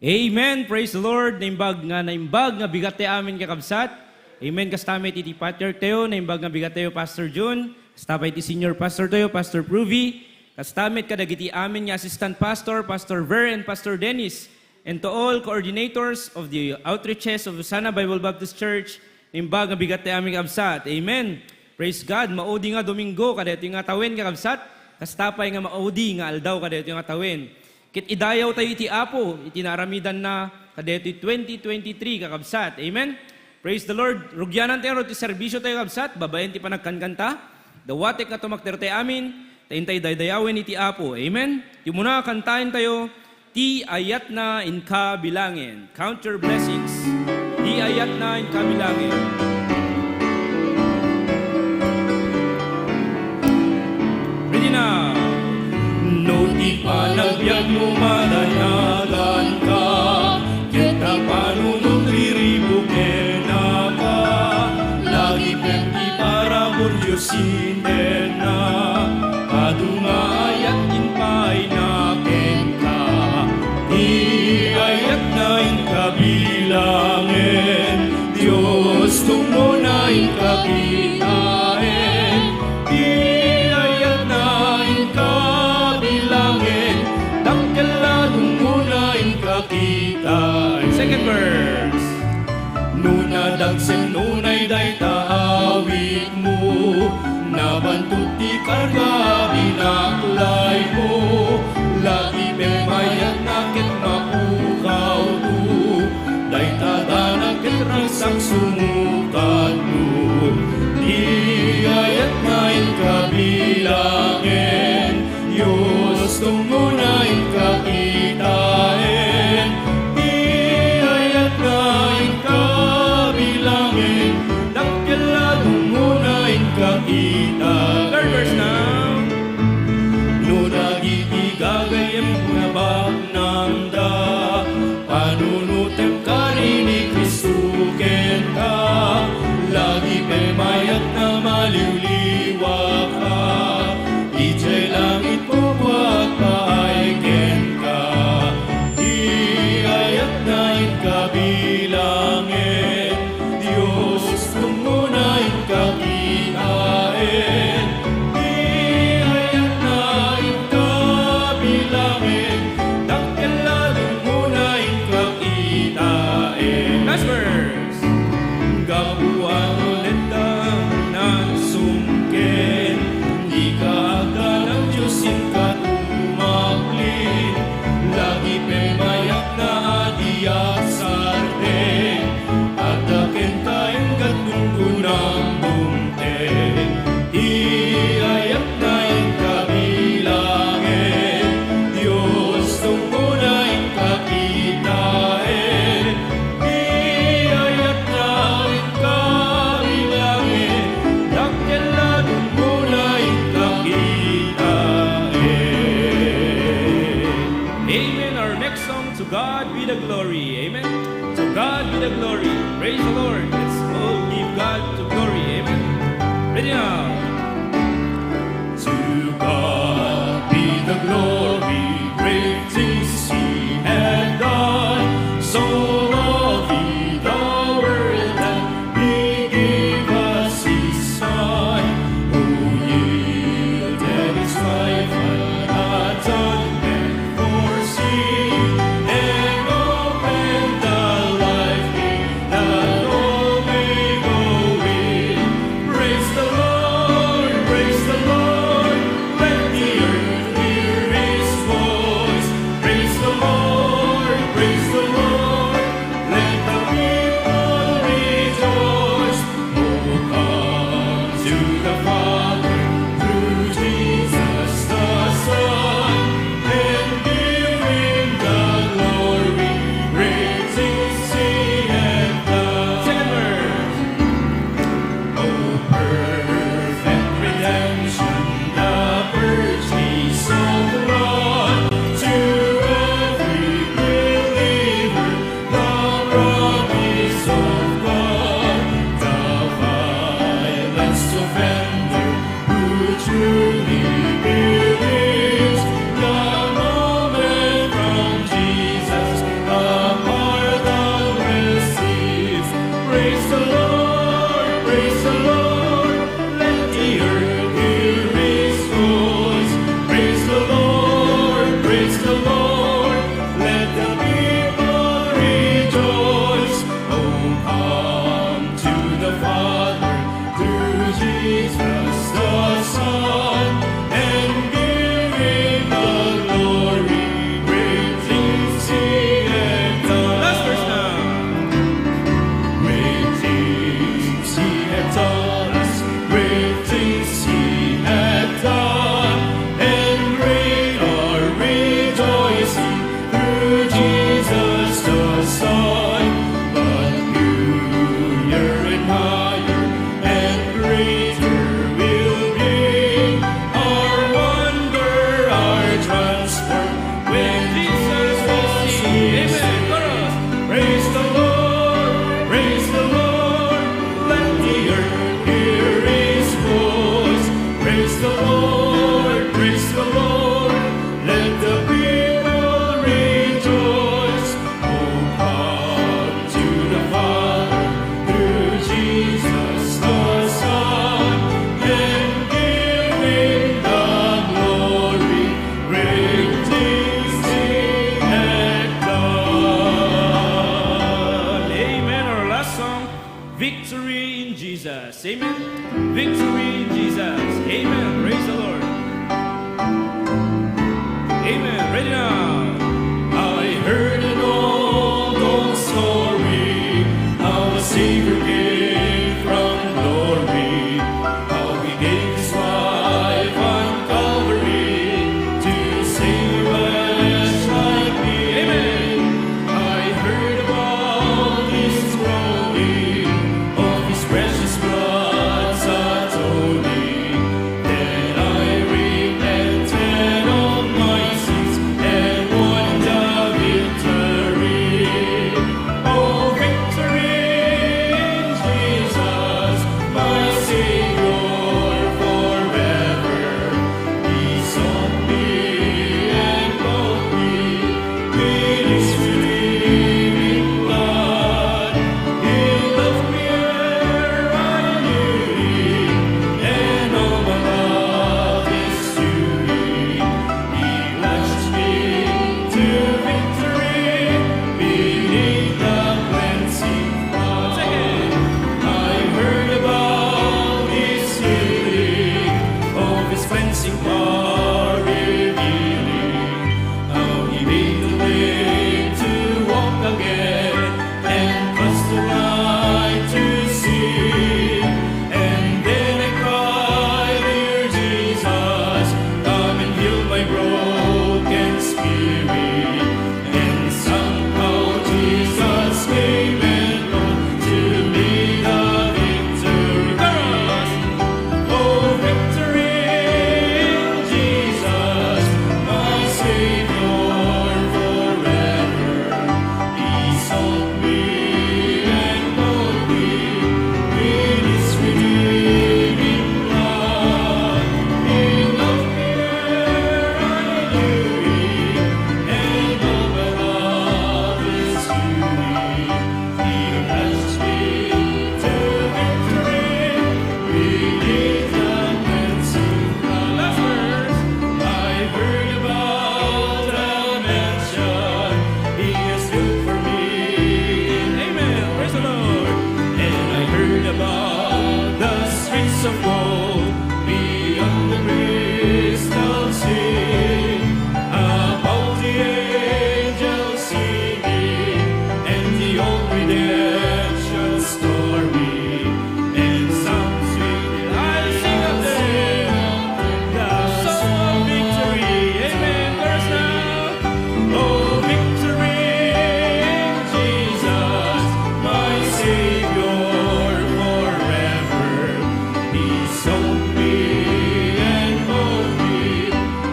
Amen. Praise the Lord. Naimbag nga bigat tayo amin kakabsat. Amen. Kastamay iti Pater tayo. Naimbag nga bigat tayo Pastor June. Kastamay iti Senior Pastor tayo, Pastor Pruvi. Kastamay kadagiti amin nga Assistant Pastor, Pastor Ver and Pastor Dennis. And to all coordinators of the outreaches of Sana Bible Baptist Church. Naimbag nga bigat tayo amin kakabsat. Amen. Praise God. Maudi nga Domingo kada ito nga tawin kakabsat. Kastapay nga maudi nga aldaw kada ito nga tawin. Kit idayaw tayo iti Apo, itinaramidan na kadeto'y 2023 kakabsat. Amen? Praise the Lord. Rugyanan tayo iti serbisyo tayo kakabsat, babayan ti panagkankanta. Dawatek na tumakter tayo amin, tayo tayo daydayawin iti Apo. Amen? Yung muna kantahin tayo, Ti ayat na in kabilangin. Count your blessings. Ti ayat na in kabilangin. Ready na. No di panagbiag mo malanagan ka, kita panunod riribukin na ka, lagi penti para buryosin na, kadungayat inpay nakin ka, di ayat na inkabilangin, Diyos tungo na inkakitain, di ayat na second verse. Nuna dagsen nunay day taawit mo, nabantut ti karga binaklay mo, lagi pemayat nakit maukaw tu, day tadanak ket rangsak sumukat mo, di ayat na inkabilangin, Diyos tungo na inkakitain, di ayat na inkabilangin, dakkeladong muna inkakita. Third verse now. No nagiti gagayem na baknanda, panunutem ka rin ni Kristo kenta, lagi pemayat na maliwliwa ka, ijay langit po wag paayken ka, di ayat na inkabilangin, Diyos tungo na inkakitain, di ayat na inkabilangin, dakkeladong muna inkakitain. Last verse. Gapuan ulit ng sumkin, di ka agda ng Diyos inkatumaklin, lagi pemayat na adiyak sarden, at akin tayong katungkunang bumten, di ayat na inkabilangin, Diyos tungo na inkakitain, di ayat na inkabilangin, dakkeladong muna inkakitain. Amen. Our next song, To God be the glory. Amen. To God be the glory. Praise the Lord. Let's all give God the glory. Amen. Ready now. To God be the glory, great things He had done. So lovely the world that He gave us His Son, who yielded His life unatonement for sin, and opened the life gate that all may go in. Praise the Lord, praise the Lord. Let the earth hear His voice. Amen. Victory in Jesus. Amen. Praise the Lord. Amen. Ready now. I heard an old story, how a Savior came from glory, how He gave His life on Calvary to save us like me. Amen. I heard about His groaning, of His precious blood's atoning. Then I repented of my sins and won the victory. Oh, victory in Jesus, my Savior forever. He sought me and bought me with His living blood. He loved me ere I knew Him, and all my love is to Him. He blessed me to victory beneath the cleansing flood. I heard about His healing, of His cleansing power revealing, how He made the way to walk again and caused the blind to see. And then I cried, dear Jesus, come and heal my broken spirit. And somehow Jesus came and brought to me the victory. Chorus! Oh, victory in Jesus, my Savior forever. He sought me and bought me with His redeeming blood. He loved me ere I knew Him, and all my love is to Him. He blessed me to victory beneath the cleansing flood. Last verse. I heard about the mansion He has built for me. Amen. Praise the Lord. And I heard about the streets of gold beyond the crystal sea, about the angels singing and the old redemption story, and some sweet I sing of them, the song of victory. Amen. Chorus now. Oh, victory in Jesus, my Savior forever. He sought me and bought me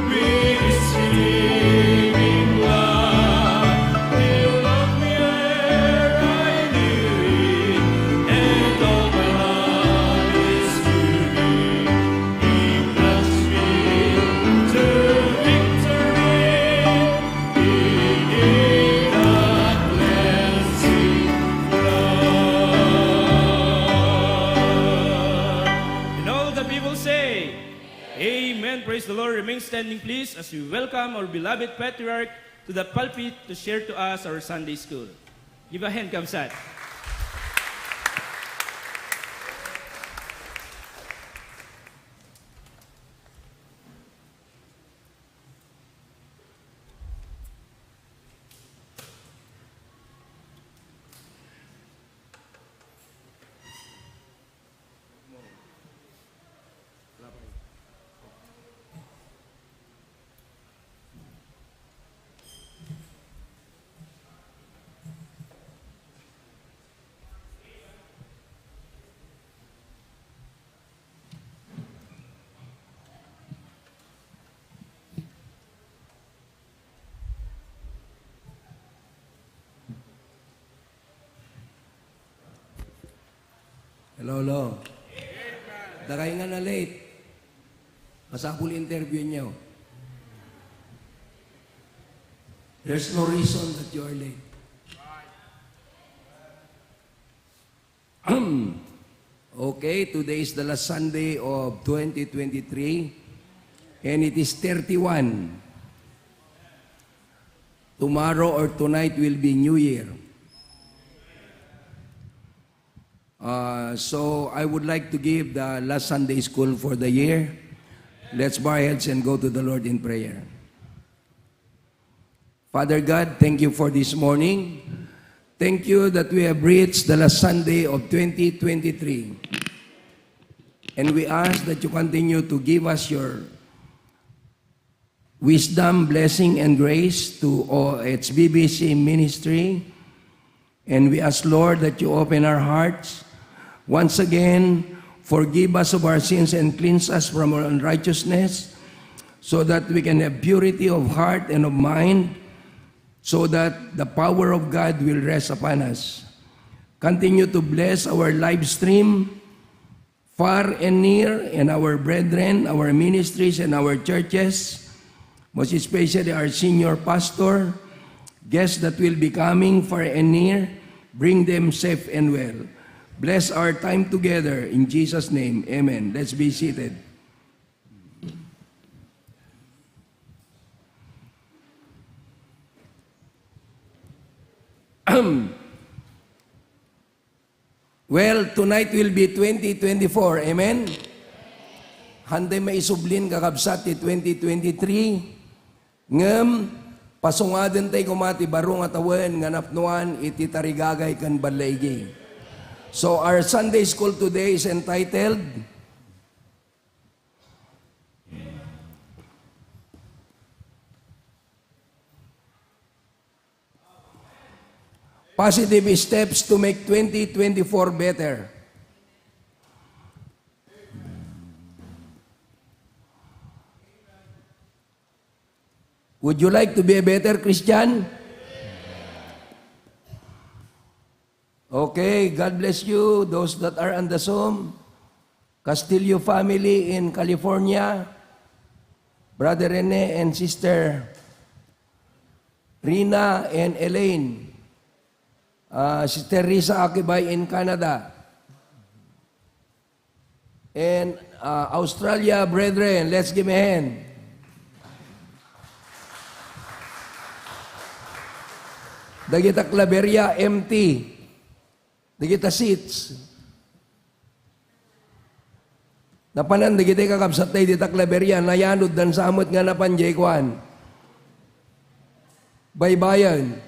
with His redeeming blood. He loved me ere I knew Him, and all my love is to Him. He blessed me to victory beneath the cleansing flood. And all the people say, Amen. Praise the Lord. Remain standing, please, as we welcome our beloved patriarch to the pulpit to share to us our Sunday school. Give a hand, Kamsat. Hello. Dagay nga na late. Masabol interview niyo. There's no reason that you are late. Okay, today is the last Sunday of 2023 and it is 31. Tomorrow or tonight will be New Year. So I would like to give the last Sunday school for the year. Let's bow our heads and go to the Lord in prayer. Father God, thank you for this morning. Thank you that we have reached the last Sunday of 2023. And we ask that you continue to give us your wisdom, blessing, and grace to its BBC ministry. And we ask, Lord, that you open our hearts. Once again, forgive us of our sins and cleanse us from our unrighteousness so that we can have purity of heart and of mind, so that the power of God will rest upon us. Continue to bless our live stream, far and near, and our brethren, our ministries, and our churches, most especially our senior pastor, guests that will be coming far and near. Bring them safe and well. Bless our time together. In Jesus' name, amen. Let's be seated. Well, tonight will be 2024. Amen? Handay maisublin kakabsat ti 2023. Ngem, pasungaden tay kumati barong atawen nga napnuan iti tarigagay kan balaygi. So our Sunday school today is entitled Positive Steps to Make 2024 Better. Would you like to be a better Christian? Okay, God bless you, those that are on the Zoom. Castillo family in California, Brother Rene and Sister Rina and Elaine. Sister Risa Akibay in Canada. And Australia, brethren, let's give a hand. Dagita Claveria, empty. Dagita seats. Napanan, dagita kakabsatay dita Claveria, nayanod dan samot nga napanjay kwan. Baybayan.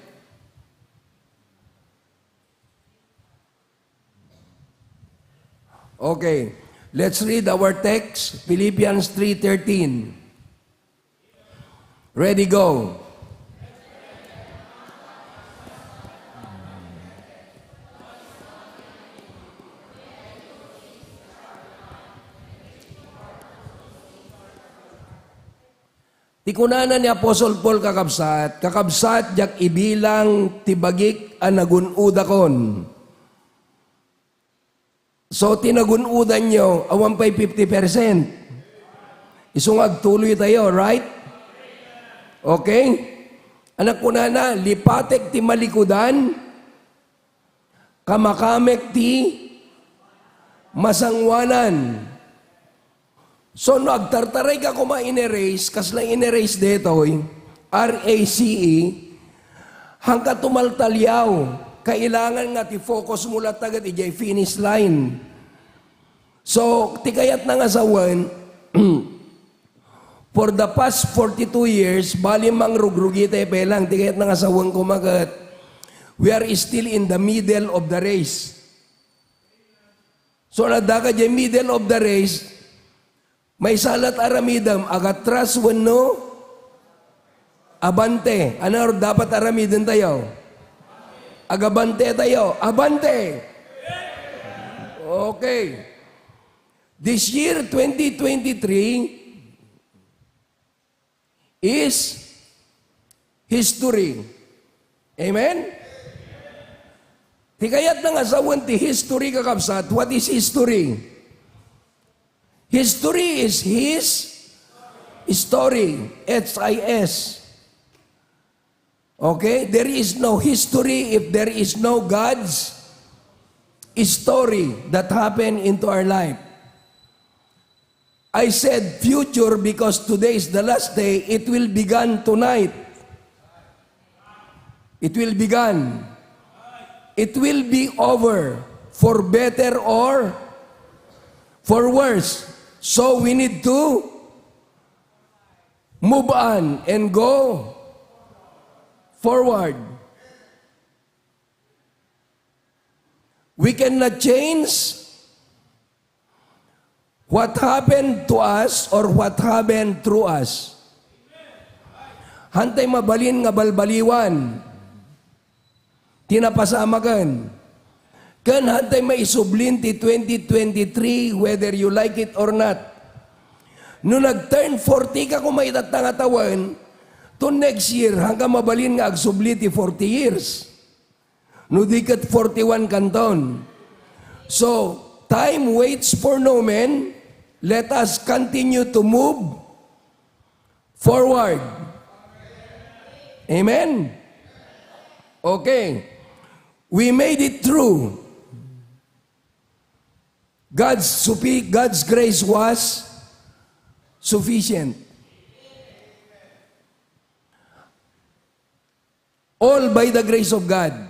Okay, let's read our text, Philippians 3:13. Ready, go. Tikunanan ni Apostol Paul kakabsat jak ibilang tibagik ang nagunudakon. So tinagunudan nyo, awan pa'y 50%. Isungag tuloy tayo, right? Okay? Anak ko na, lipatek ti malikudan, kamakamek ti masangwanan. So, nagtartaray ka kuma in-erase, kas lang in-erase detoy, R-A-C-E, hangka tumaltalyaw, kailangan nga ti-focus mula tagad ijay finish line. So, tikayat na nga sawan, for the past 42 years, bali mang rugrugita pelang, tikayat na nga sawan kumagat, we are still in the middle of the race. So, nadaga dyan middle of the race, may salat aramidam, agatras wano, abante. Ano dapat aramidin tayo? Agabante tayo. Abante! Okay. This year, 2023, is history. Amen? Tikayat na nga sa ti history kakabsat. What is history? History is His story. H-I-S. Okay? There is no history if there is no God's story that happened into our life. I said future because today is the last day. It will begin tonight. It will begin. It will be over for better or for worse. So we need to move on and go forward. We cannot change what happened to us or what happened through us. Hantay mabalin nga balbaliwan, tinapasamagan. Kan hantay maisublin ti 2023 whether you like it or not. No nag-turn 40 ka kung may tatangatawan, to next year hanggang mabalin nga agsubli ti 40 years. No dikat 41 kanton. So, time waits for no man. Let us continue to move forward. Amen? Okay. We made it through. God's grace was sufficient. All by the grace of God.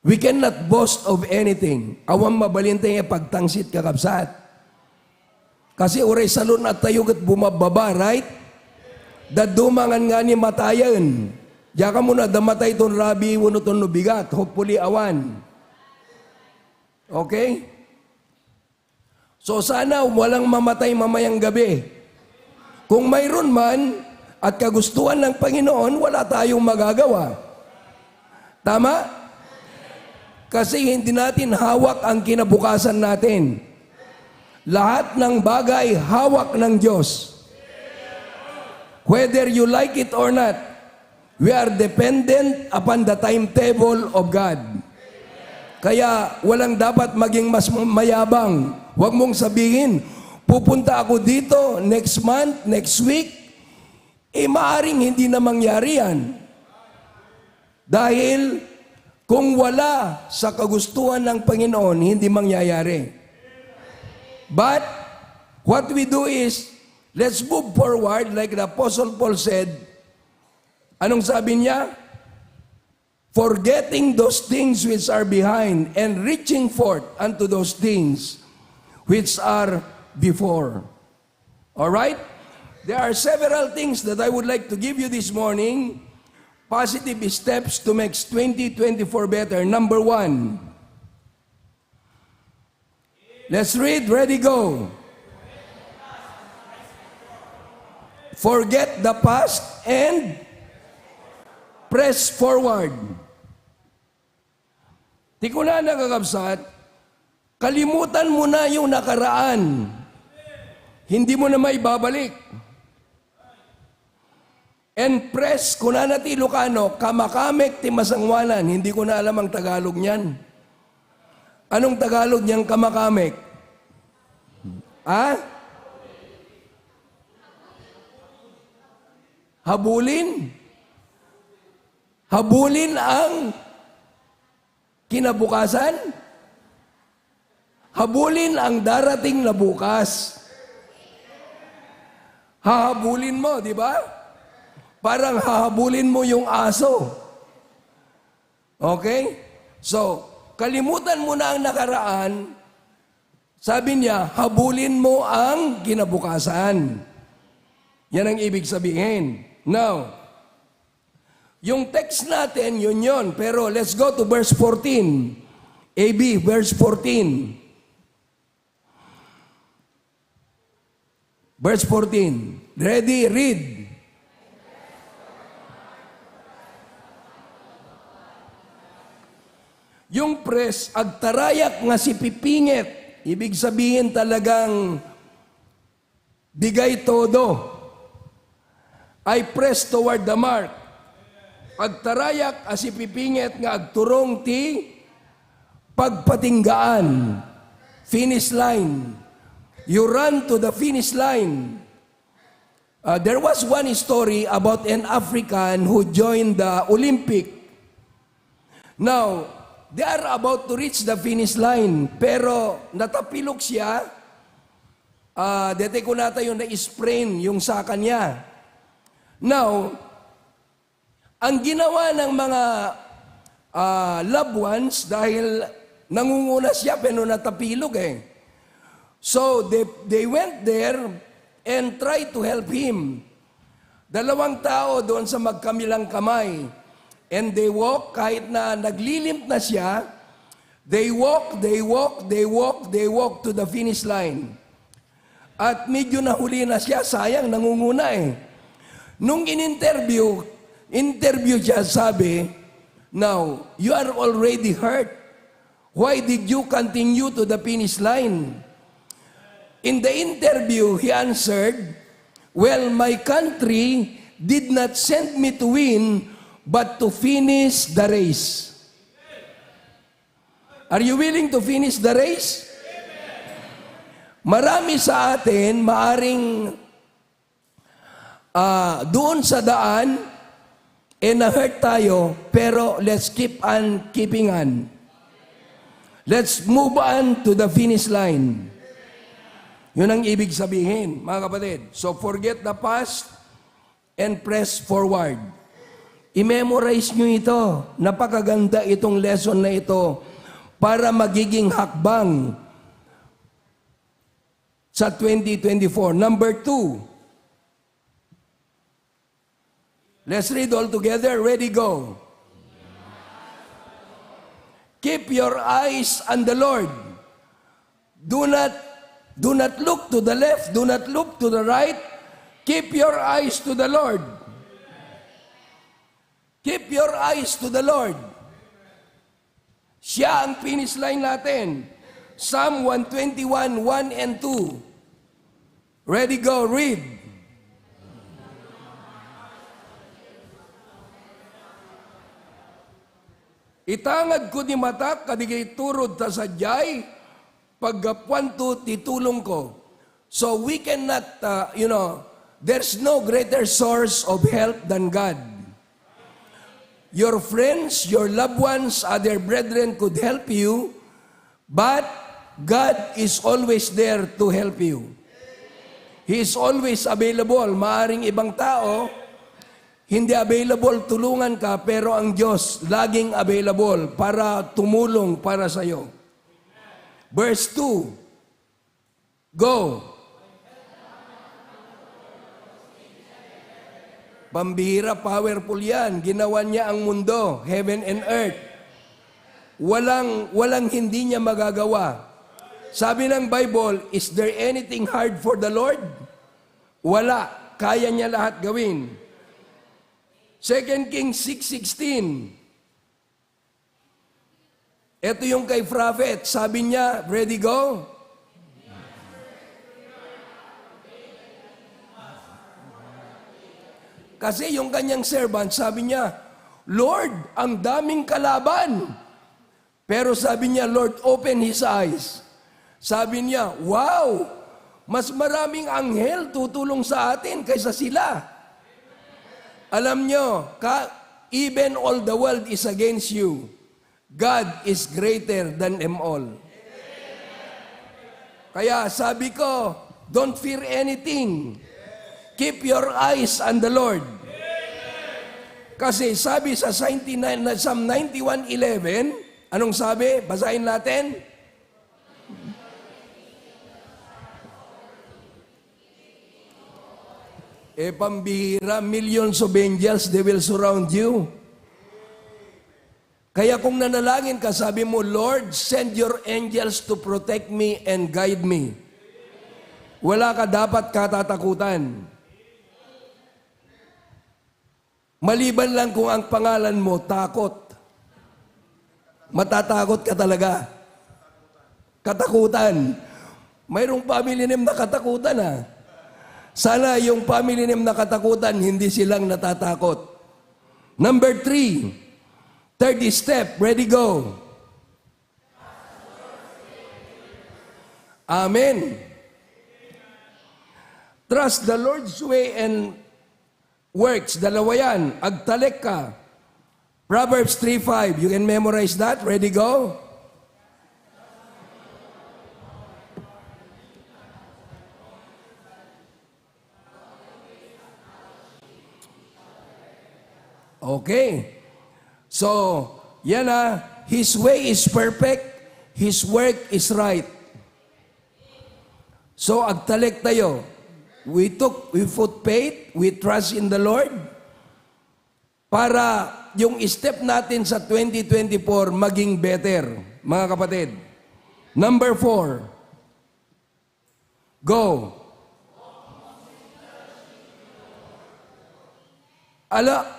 We cannot boast of anything. Awang mabalintay nga pagtangsit kakabsat. Kasi uray salon at tayo kat bumababa, right? Dadumangan nga ni matayan. Diya ka muna damatay ton rabi, wano ton nubigat. Hopefully awan. Okay? So sana walang mamatay mamayang gabi. Kung mayroon man at kagustuhan ng Panginoon, wala tayong magagawa. Tama? Kasi hindi natin hawak ang kinabukasan natin. Lahat ng bagay hawak ng Diyos. Whether you like it or not, we are dependent upon the timetable of God. Kaya walang dapat maging mas mayabang. Huwag mong sabihin, pupunta ako dito next month, next week. Maaring hindi na mangyari yan. Dahil kung wala sa kagustuhan ng Panginoon, hindi mangyayari. But, what we do is, let's move forward like the Apostle Paul said. Anong sabi niya? Forgetting those things which are behind and reaching forth unto those things which are before. Alright? There are several things that I would like to give you this morning. Positive steps to make 2024 better. Number 1. Let's read. Ready, go. Forget the past and press forward. Di ko na nakakabsat, kalimutan mo na yung nakaraan. Hindi mo na maibabalik. And press, kung na ti Ilocano, kamakamek ti masangwanan. Hindi ko na alam ang Tagalog niyan. Anong Tagalog niyang kamakamek? Ha? Habulin? Habulin ang kinabukasan? Habulin ang darating na bukas. Hahabulin mo, di ba? Parang hahabulin mo yung aso. Okay? So, kalimutan mo na ang nakaraan. Sabi niya, habulin mo ang kinabukasan. Yan ang ibig sabihin. Now, yung text natin, yun. Pero let's go to verse 14. AB, verse 14. Verse 14. Ready? Read. Yung press, agtarayak nga si pipinget. Ibig sabihin talagang bigay todo. I press toward the mark. Agtarayak as si pipinget nga agturong ti pagpatinggaan. Finish line. You run to the finish line. There was one story about an African who joined the Olympic. Now, they are about to reach the finish line, pero natapilok siya. Dete ko nata yung na-sprain yung saka niya. Now, ang ginawa ng mga loved ones dahil nangunguna siya pero natapilog eh. So they went there and tried to help him. Dalawang tao doon sa magkamilang kamay. And they walk, kahit na naglilimp na siya, they walk to the finish line. At medyo nahuli na siya, sayang, nangunguna eh. Nung in-interview siya, sabi, now, you are already hurt. Why did you continue to the finish line? In the interview, he answered, well, my country did not send me to win, but to finish the race. Are you willing to finish the race? Marami sa atin maaring doon sa daan, na-hurt tayo, pero let's keep on keeping on. Let's move on to the finish line. Yun ang ibig sabihin, mga kapatid. So forget the past and press forward. I-memorize nyo ito. Napakaganda itong lesson na ito para magiging hakbang sa 2024. Number 2. Let's read all together. Ready, go. Keep your eyes on the Lord. Do not look to the left. Do not look to the right. Keep your eyes to the Lord. Keep your eyes to the Lord. Siya ang finish line natin. Psalm 121, 1 and 2. Ready, go, read. Itangad ko ni mata, kadigay turod ta sadyay, paggapuan to titulong ko. So we cannot, there's no greater source of help than God. Your friends, your loved ones, other brethren could help you, but God is always there to help you. He is always available. Maaring ibang tao, hindi available, tulungan ka, pero ang Diyos laging available para tumulong para sa iyo. Verse 2. Go. Pambihira, powerful yan. Ginawa niya ang mundo, heaven and earth. Walang hindi niya magagawa. Sabi ng Bible, is there anything hard for the Lord? Wala. Kaya niya lahat gawin. 2 Kings 6:16. Ito yung kay prophet. Sabi niya, ready, go? Kasi yung kanyang servant, sabi niya, Lord, ang daming kalaban. Pero sabi niya, Lord, open his eyes. Sabi niya, wow, mas maraming anghel tutulong sa atin kaysa sila. Alam niyo, even all the world is against you. God is greater than them all. Kaya sabi ko, don't fear anything. Keep your eyes on the Lord. Kasi sabi sa Psalm 91:11, anong sabi? Basahin natin. Pambihira, millions of angels, they will surround you. Kaya kung nanalangin ka, sabi mo, Lord, send your angels to protect me and guide me. Wala ka dapat katatakutan. Maliban lang kung ang pangalan mo, takot. Matatakot ka talaga. Katakutan. Mayroong family name na katakutan ha. Sana yung family name na katakutan, hindi silang natatakot. Number 3, third step, ready, go. Amen. Trust the Lord's way and works. Dalawa yan. Agtalek ka. Proverbs 3:5. You can memorize that. Ready, go. Okay. So, Yan His way is perfect, His work is right. So, agtalik tayo. We put faith, we trust in the Lord para yung step natin sa 2024 maging better, mga kapatid. Number 4. Go.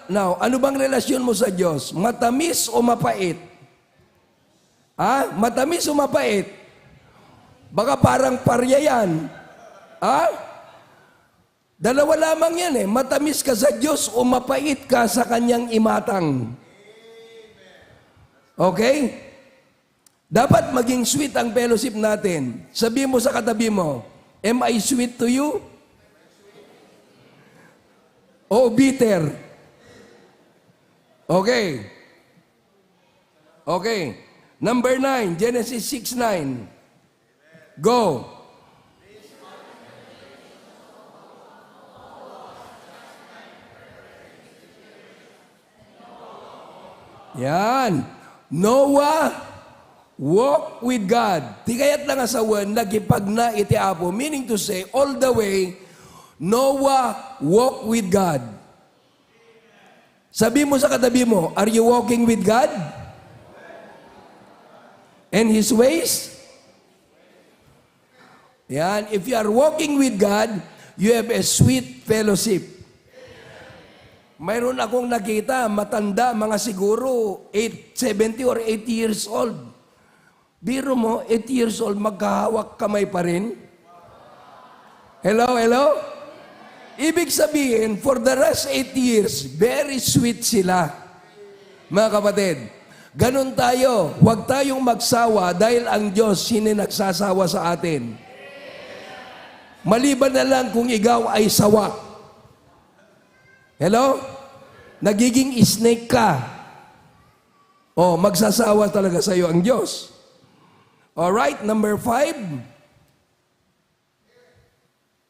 Now, ano bang relasyon mo sa Diyos? Matamis o mapait? Matamis o mapait? Baka parang parya yan. Dalawa lamang yan Matamis ka sa Diyos o mapait ka sa Kanyang imatang. Okay? Dapat maging sweet ang fellowship natin. Sabi mo sa katabi mo, am I sweet to you? O bitter? Okay. Okay. Number 9, Genesis 6:9. Go. Yan. Noah, walk with God. Ti kayat lang asawan, nagipag na iti Apo. Meaning to say, all the way, Noah, walk with God. Sabi mo sa katabi mo, are you walking with God? And His ways? Yan. If you are walking with God, you have a sweet fellowship. Mayroon akong nakita, matanda, mga siguro 70 or 80 years old. Biro mo, 8 years old, magkahawak kamay pa rin. Hello, hello? Ibig sabihin, for the rest 8 years, very sweet sila. Mga kapatid, ganun tayo. Huwag tayong magsawa dahil ang Diyos hindi nagsasawa sa atin. Maliban na lang kung ikaw ay sawa. Hello? Nagiging snake ka. Magsasawa talaga sa iyo ang Diyos. Alright, number 5.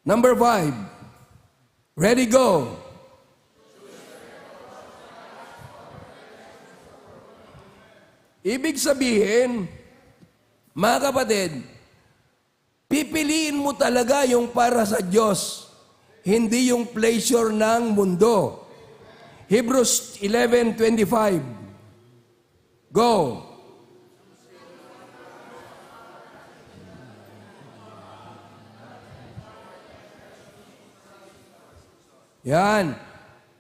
Number 5. Ready, go. Ibig sabihin, mga kapatid, pipiliin mo talaga yung para sa Diyos, hindi yung pleasure ng mundo. Hebrews 11:25. Go. Yan.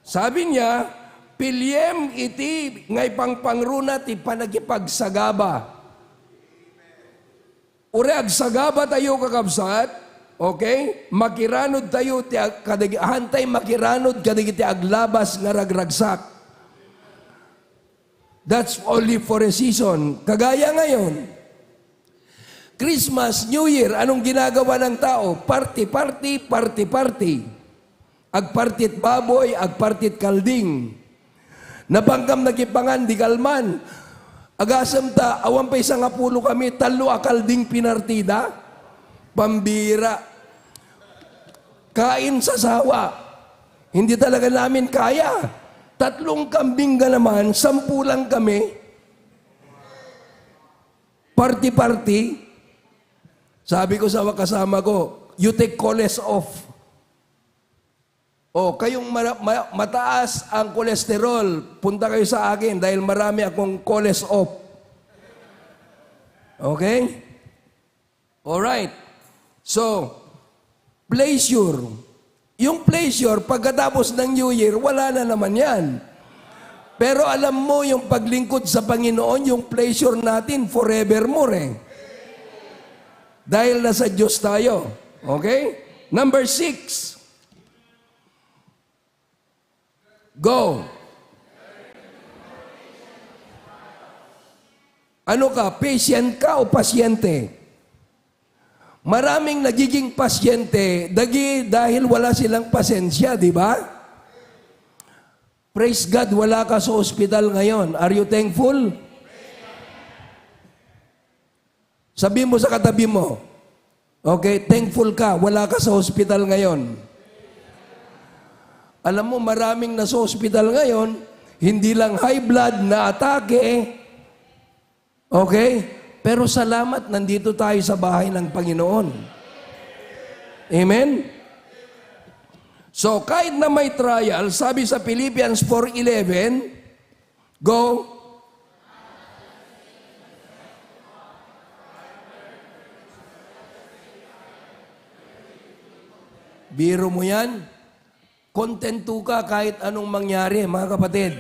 Sabi niya, piliem iti ngay pangpangruna ti panagipagsagaba. Ure agsagaba tayo kakabsat, okay? Makiranod tayo, hantay makiranod kadagiti aglabas nga ragragsak. That's only for a season. Kagaya ngayon, Christmas, New Year, anong ginagawa ng tao? Party, party, party, party. Agpartit baboy, agpartit kalding. Napangkam nagipangan, di kalman. Agasam ta, awan pa isang apulo kami, talo akalding pinartida. Pambira. Kain sa sawa. Hindi talaga namin kaya. 3 kambing ka naman, 10 lang kami. Party-party. Sabi ko sa kasama ko, you take coles off. Kayong mataas ang kolesterol, punta kayo sa akin dahil marami akong coles off. Okay? Alright. So, pleasure. Yung pleasure, pagkatapos ng New Year, wala na naman yan. Pero alam mo, yung paglingkod sa Panginoon, yung pleasure natin forevermore Dahil nasa Diyos tayo. Okay? Number 6. Go. Ano ka? Patient ka o pasyente? Maraming nagiging pasyente dahil wala silang pasensya, di ba? Praise God, wala ka sa ospital ngayon. Are you thankful? Sabi mo sa katabi mo, okay, thankful ka, wala ka sa ospital ngayon. Alam mo, maraming nasa ospital ngayon, hindi lang high blood na atake, Okay? Pero salamat, nandito tayo sa bahay ng Panginoon. Amen? So, kahit na may trial, sabi sa Philippians 4:11, go. Biro mo yan. Kontento ka kahit anong mangyari, mga kapatid.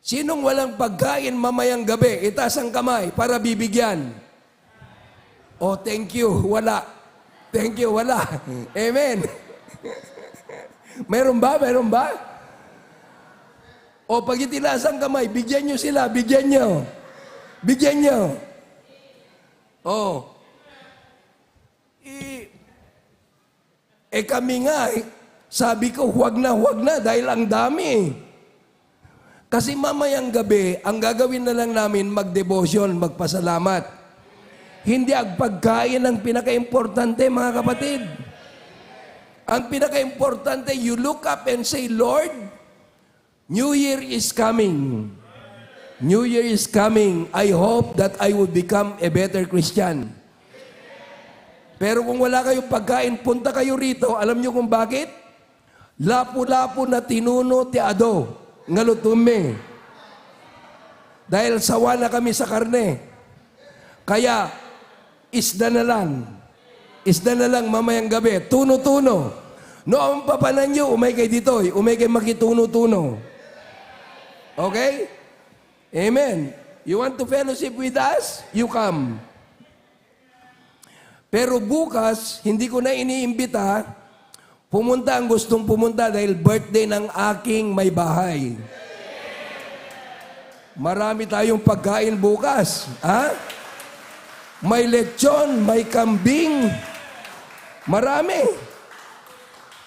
Sinong walang pagkain mamayang gabi, itaas ang kamay para bibigyan. Oh, thank you. Wala. Thank you. Wala. Amen. Meron ba? Meron ba? O pag itilaas ang kamay, bigyan nyo sila. Bigyan nyo. Bigyan nyo. Oh. Kami nga, sabi ko, huwag na dahil ang dami. Kasi mamayang gabi, ang gagawin na lang namin mag-devotion, magpasalamat. Hindi ang pagkain ang pinaka-importante, mga kapatid. Ang pinaka-importante, you look up and say, Lord, New Year is coming. New Year is coming. I hope that I will become a better Christian. Pero kung wala kayong pagkain, punta kayo rito. Alam niyo kung bakit? Lapu-lapu na tinuno ti ado, ngalutume. Dahil sawa na kami sa karne. Kaya, isda na lang. Isda na lang mamayang gabi. Tuno-tuno. No, ang papanan nyo, umay kay ditoy. Umay kay makituno-tuno. Okay? Amen. You want to fellowship with us? You come. Pero bukas, hindi ko na iniimbita, pumunta ang gustong pumunta dahil birthday ng aking may bahay. Marami tayong pagkain bukas. Ha? May lechon, may kambing. Marami.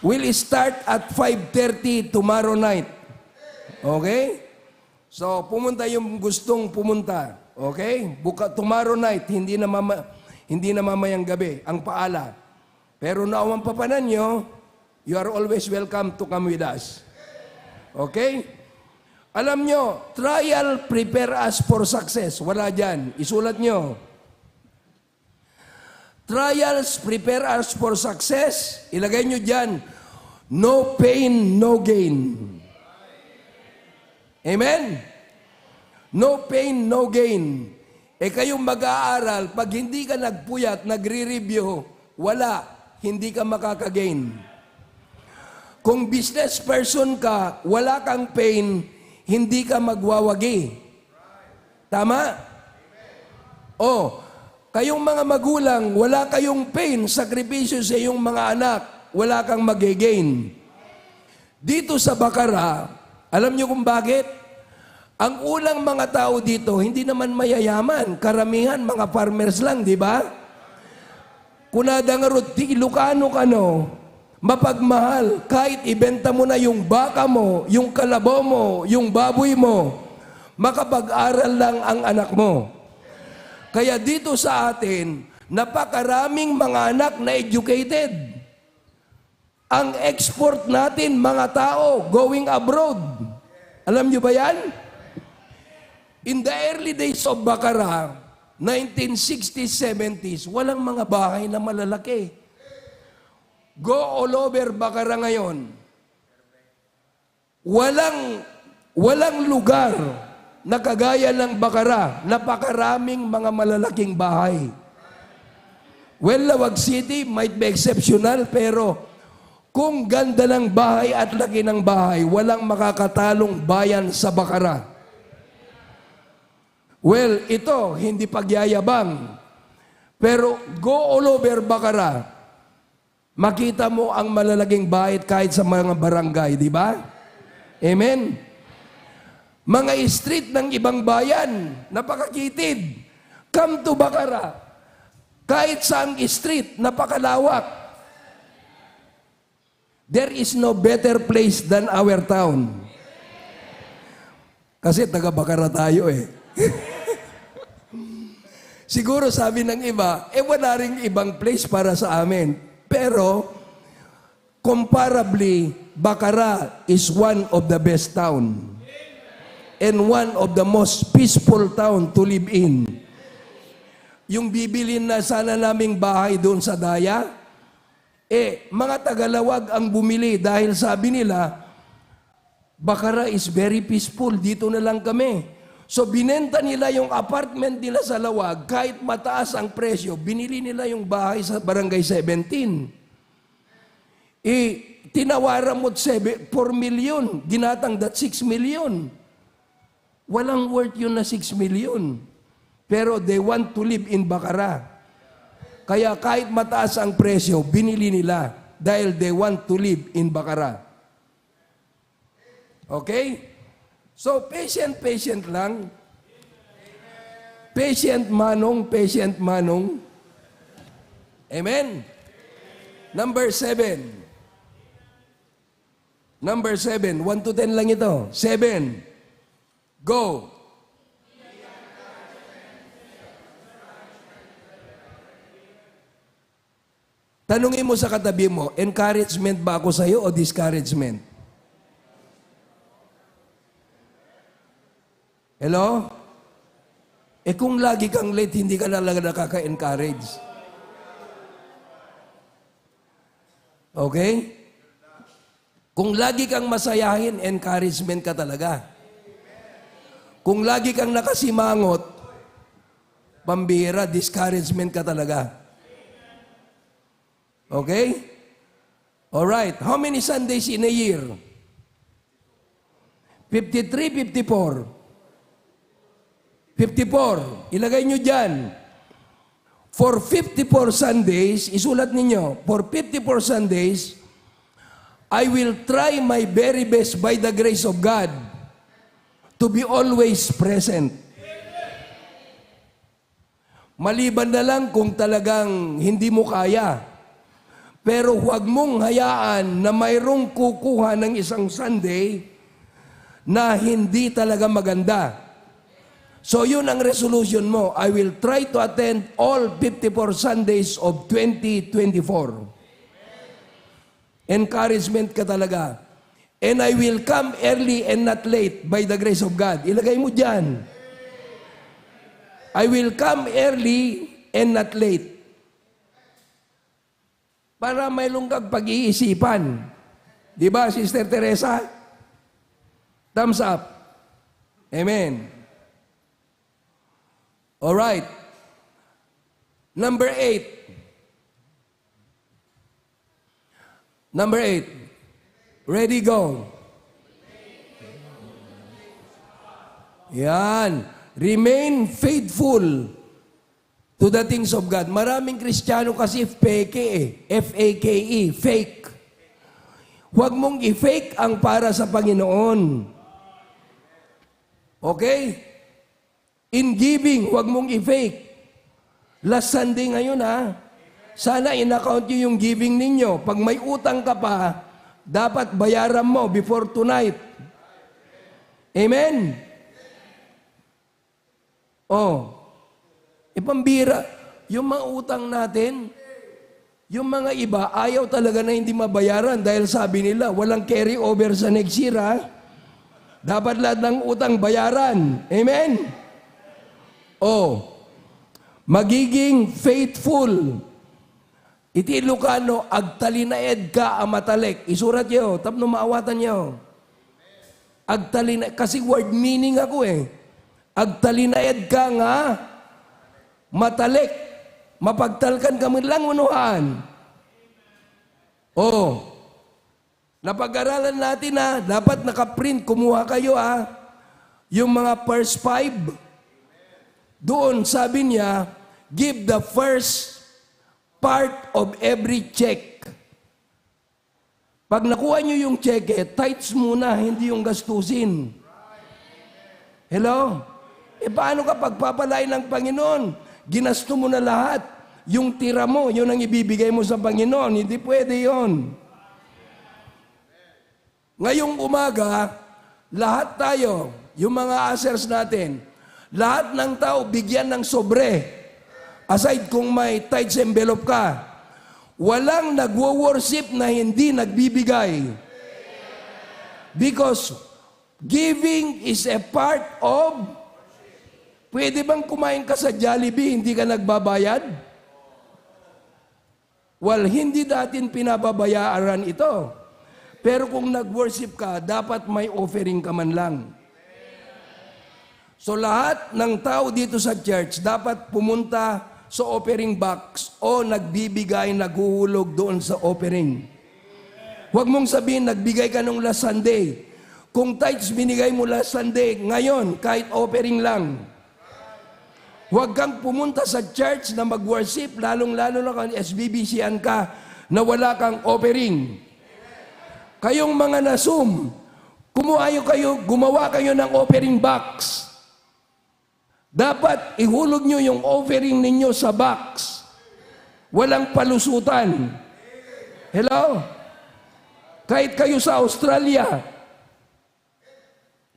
We'll start at 5:30 tomorrow night. Okay? So, pumunta yung gustong pumunta. Okay? Tomorrow night, hindi na mamayang gabi, ang paala. Pero naawang papanan nyo, you are always welcome to come with us. Okay? Alam nyo, trial prepare us for success. Wala dyan. Isulat nyo. Trials prepare us for success. Ilagay nyo dyan. No pain, no gain. Amen? No pain, no gain. Kayong mag-aaral, pag hindi ka nagpuyat, nagre-review, wala, hindi ka makakagain. Kung business person ka, wala kang pain, hindi ka magwawagi. Tama? O, kayong mga magulang, wala kayong pain, sakripisyo sa iyong mga anak, wala kang mag-gain. Dito sa Bakara, alam niyo kung bakit? Ang ulang mga tao dito, hindi naman mayayaman. Karamihan, mga farmers lang, di ba? Kunada nga ro, ti Ilocano ka no, mapagmahal, kahit ibenta mo na yung baka mo, yung kalabaw mo, yung baboy mo, makapag-aral lang ang anak mo. Kaya dito sa atin, napakaraming mga anak na educated. Ang export natin, mga tao, going abroad. Alam nyo ba yan? In the early days of Bakara, 1960s, 70s, walang mga bahay na malalaki. Go all over Bakara ngayon. Walang lugar na kagaya ng Bakara. Napakaraming mga malalaking bahay. Well, Lawag City might be exceptional, pero kung ganda ng bahay at laki ng bahay, walang makakatalong bayan sa Bakara. Well, ito, hindi pagyayabang. Pero go all over Bakara. Makita mo ang malalaking bahay kahit sa mga barangay, di ba? Amen? Mga street ng ibang bayan, napakakitid. Come to Bakara. Kahit saang street, napakalawak. There is no better place than our town. Kasi taga-Bakara tayo eh. Siguro sabi ng iba, wala ring ibang place para sa amin. Pero, comparably, Bakara is one of the best town. and one of the most peaceful town to live in. Yung bibilin na sana naming bahay doon sa Daya, mga Tagalawag ang bumili dahil sabi nila, Bacara is very peaceful, dito na lang kami. So binenta nila yung apartment nila sa Lawag, kahit mataas ang presyo, binili nila yung bahay sa Barangay 17. Tinawaran mo 4 million, dinatangdat 6 million. Walang worth yun na 6 million. Pero they want to live in Bacara. Kaya kahit mataas ang presyo, binili nila dahil they want to live in Bacara. Okay? So, patient lang. Patient manong. Amen? Number 7. 1 to 10 lang ito. 7. Go. Tanungin mo sa katabi mo, encouragement ba ako sa'yo o discouragement? Hello? Kung lagi kang late, hindi ka talaga nakaka-encourage. Okay? Kung lagi kang masayahin, encouragement ka talaga. Kung lagi kang nakasimangot, pambihira, discouragement ka talaga. Okay? Alright. How many Sundays in a year? 53, 54. 54. Ilagay nyo dyan. For 54 Sundays, isulat ninyo, for 54 Sundays, I will try my very best by the grace of God to be always present. Maliban na lang kung talagang hindi mo kaya. Pero huwag mong hayaan na mayroong kukuha ng isang Sunday na hindi talaga maganda. So yun ang resolution mo. I will try to attend all 54 Sundays of 2024. Encouragement ka talaga. And I will come early and not late by the grace of God. Ilagay mo dyan. I will come early and not late. Para may lunggag pag-iisipan. Di ba, Sister Teresa? Thumbs up. Amen. Alright. Number 8. Ready, go. Yan. Remain faithful to the things of God. Maraming Kristiyano kasi fake F-A-K-E, fake. Huwag mong i-fake ang para sa Panginoon. Okay? In giving, huwag mong i-fake. Last Sunday ngayon sana in-account nyo yung giving ninyo. Pag may utang ka pa, dapat bayaran mo before tonight. Amen? Pambira, yung mga utang natin, yung mga iba, ayaw talaga na hindi mabayaran dahil sabi nila, walang carry over sa next year, Dapat lahat ng utang bayaran. Amen? Magiging faithful. Iti Ilocano, agtalinaed ka amatalek. Isurat nyo, tapno maawatan nyo. Agtalinaed, kasi word meaning ako Agtalinaed ka nga, matalek, mapagtalkan kami lang unuhan. Napag-aralan natin dapat nakaprint, kumuha kayo yung mga first 5. Doon sabi niya, give the first part of every check. Pag nakuha nyo yung check, tithes muna, hindi yung gastusin. Hello? Paano ka pagpapalain ng Panginoon? Ginasto mo na lahat. Yung tira mo, yun ang ibibigay mo sa Panginoon. Hindi pwede yon. Ngayong umaga, lahat tayo, yung mga ushers natin, lahat ng tao bigyan ng sobre. Aside kung may tithes envelope ka, walang nagwo-worship na hindi nagbibigay. Because Giving is a part of... Pwede bang kumain ka sa Jollibee, hindi ka nagbabayad? Well, hindi natin pinababayaran ito. Pero kung nag-worship ka, dapat may offering ka man lang. So lahat ng tao dito sa church dapat pumunta sa offering box o nagbibigay, naghuhulog doon sa offering. Huwag mong sabihin, nagbigay ka nung last Sunday. Kung tithes binigay mo last Sunday, ngayon, kahit offering lang. Huwag kang pumunta sa church na mag-worship, lalong-lalo na kung SBBC-an ka, na wala kang offering. Kayong mga na-Zoom, gumawa kayo ng offering box. Dapat ihulog nyo yung offering ninyo sa box. Walang palusutan. Hello? Kahit kayo sa Australia,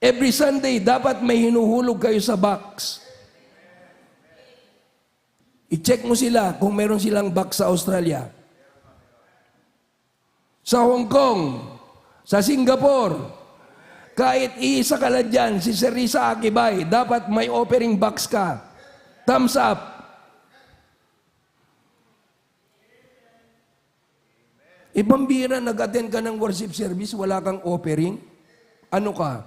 every Sunday, dapat may hinuhulog kayo sa box. I-check mo sila kung meron silang box sa Australia. Sa Hong Kong, sa Singapore, kahit iisa ka lang dyan, si Serisa Akibay, dapat may offering box ka. Thumbs up. Ibang bira, nag-attend ka ng worship service, wala kang offering. Ano ka?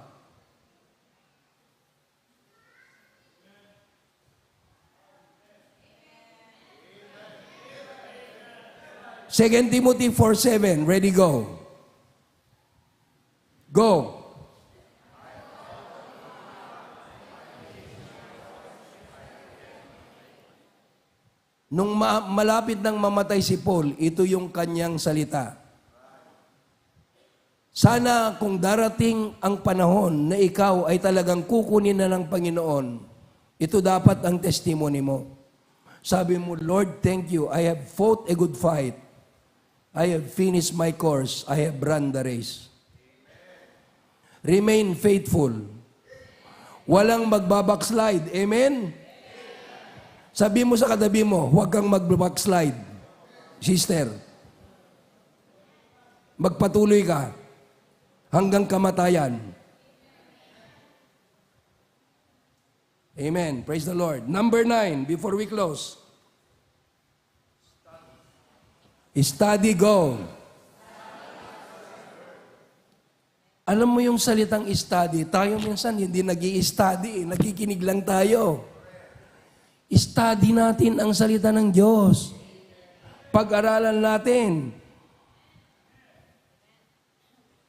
Second Timothy 4:7, ready, go. Go. Nung malapit nang mamatay si Paul, ito yung kanyang salita. Sana kung darating ang panahon na ikaw ay talagang kukunin na ng Panginoon, ito dapat ang testimony mo. Sabi mo, Lord, thank you. I have fought a good fight. I have finished my course. I have run the race. Remain faithful. Walang magbabackslide. Amen? Sabi mo sa katabi mo, huwag kang mag-backslide. Sister, magpatuloy ka hanggang kamatayan. Amen. Praise the Lord. Number 9, before we close. Study, go. Alam mo yung salitang study, tayo minsan hindi nag-i-study, nakikinig lang tayo. Study natin ang salita ng Diyos. Pag-aralan natin.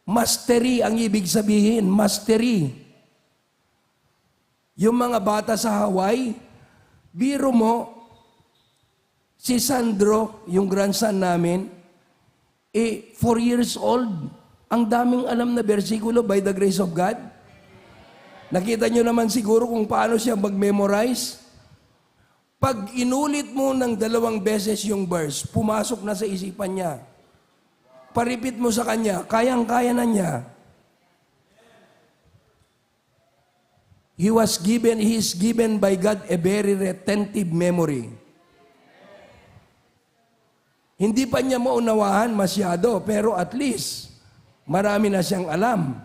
Mastery ang ibig sabihin, mastery. Yung mga bata sa Hawaii, biro mo, si Sandro, yung grandson namin, 4 years old, ang daming alam na bersikulo by the grace of God. Nakita nyo naman siguro kung paano siya mag-memorize. Pag inulit mo ng 2 beses yung verse, pumasok na sa isipan niya. Paripit mo sa kanya, kayang-kaya na niya. He is given by God a very retentive memory. Hindi pa niya maunawahan masyado, pero at least, marami na siyang alam.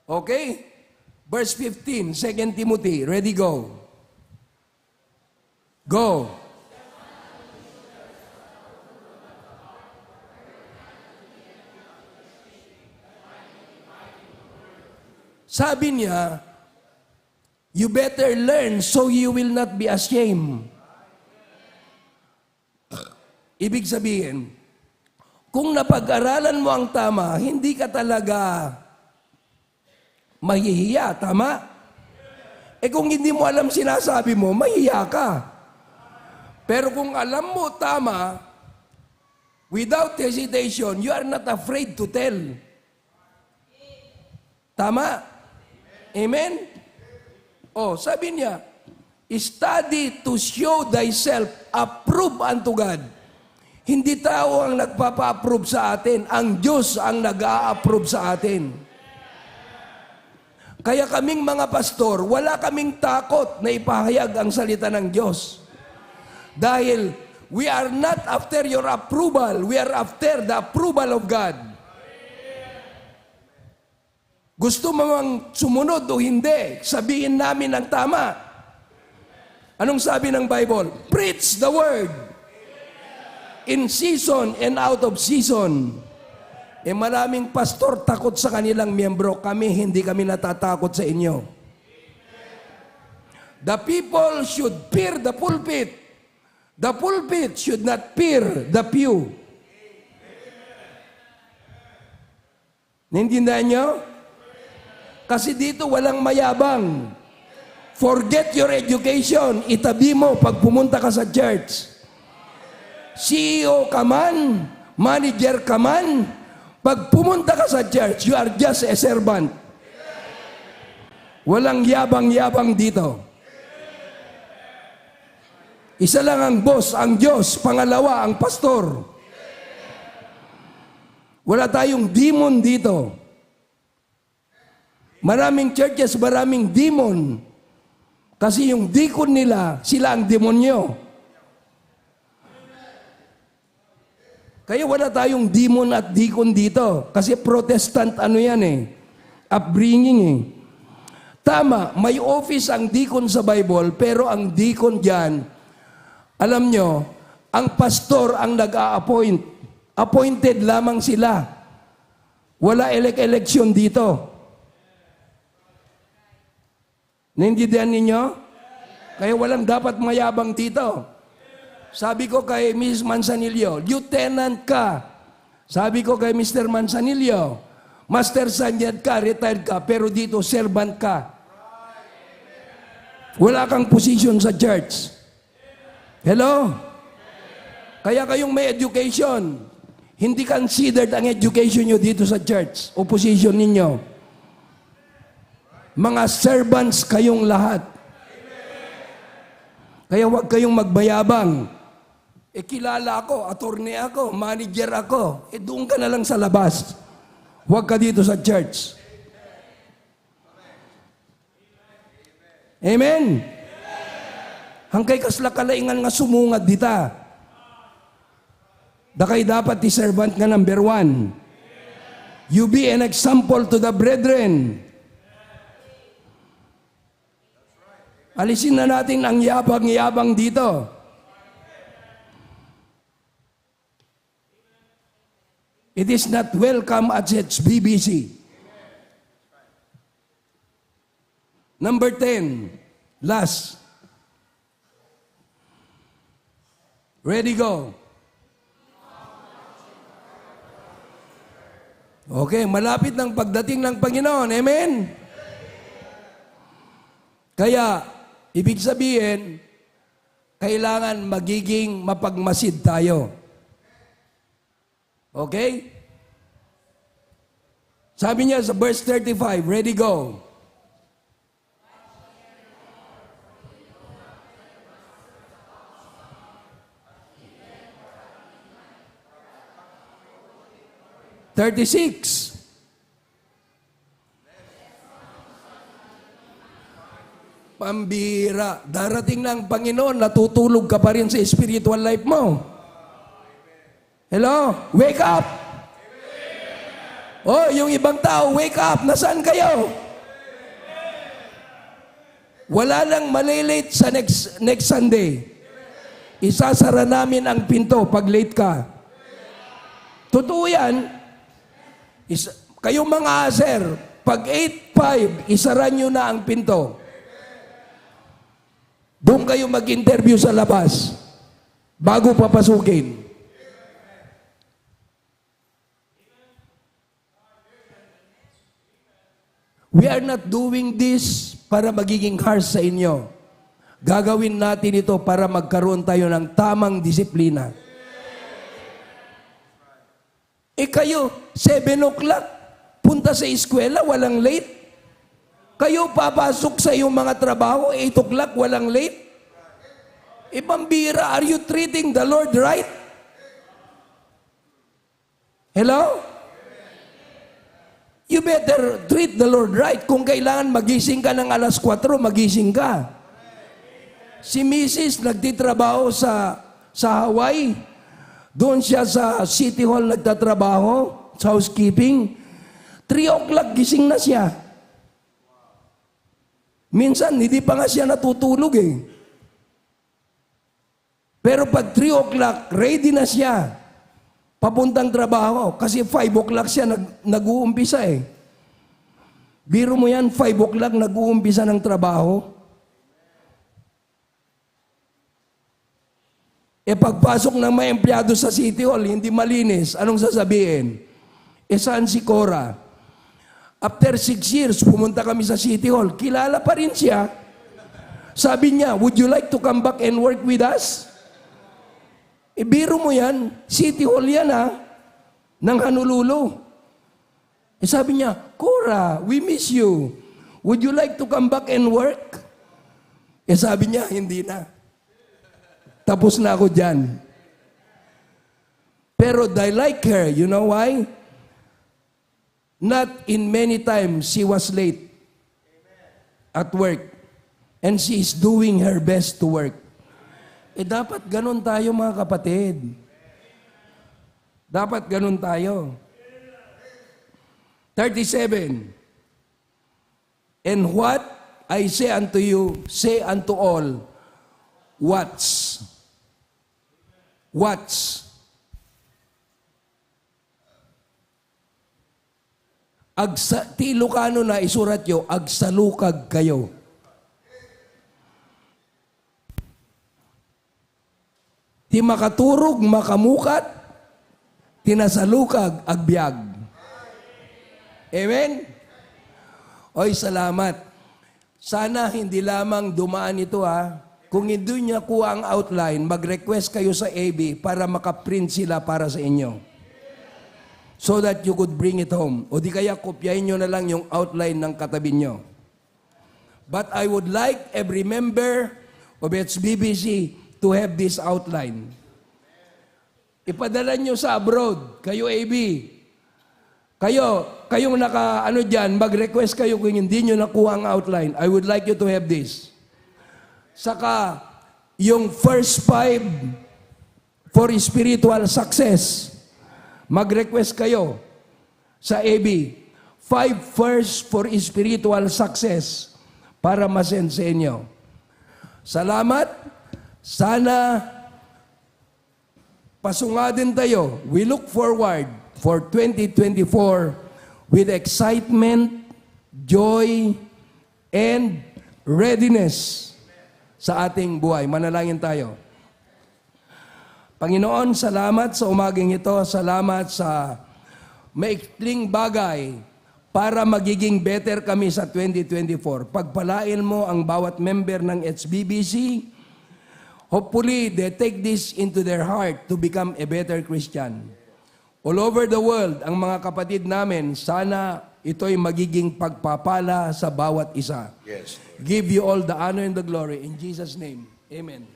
Okay? Verse 15, 2 Timothy, ready, go. Go. Sabi niya, you better learn so you will not be ashamed. Ibig sabihin, kung napag-aralan mo ang tama, hindi ka talaga mahihiya, tama? Kung hindi mo alam sinasabi mo, mahihiya ka. Pero kung alam mo tama, without hesitation, you are not afraid to tell. Tama? Amen? Sabi niya, study to show thyself approved unto God. Hindi tao ang nagpapa-approve sa atin, ang Diyos ang nag-a-approve sa atin. Kaya kaming mga pastor, wala kaming takot na ipahayag ang salita ng Diyos. Dahil we are not after your approval, we are after the approval of God. Gusto mo mang sumunod o hindi, sabihin namin ang tama. Anong sabi ng Bible? Preach the word. In season and out of season. Maraming pastor takot sa kanilang miyembro. Hindi kami natatakot sa inyo. The people should fear the pulpit. The pulpit should not fear the pew. Naintindihan nyo? Kasi dito walang mayabang. Forget your education. Itabi mo pag pumunta ka sa church. CEO ka man, manager ka man, pag pumunta ka sa church, you are just a servant. Walang yabang-yabang dito. Isa lang ang boss, ang Diyos. Pangalawa, ang pastor. Wala tayong demon dito. Maraming churches, maraming demon. Kasi yung deacon nila, sila ang demonyo. Kaya wala tayong demon at deacon dito. Kasi Protestant upbringing eh. Tama, may office ang deacon sa Bible, pero ang deacon dyan, alam nyo, ang pastor ang nag-a-appoint. Appointed lamang sila. Wala election dito. Naintindihan ninyo? Kaya walang dapat mayabang dito. Sabi ko kay Ms. Manzanillo, lieutenant ka. Sabi ko kay Mr. Manzanillo, Master Sergeant ka, retired ka, pero dito servant ka. Wala kang position sa church. Hello? Kaya kayong may education, hindi considered ang education nyo dito sa church o position ninyo. Mga servants kayong lahat. Kaya huwag kayong magbayabang. Kilala ako, attorney ako, manager ako. Doon ka na lang sa labas. Huwag ka dito sa church. Amen? Hangkay kasla kalaingan nga sumungad dita. Dakay dapat ti servant nga number 1. You be an example to the brethren. Alisin na natin ang yabang-yabang dito. It is not welcome at BBC. Number 10, last. Ready, go. Okay, malapit ng pagdating ng Panginoon. Amen? Kaya, ibig sabihin, kailangan magiging mapagmasid tayo. Okay? Sabi niya sa verse 35, ready, go. "36. Pambira. Darating na ang Panginoon, natutulog ka pa rin sa spiritual life mo. Hello? Wake up! Oh, yung ibang tao, wake up! Nasaan kayo? Wala lang malilate sa next Sunday. Isasara namin ang pinto pag late ka. Totoo yan. Kayong mga aser, pag 8:05, isara nyo na ang pinto. Doon kayo mag-interview sa labas bago papasukin. We are not doing this para magiging harsh sa inyo. Gagawin natin ito para magkaroon tayo ng tamang disiplina. Kayo, 7 o'clock, punta sa eskwela, walang late. Kayo, papasok sa iyong mga trabaho, 8 o'clock, walang late. Pambira, are you treating the Lord right? Hello? You better treat the Lord right. Kung kailangan magising ka ng alas 4, magising ka. Si Mrs. nagtitrabaho sa Hawaii. Doon siya sa City Hall nagtatrabaho, sa housekeeping. 3 o'clock gising na siya. Minsan, hindi pa nga siya natutulog eh. Pero pag 3 o'clock, ready na siya. Papuntang trabaho. Kasi 5 o'clock siya nag-uumpisa eh. Biro mo yan, 5 o'clock nag-uumpisa ng trabaho. E pagpasok ng mga empleyado sa City Hall, hindi malinis, anong sasabihin? E saan si Cora? After 6 years, pumunta kami sa City Hall. Kilala pa rin siya. Sabi niya, would you like to come back and work with us? E biro mo yan, City Hall yan ng Honolulu. E sabi niya, Cora, we miss you. Would you like to come back and work? E sabi niya, hindi na. Tapos na ako dyan. Pero I like her, you know why? Not in many times she was late at work. And she is doing her best to work. Eh dapat ganun tayo mga kapatid. Dapat ganun tayo. 37. And what I say unto you, say unto all, watch. Watch. Ti Ilocano na isurat yo, agsalukag kayo. Ti makaturog, makamukat, tinasalukag, agbyag. Amen? Oy, salamat. Sana hindi lamang dumaan ito Kung hindi niya kuha ang outline, mag-request kayo sa AB para makaprint sila para sa inyo. So that you could bring it home. O di kaya kopyahin nyo na lang yung outline ng katabi nyo. But I would like every member of HBBC to have this outline. Ipadala nyo sa abroad, kayo AB. Kayong dyan, mag-request kayo kung hindi nyo nakuha ang outline. I would like you to have this. Saka, yung first 5 for spiritual success, mag-request kayo sa AB. 5 first for spiritual success para masend sa inyo. Salamat. Sana pasungadin tayo. We look forward for 2024 with excitement, joy, and readiness sa ating buhay. Manalangin tayo. Panginoon, salamat sa umaging ito. Salamat sa maikling bagay para magiging better kami sa 2024. Pagpalain mo ang bawat member ng HBBC. Hopefully, they take this into their heart to become a better Christian. All over the world, ang mga kapatid namin, sana ito'y magiging pagpapala sa bawat isa. Yes. Give you all the honor and the glory. In Jesus' name, amen.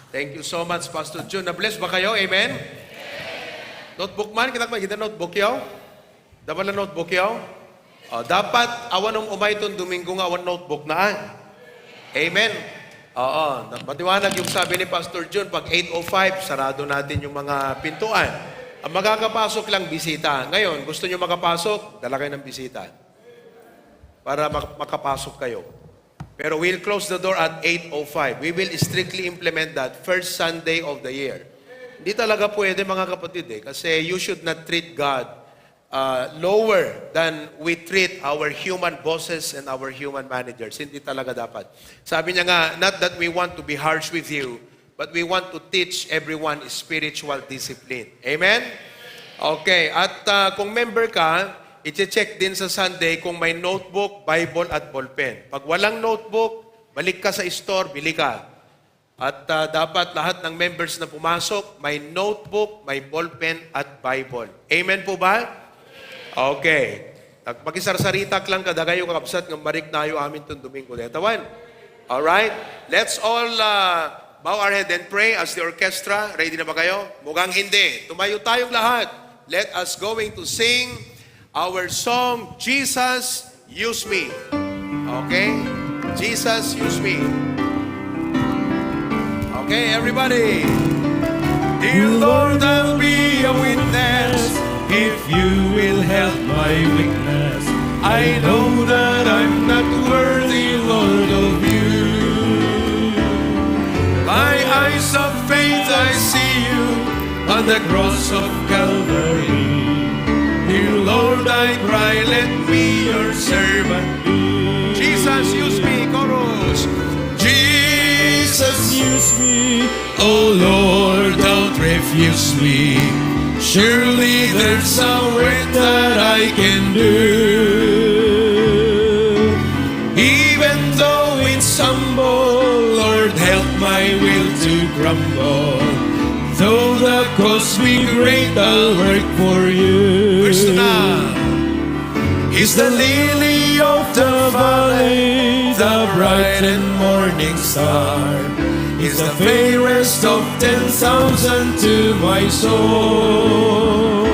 Thank you so much, Pastor Jun. Na-bless ba kayo? Amen? Notebook man, kita notebook yaw? Dapat na notebook yaw? Dapat awan umay itong Domingo nga awan notebook na. Amen? Oo. Matiwanag yung sabi ni Pastor Jun, pag 8:05, sarado natin yung mga pintuan. Ang makakapasok lang, bisita. Ngayon, gusto nyo makapasok, dala kayo ng bisita. Para makapasok kayo. Pero we'll close the door at 8:05. We will strictly implement that first Sunday of the year. Hindi talaga pwede mga kapatid kasi you should not treat God lower than we treat our human bosses and our human managers. Hindi talaga dapat. Sabi niya nga, not that we want to be harsh with you, but we want to teach everyone spiritual discipline. Amen? Okay. At kung member ka, i-check din sa Sunday kung may notebook, Bible at ballpen. Pag walang notebook, balik ka sa store, bili ka. At dapat lahat ng members na pumasok, may notebook, may ballpen at Bible. Amen po ba? Okay. Magkisarsaritak lang kada kayo kakabsat ng barik na amin itong Domingo. Detawan. Alright? Let's all bow our head and pray as the orchestra. Ready na ba kayo? Mukhang hindi. Tumayo tayong lahat. Let us going to sing our song, Jesus, Use Me. Okay? Jesus, Use Me. Okay, everybody. Dear Lord, I'll be a witness if you will help my weakness. I know that I'm not worthy, Lord, of you. My eyes of faith, I see you on the cross of Calvary. Dear Lord, I cry, let me your servant be. Jesus, use me, chorus. Jesus, use me. Oh Lord, don't refuse me. Surely there's a work that I can do. Even though it's humble, Lord, help my will to crumble. Though the cost be great, I'll work for you. Verse 2 na. Is the lily of the valley, the bright and morning star, is the fairest of 10,000 to my soul.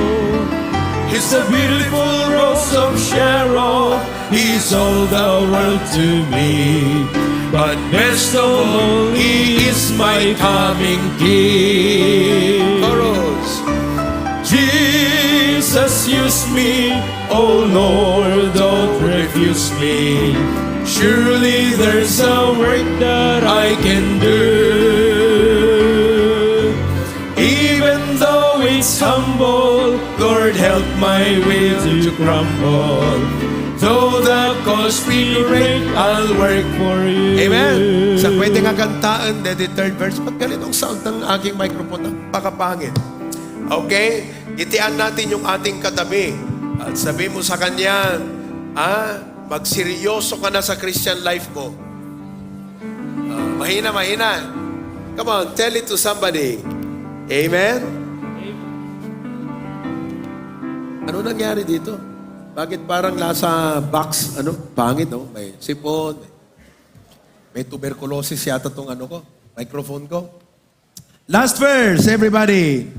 He's the beautiful rose of Sharon, he's all the world to me. But best of all, he is my coming King. Chorus. Jesus, use me, oh Lord, don't refuse me. Surely there's a work that I can do. Even though it's humble, Lord, help my will to crumble. Though the cost be great, I'll work for you. Amen. Sa pwede nga kantaan, the third verse, pag ganitong sound ng aking microphone, napakapangit. Okay? Itian natin yung ating katabi. At sabi mo sa kanya, magseryoso ka na sa Christian life mo. Mahina. Come on, tell it to somebody. Amen? Ano nangyari dito? Bakit parang nasa box, pangit, no? May sipon, may tuberculosis yata tong microphone ko. Last verse, everybody.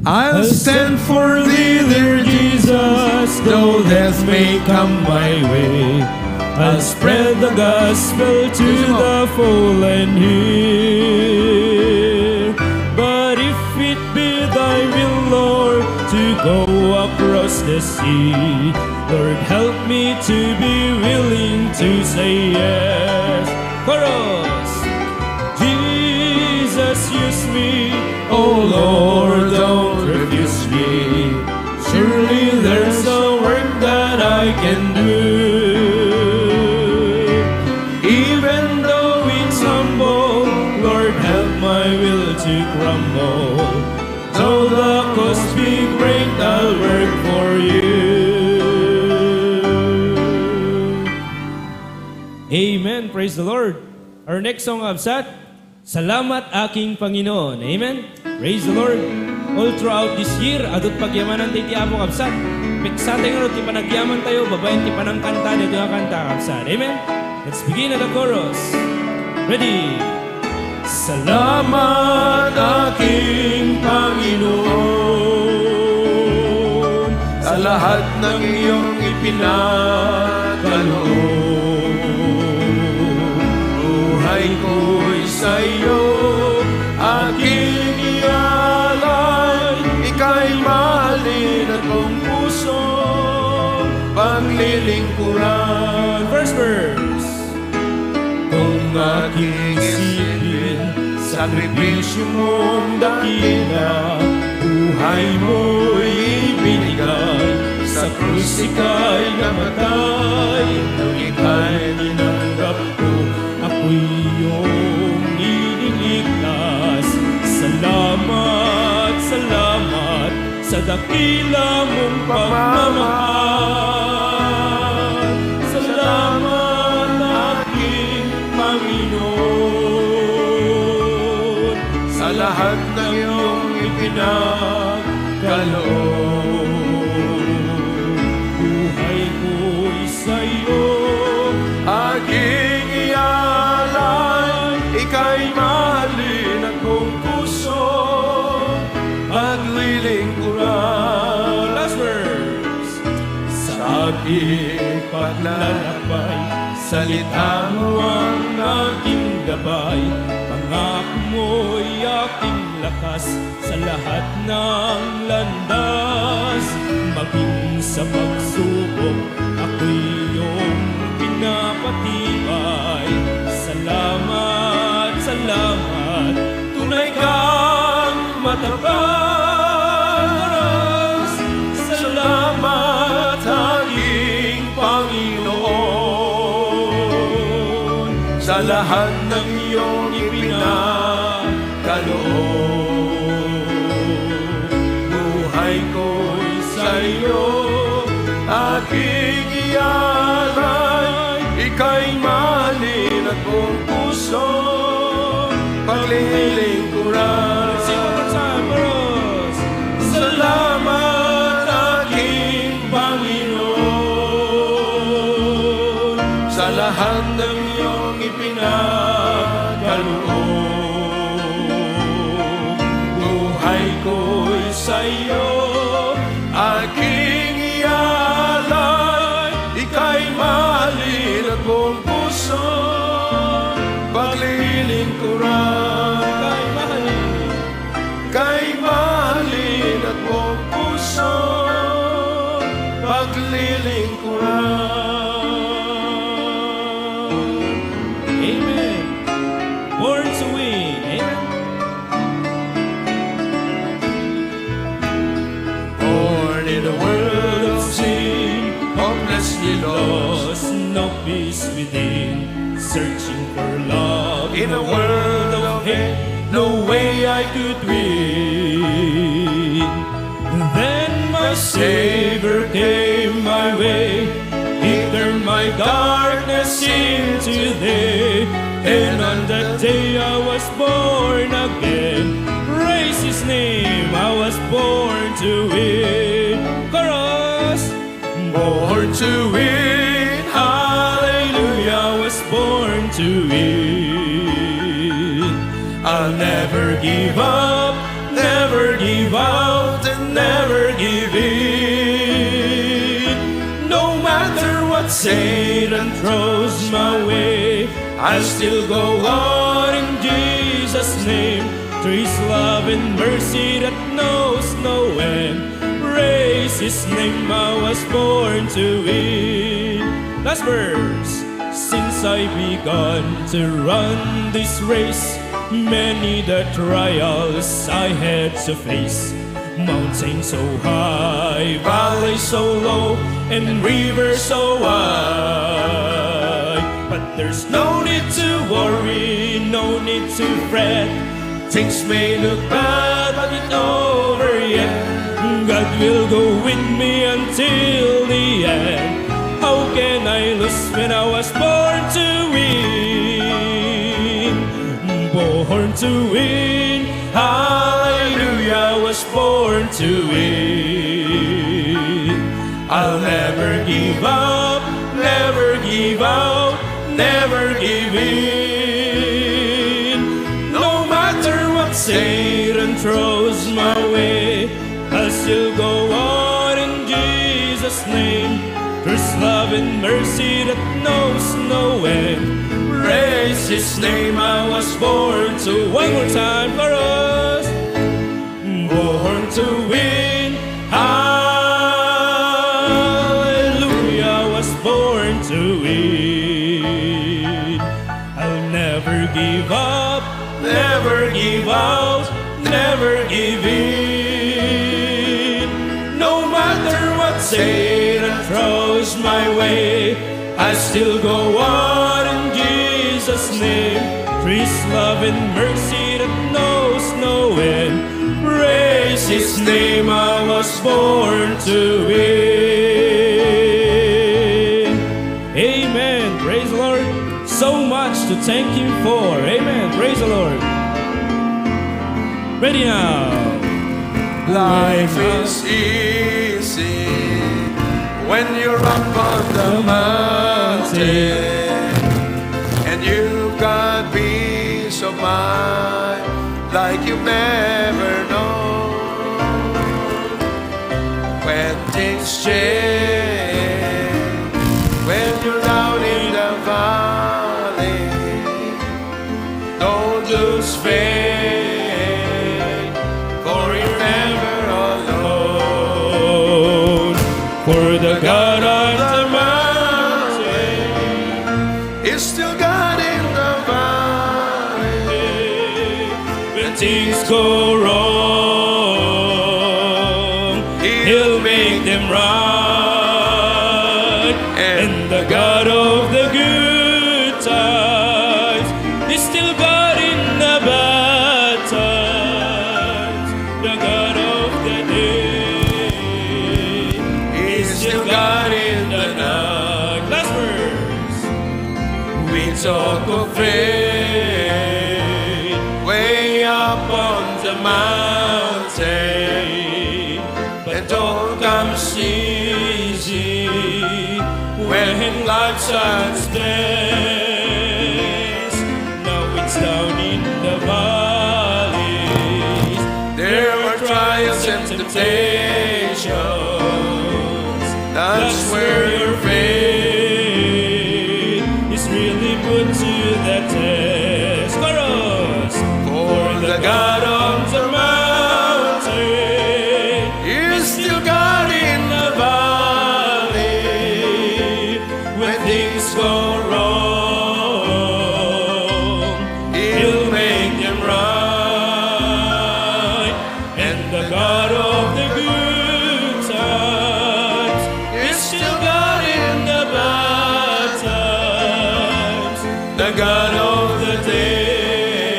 I'll stand for thee, dear Jesus, though death may come my way. I'll spread the gospel to the fallen here. But if it be thy will, Lord, to go across the sea, Lord, help me to be willing to say yes. Chorus. Jesus, use me, oh Lord, don't refuse me. Surely there's a work that I can do. Even though it's humble, Lord, help my will to crumble. Though the cost be great, I'll work for you. Amen. Praise the Lord. Our next song of Absat, Salamat Aking Panginoon. Amen. Praise the Lord. All throughout this year, adot pagyamanan tayo ti Apo Kabsat. Piksa tayo ti panagyaman tayo, babayan ti panang kanta, dito nga kanta Kabsat. Amen. Let's begin at the chorus. Ready? Salamat aking Panginoon Sa lahat ng iyong ipinagkaloob. Buhay ko'y sa'yo, aking ialay. Ika'y mahalin at kong puso, paglilingkuran. First verse. Kung aking isipin, sakripisyo mong dakila, buhay mo'y ibinigay, sa krus ika'y namatay. Nang ika'y tinanggap ko, Ako'y iyong iniligtas. Salamat, salamat sa dakila mong pagmamahal. Salamat aking Panginoon sa lahat ng iyong ipinagkaloob. Buhay ko'y sa'yo, Aking ialay, ika'y mahalin at kong puso, paglilingkuran. last verse. Sa aking paglalakbay, Salita mo ang aking gabay, pangako mo'y aking lakas sa lahat ng landas. Maging sa pagsubok, ako'y iyong pinapatibay. Salamat, salamat, tunay kang matapas. Salamat, aking Panginoon, sa lahat ng iyong ipinakaloob. Buhay ko'y sa iyo, aking ialay. Ika'y mahalin at buong puso, paglilingkuran. Salamat, aking Panginoon, sa lahat ng iyong ipinakaloob. Buhay ko'y sa iyo, aking ialay. Ika'y mahalin at buong puso, paglilingkuran. Ika'y mahalin at buong puso, paglilingkuran. Amen. Born to win. Amen. Born in a world of sin, hopelessly lost, no peace within, searching for love in a world of hate, no way I could win. Then my Savior came my way, He turned my darkness into day, and on that day I was born again. Praise His name, I was born to win. Chorus! Born to win, hallelujah, I was born to win. I'll never give up, never give out, and never give in. No matter what Satan throws my way, I'll still go on in Jesus' name. Through His love and mercy that knows no end, praise His name, I was born to win. Last verse. Since I begun to run this race, many the trials I had to face. Mountains so high, valleys so low, and rivers so wide. But there's no need to worry, no need to fret. Things may look bad, but it's over yet. God will go with me until the end. How can I lose when I was born to win? Born to win, hallelujah, I was born to win. I'll never give up, never give out, never give in. No matter what Satan throws my way, I'll still go on in Jesus' name. There's love and mercy that knows no end. Praise His name, I was born to. One more time for us. Born to win, hallelujah, I was born to win. I'll never give up, never give out, never give in. No matter what Satan throws my way, I still go on in Jesus' name. His love and mercy that knows no end. Praise His name, I was born to win. Amen. Praise the Lord. So much to thank Him for. Amen. Praise the Lord. Ready now. Life is easy when you're up on the mountain and you've got peace of mind like you've never known. When things change, when you're down in the valley, don't lose faith. For the God on the mountain is still God in the valley. when things go wrong, He'll make them right. And the God of the good times is still God in the bad times. The God of the day is still God in the night. Last verse. We talk of faith way up on the mountain, but don't come easy when life shines days. Now it's down in the valleys. There are trials and temptations. That's where your faith is really put to the test. Chorus. For the God on the mountain is still God in the valley. When things go wrong, He'll make them right. And the God of the good times is still God in the bad times. The God of the day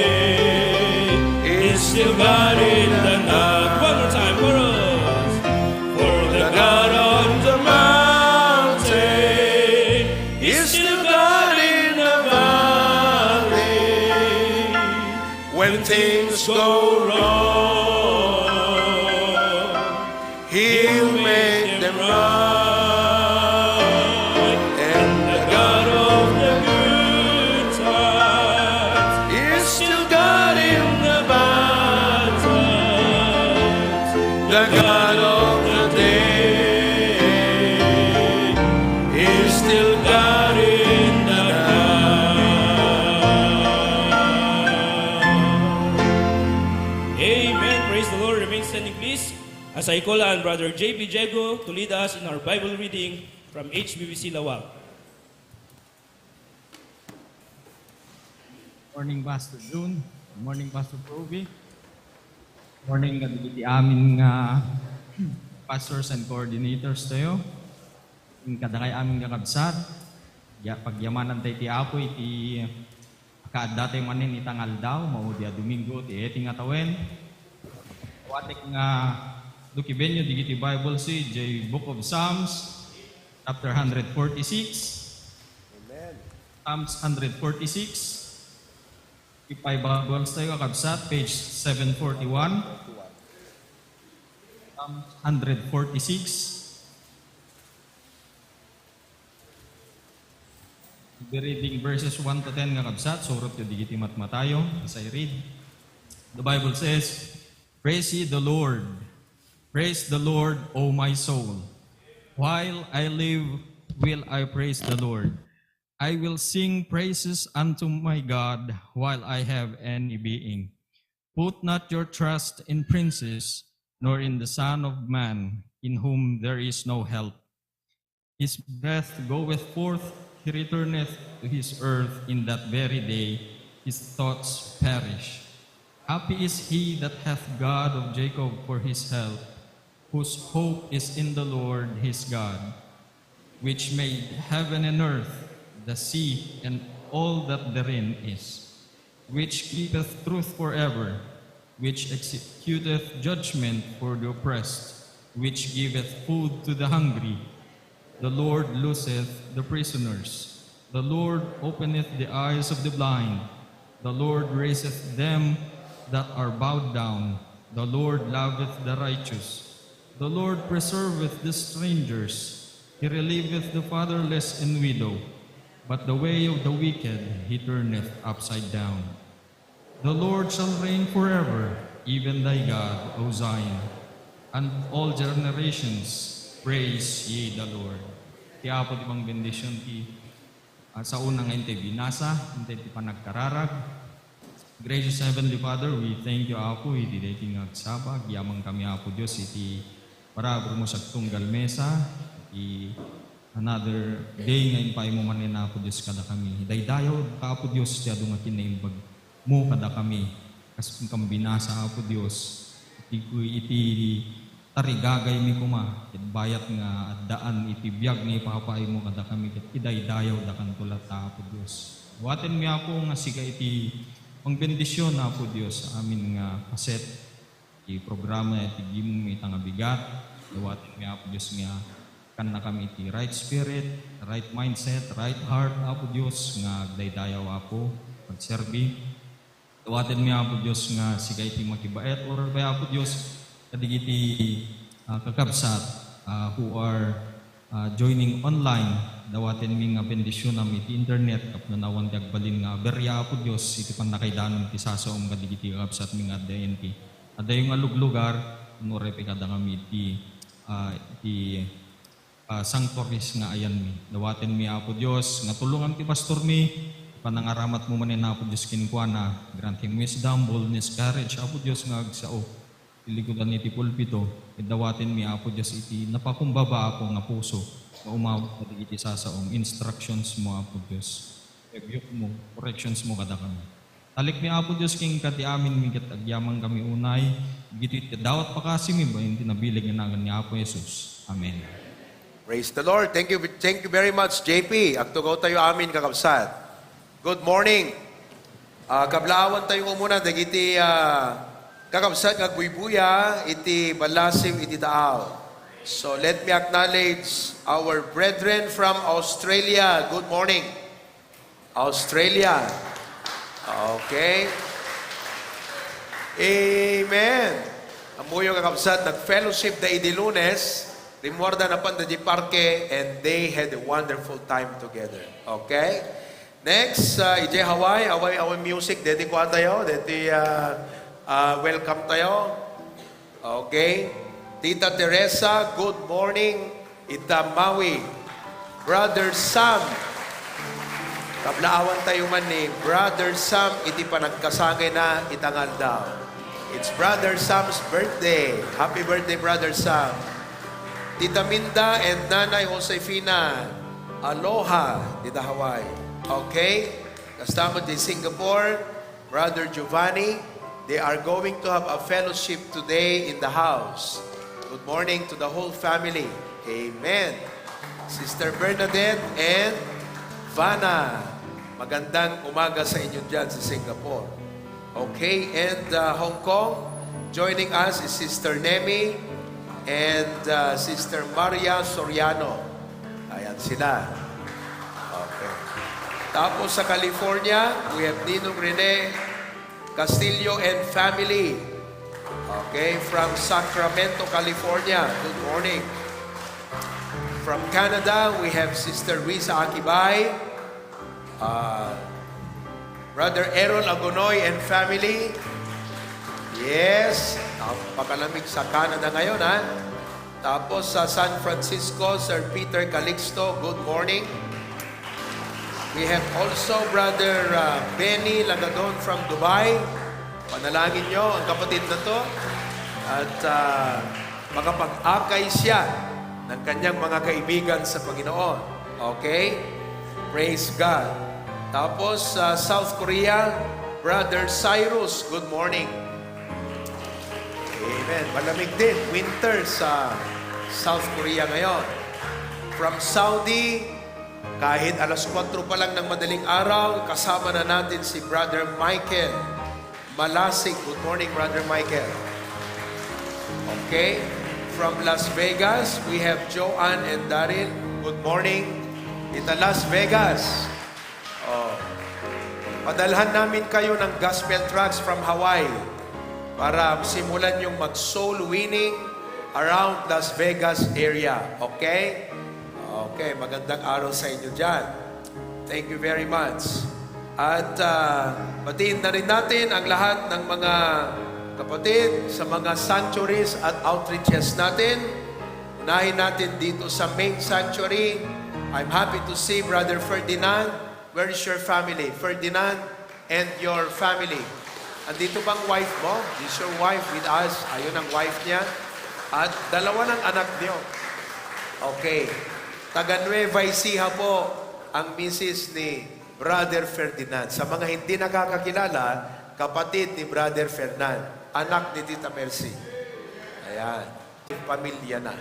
is still God in the night. One more time, chorus. For the God on the mountain is still God in the valley. When things go wrong, He'll make them right. And the God of the good times Is still God in the bad times. the God of the day is still God in the night. Amen. Praise the Lord. Remain standing, please. As I call on Brother J.P. Jego to lead us in our Bible reading from HBBC Lawag. Morning, Pastor June. Morning, Pastor Proby. Morning, iti amin nga pastors and coordinators tayo. Yung kadangay amin nga kabsat. Pagyamanan tayo ti Apo, iti kaadda tayo manin itangal daw, maudia Domingo, ti eti nga tawen. Watik nga dukibenyo, digiti Bible si J Book of Psalms, chapter 146. Psalms 146. Ipay Bibles tayo kakabsat, page 741. Psalms 146. The reading verses 1 to 10 kakabsat, surot yung digiti matmatayo, as I read. The Bible says, Praise ye the Lord. Praise the Lord, O my soul. While I live, will I praise the Lord. I will sing praises unto my God while I have any being. Put not your trust in princes, nor in the Son of Man, in whom there is no help. His breath goeth forth, he returneth to his earth in that very day. His thoughts perish. Happy is he that hath God of Jacob for his help, whose hope is in the Lord his God, which made heaven and earth, the sea, and all that therein is, which keepeth truth forever, which executeth judgment for the oppressed, which giveth food to the hungry. The Lord looseth the prisoners. The Lord openeth the eyes of the blind. The Lord raiseth them that are bowed down. The Lord loveth the righteous. The Lord preserveth the strangers. He relieveth the fatherless and widow. But the way of the wicked he turneth upside down. The Lord shall reign forever, even thy God, O Zion. And all generations, praise ye the Lord. Kaya po di bang bendisyon ti sa unang ente binasa, ente ti panagkararag. Gracious Heavenly Father, we thank you, Apo, iti dating agsabag, yamang kami, Apo Diyos, iti parabro mo sa tunggal mesa, another day ngayon pa mo manin na Apo Diyos kada kami. Daydayaw ka Apo Diyos siya dumakin na imbag mo kada kami. Kasi kung binasa Apo Diyos, iti tarigagay mi kuma, bayat nga at daan iti biyag ni papay mo kada kami, idaydayaw da kantulat ta Apo Diyos. Waten mi Apo nga siga iti pangbendisyon na Apo Diyos sa amin nga kaset, iti programa iti gimong itang bigat, waten mi Apo Diyos nga kan na kami iti right spirit, right mindset, right heart, Apo Diyos, nga daydayaw Apo, pagserbi. Tawatin mi Apo Diyos nga siga iti makibaet, or by Apo Diyos, kadigiti kakabsat who are joining online, dawatin mi nga bendisyon nam iti internet, kapno nawan ti agbalin nga berya Apo Diyos, iti panakaidanon ti sasaom kadigiti kakabsat mi nga DNT. Adayo nga luglugar, nurepe kada kami iti sanctuaries nga ayan mi. Dawaten mi Apo Diyos, nga tulungan ti pastor mi, panangaramat mo manin Apo Diyos kinkwana, grant him wisdom, boldness, courage, Apo Diyos nga agsao, iligudan ni ti pulpito, dawaten mi Apo Diyos iti napakumbaba ako nga puso, nga umawag na iti sasaong instructions mo Apo Diyos, rebuke mo, corrections mo kada kami. Talik mi Apo Diyos king kati amin mi kat agyamang kami unay, giti dawat pa kasi mi ba, hindi nabilig nga ni Apo Jesus. Amen. Praise the Lord. Thank you very much, JP. Agtugaw tayo amin kakabsat. Good morning. Kablawan tayo muna, dagiti kakabsat nga buibuya, iti balasim, iti taaw. So let me acknowledge our brethren from Australia. Good morning. Australia. Okay. Amen. Amuyo kakabsat, nag-fellowship da idi Lunes, Rimorda na pan di parke, and they had a wonderful time together. Okay? Next, ije Hawaii, away music, dedi ko tayo, dedi welcome tayo. Okay? Tita Teresa, good morning. Ita Maui. Brother Sam, kablaawan tayo man ni Brother Sam, iti panagkasangay na itangal daw. It's Brother Sam's birthday. Happy birthday, Brother Sam. Tita Minda and Nanay Josefina, aloha, Tita Hawaii. Okay? Kasama di Singapore, Brother Giovanni, they are going to have a fellowship today in the house. Good morning to the whole family. Amen. Sister Bernadette and Vanna, magandang umaga sa inyo dyan sa Singapore. Okay, and Hong Kong, joining us is Sister Nemi, and Sister Maria Soriano. Ayan sila. Okay. Tapos sa California, we have Ninong Rene Castillo and family. Okay, from Sacramento, California. Good morning. From Canada, we have Sister Risa Akibay, Brother Errol Agonoy and family. Yes, napakalamig sa Canada ngayon, ha? Tapos sa San Francisco, Sir Peter Calixto, good morning. We have also Brother Benny Lagadon from Dubai. Panalangin nyo ang kapatid na to. At makapag-akay siya ng kanyang mga kaibigan sa Panginoon. Okay? Praise God. Tapos sa South Korea, Brother Cyrus, good morning. Amen. Malamig din. Winter sa South Korea ngayon. From Saudi, kahit alas 4 pa lang ng madaling araw, kasama na natin si Brother Michael Malasig. Good morning, Brother Michael. Okay. From Las Vegas, we have Joanne and Daryl. Good morning. Ita Las Vegas. Oh. Padalhan namin kayo ng gospel tracts from Hawaii para simulan yung mag-soul winning around Las Vegas area. Okay? Okay, magandang araw sa inyo dyan. Thank you very much. At batiin na rin natin ang lahat ng mga kapatid sa mga sanctuaries at outreaches natin. Unahin natin dito sa main sanctuary. I'm happy to see Brother Ferdinand. Where is your family? Ferdinand and your family. Andito bang wife mo? Is your wife with us? Ayun ang wife niya. At dalawa ng anak niyo. Okay. Taga Nueva Ecija po ang misis ni Brother Ferdinand. Sa mga hindi nakakakilala, kapatid ni Brother Ferdinand, anak ni Tita Mercy. Ayan. Pamilya na.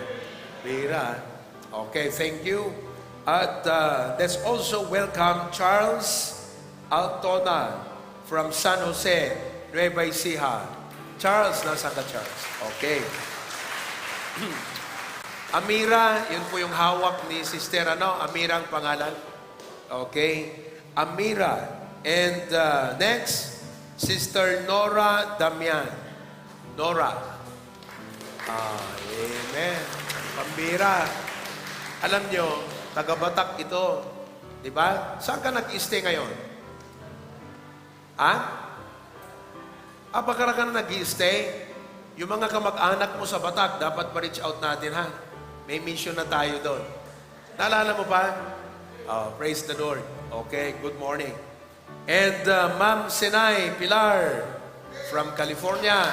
Bira. Okay, thank you. At let's also welcome Charles Altona from San Jose, Nueva Ecija. Charles, nasa ka, Charles? Okay. Amira, yun po yung hawak ni Sister, Amira ang pangalan. Okay. Amira. And next, Sister Nora Damian. Nora. Amen. Pambira. Alam nyo, taga-Batak ito. Diba? Saan ka nag-stay ngayon? Baka ka na nag-stay? Yung mga kamag-anak mo sa Batak, dapat ma-reach out natin, ha? May mission na tayo doon. Naalala mo pa? Praise the Lord. Okay, good morning. And Ma'am Senay Pilar from California.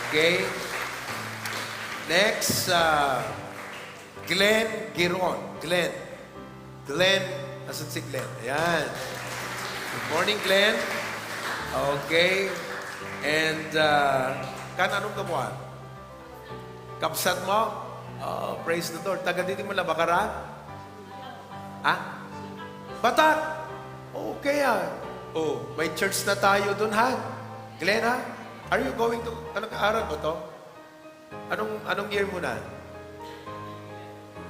Okay. Next, Glenn Giron. Glenn, asan si Glenn? Ayan. Good morning, Glenn. Okay. And, anong kabuhan? Kapsat mo? Praise the Lord. Taga dito mo na Bakara? Batak! Okay, may church na tayo dun, ha? Glenn, ha? Are you going to, anong aral mo to? Anong year mo na?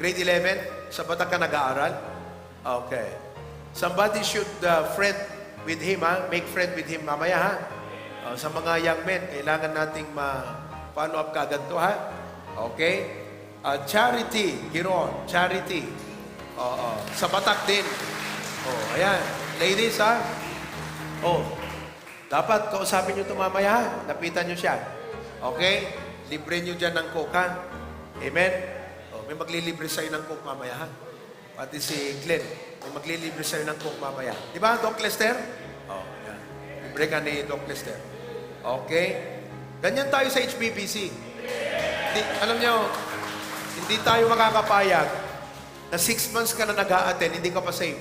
Grade 11? Sa Batak ka nag-aaral? Okay. Somebody should friend with him, ha? Make friend with him mamaya, ha? Sa mga young men, kailangan nating ma-follow up kagad to, ha? Okay? Charity, Giron, Charity. Sa Batak din. Ayan. Ladies, ha? Dapat kausapin nyo ito mamaya, ha? Lapitan nyo siya. Okay? Libre nyo dyan ng coke, ha? Amen? May maglilibre sa'yo ng coke mamaya, ha? Pati si Glenn, may maglilibre sa'yo ng coke mamaya. Di ba, Doc Lester? Ayan. Libre ka ni Doc Lester. Okay? Ganyan tayo sa HBBC. Alam nyo, hindi tayo makakapayag na 6 months ka na nag-a-attend, hindi ka pa saved.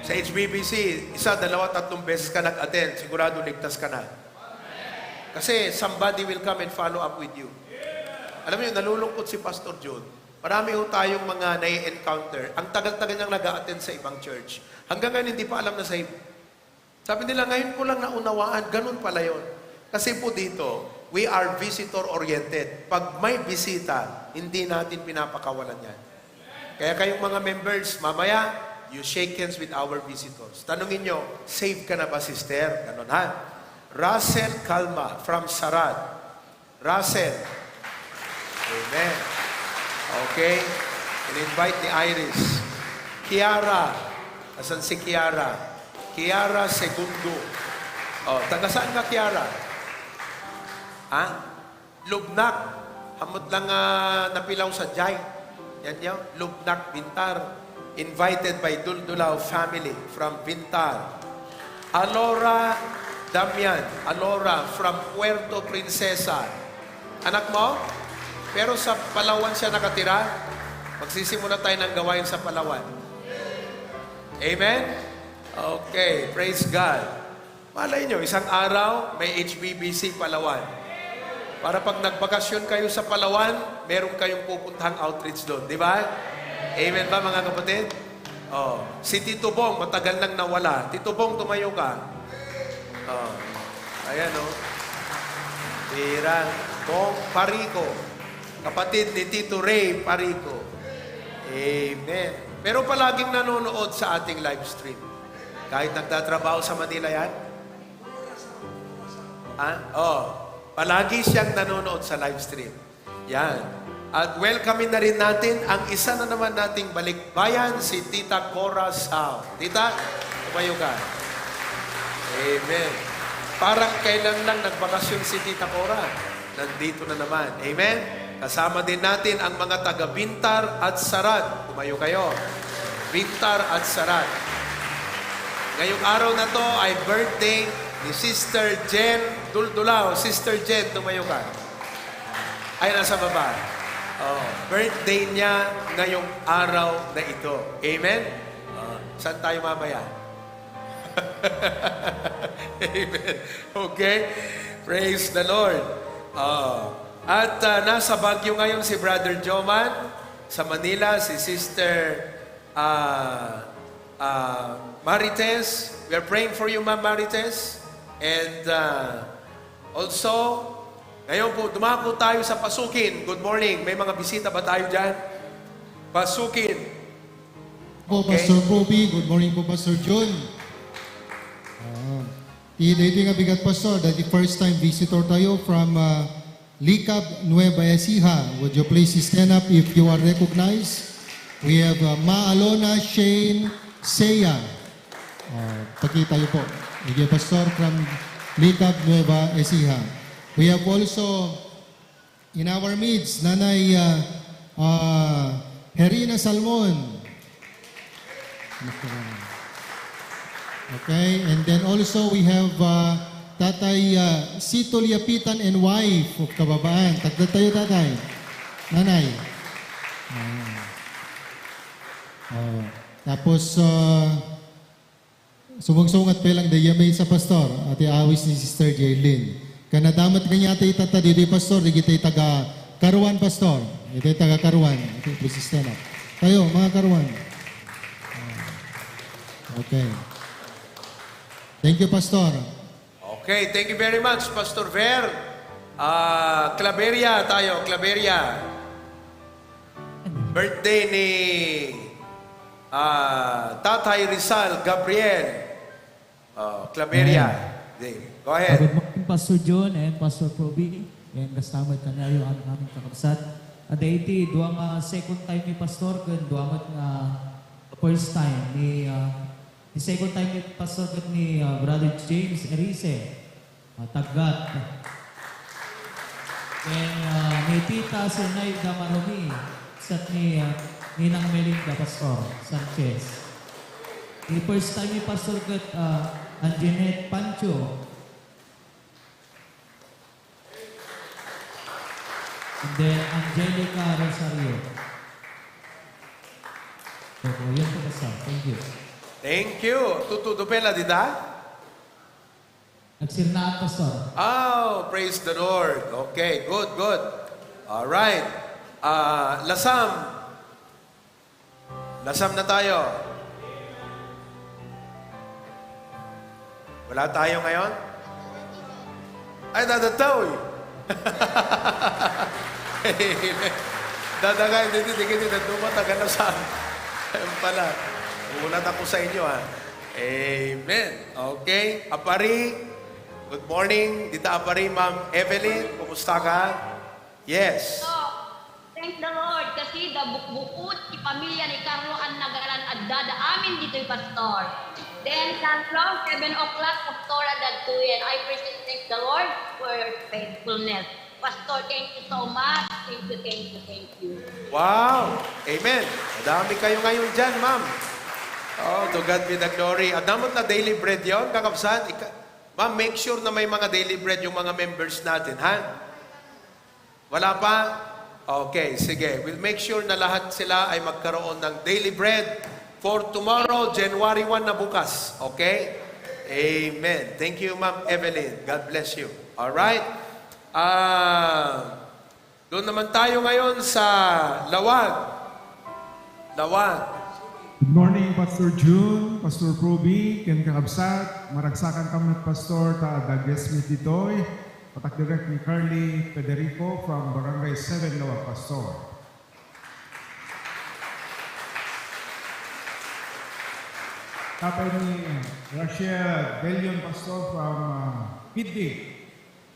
Sa HBBC, 1, 2, 3 beses ka nag-attend, sigurado ligtas ka na. Kasi somebody will come and follow up with you. Alam niyo, nalulungkot si Pastor John. Marami ho tayong mga nai-encounter. Ang tagal-tagal niyang nag-a-attend sa ibang church. Hanggang ngayon, hindi pa alam na saved. Sabi nila, ngayon ko lang naunawaan, ganun pala yon. Kasi po dito, we are visitor-oriented. Pag may bisita, hindi natin pinapakawalan yan. Kaya kayong mga members, mamaya, you shake hands with our visitors. Tanungin nyo, saved ka na ba, sister? Ganun, ha? Russell Calma from Sarad. Russell. Amen. Okay. In-invite ni Iris. Kiara. Asan si Kiara? Kiara Segundo. Taga saan ka, Kiara? Lubnak. Hamot lang napilaw sa Jai. Yan yun. Lubnak, Bintar. Invited by Duldulao family from Bintar. Alora Damian. Alora from Puerto Princesa. Anak mo? Pero sa Palawan siya nakatira. Magsisimula tayo ng gawain sa Palawan. Amen? Okay. Praise God. Malay nyo, isang araw, may HBBC Palawan. Para pag nagbakasyon kayo sa Palawan, meron kayong pupuntahang outreach doon. Di ba? Amen ba, mga kapatid? Si Tito Bong, matagal nang nawala. Tito Bong, tumayo ka. Ayan, Tira. Bong Parico. Kapatid ni Tito Ray Parico. Amen. Pero palaging nanonood sa ating live stream. Kahit nagtatrabaho sa Manila yan. Palagi siyang nanonood sa live stream. Yan. At welcome na rin natin ang isa na naman nating balikbayan, si Tita Cora Sao. Tita, tumayo ka. Amen. Parang kailan lang nagbakasyon si Tita Cora. Nandito na naman. Amen. Kasama din natin ang mga taga Bintar at Sarat. Tumayo kayo. Bintar at Sarat. Ngayong araw na to ay birthday ni Sister Jen Duldulao. Sister Jen, tumayo ka. Ay, nasa baba. Birthday niya ngayong araw na ito. Amen? Saan tayo mamaya? Amen. Okay? Praise the Lord. At nasa Baguio ngayon si Brother Joman. Sa Manila, si Sister Marites. We are praying for you, Ma'am Marites. And also, ngayon po, dumako tayo sa Pasukin. Good morning. May mga bisita ba tayo dyan? Pasukin. Po, Okay. Pastor Proby. Good morning po, Pastor John. Ito nga bigat, Pastor, that the first time visitor tayo from Licab, Nueva Ecija. Would you please stand up if you are recognized? We have Ma Alona Shane Seya. Pakita niyo po. Bigyan, Pastor, from Licab, Nueva Ecija. We have also in our midst, Nanay Herina Salmon. Okay, and then also we have Tatay Sito Liapitan and wife of Kababaan. Tagda tayo, Tatay. Nanay. Tapos, sumungsungat pa lang dayamay sa pastor. Ati awis ni Sister Jaylin. Kanadamat kanya tayo tata dito, Pastor. Di kita taga Karuan, Pastor. Ito taga Karuan. Ito, please stand up. Tayo, mga Karuan. Okay. Thank you, Pastor. Okay, thank you very much, Pastor Ver. Claveria tayo, Claveria. Birthday ni Tatay Rizal Gabriel. Claveria. Go ahead. Good morning, Pastor John and Pastor Proby. And kasama kanayo ang aming kakabsat. At iti, duwang second time ni Pastor, kun duwang first time ni the second time ni Pastor kun ni Brother James Erice, Tagat. And ni Tita Sunay Damarumi, sat ni Ninang Melinda Pastor Sanchez. The first time ni Pastor kun Anjanette Pancho. And then Angelica Rosario. So, yun po basta. Thank you. Thank you. Tutu dupela dida? Nagsirnaan, Pastor. Oh, praise the Lord. Okay, good, good. All right. Lasam. Lasam na tayo. Wala tayo ngayon? Ay, dadataw eh. Dadagay, hindi na dumatagal na sa ayun pala. Ulat ako sa inyo ha. Amen. Okay. Apari, good morning. Dita Apari, Ma'am Evelyn. Kumusta ka? Yes. So, thank the Lord kasi bukbukot ki pamilya ni Carlo ang nagaran adda amin dito'y pastor. Then, from 7 o'clock, Pastora Dagtuyan. I present thank the Lord for your faithfulness. Pastor, thank you so much. Thank you, thank you, thank you. Wow. Amen. Madami kayo ngayon dyan, ma'am. Oh, to God be the glory. Adamot na daily bread yon, kakapsan. Ma'am, make sure na may mga daily bread yung mga members natin, ha? Wala pa? Okay, sige. We'll make sure na lahat sila ay magkaroon ng daily bread for tomorrow, January 1 na bukas. Okay? Amen. Thank you, Ma'am Evelyn. God bless you. All right? Doon naman tayo ngayon sa Lawag. Lawag. Good morning, Pastor June, Pastor Proby, Ken Kakabsat, maragsakan kami Pastor ta Douglas Smith ditoy, patak direct ni Carly Federico from Barangay 7 Lawag, Pastor. Tapay ni Rachel Belion, Pastor from Piddi.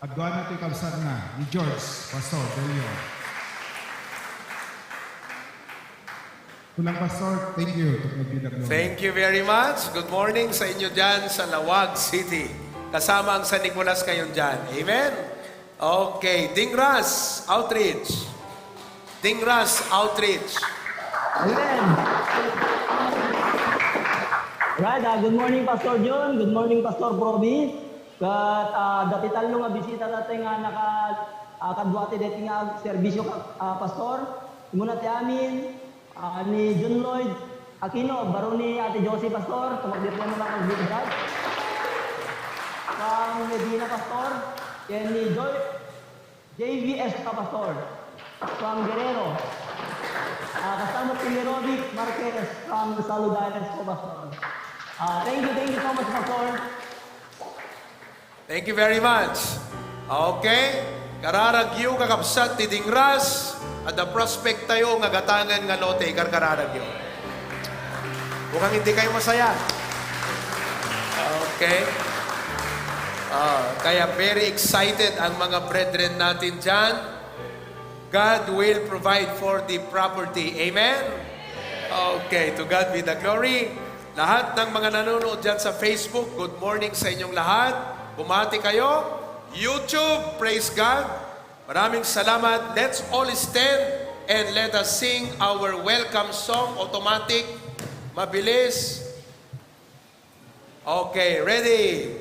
At doon natin kabsat na ni George, Pastor Belion. Kulang, Pastor. Thank you. Thank you very much. Good morning sa inyo dyan sa Lawag City. Kasama ang San Nicolas ngayon dyan. Amen? Okay. Dingras Outreach. Dingras Outreach. Amen. Right, good morning Pastor John, good morning Pastor Proby. Kat dati talo nga bisita natin nga kadwa ti deti nga serbisyo pastor. Muna ti amin ni John Lloyd Aquino, baro ni Ate Josie pastor, tumagdir mo lang ang bigdad. Kang Medina pastor, yan ni JVS ka pastor. From Guerrero. Kasama si Robic Marquez from Salud Islands po pastor. Thank you so much pastor. Thank you very much. Okay. Kararagyo kakabsat ti dingras at the prospect tayo nga gatangan nga lote kararagyo. Mukhang hindi kayo masaya. Okay. Kaya very excited ang mga brethren natin dyan. God will provide for the property. Amen? Okay, to God be the glory. Lahat ng mga nanonood dyan sa Facebook, good morning sa inyong lahat. Bumati kayo. YouTube, praise God. Maraming salamat. Let's all stand and let us sing our welcome song. Automatic, mabilis. Okay, ready?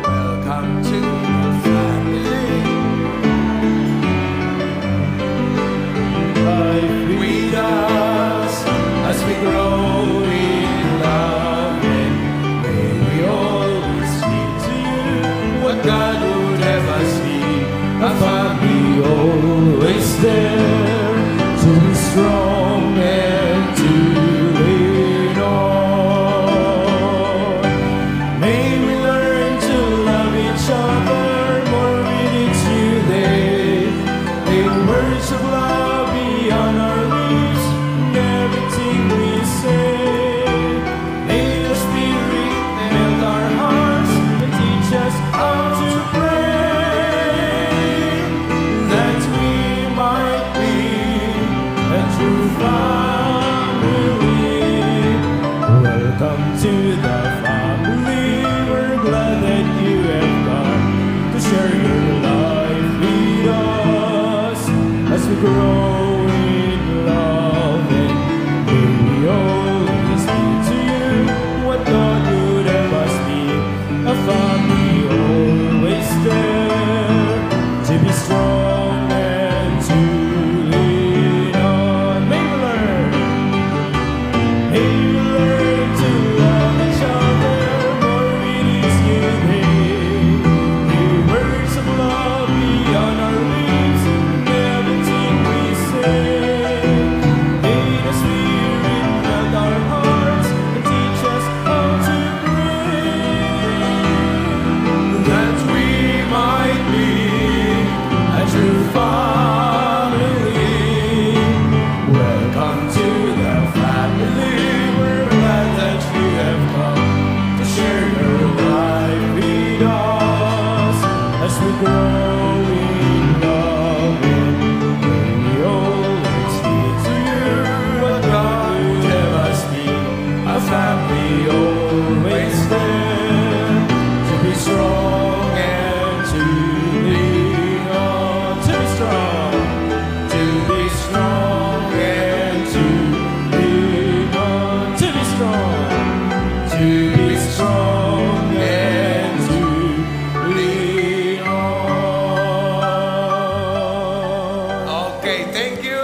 Welcome to the family. Life with us as we grow in love, and may we always speak to you what God would have us be. A family always there to be strong and to lean on. May we learn to love each other more with each new day. May words of love be on our lips in everything we say. May the Spirit melt our hearts and teach us how to pray, that we might be a true family. Welcome to the family. We're glad that you have come to share your life with us as we grow in love, and may we always be to you what God would have us be. A family always there to be strong and to lean on. May we learn to love each other more with each new day. May words of love be on our lips in everything we say. May the Spirit melt our hearts and teach us how to pray, that we might be a true family. Welcome to the family. We're glad that you have come to share your life with us as we grow in love, and may we always be to you what God would have us be. A family always there to be strong and to lean on. To be strong, to be strong and to lean on. To be strong, to be strong and to lean on. Okay, thank you.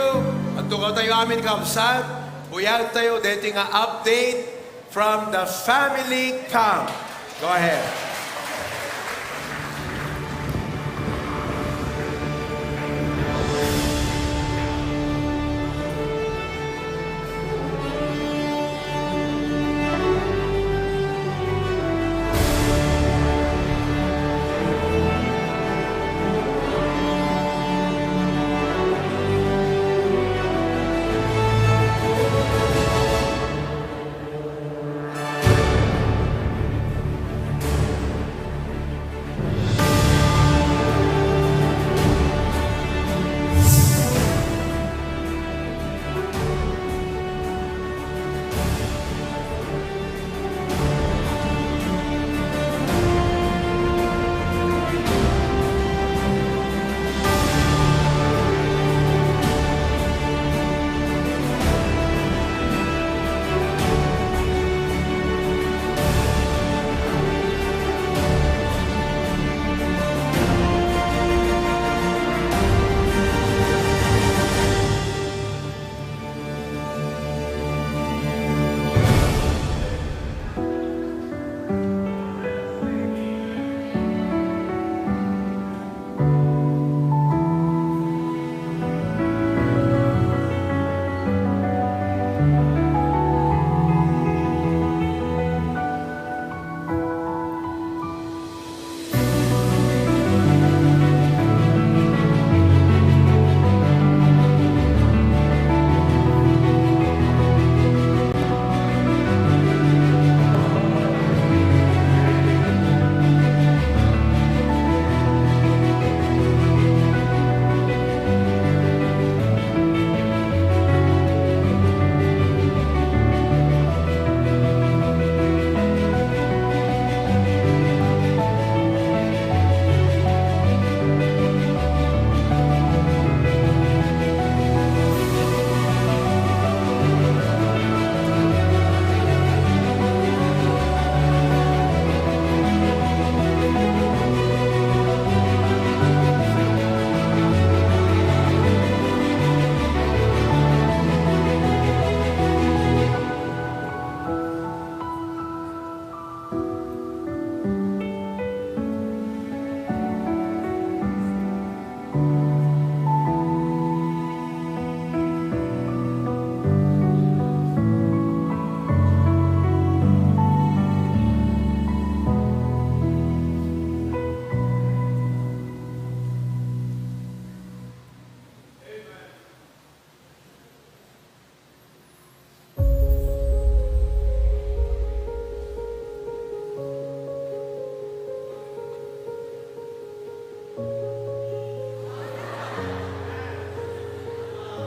At tukaw tayo amin kamsat. Buyag tayo dito nga update from the family camp. Go ahead.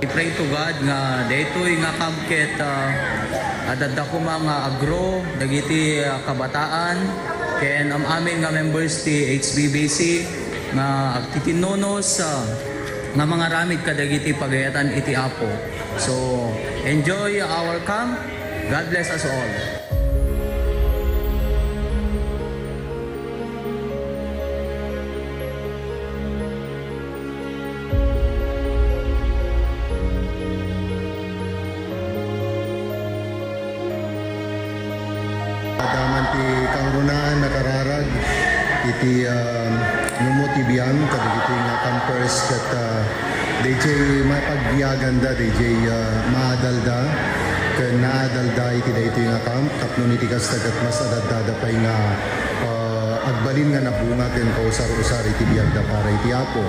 I pray to God nga daytoy nga kamket adada ko mga agro dagiti kabataan ken amin nga members ti HBBC nga agtitinunos nga mga ramid kadagiti pagayatan iti Apo. So enjoy our camp. God bless us all. Adaman ti kangrunaan nakararag iti numutibiyam kadagiti nga campers kat DJ mapagbiyagan da DJ maadalda ken naadalda iti daytoy nga camp tapno iti kastagat mas adadada pay nga agbalin nga nabunga ken kausar-usar iti biyagda para iti Apo.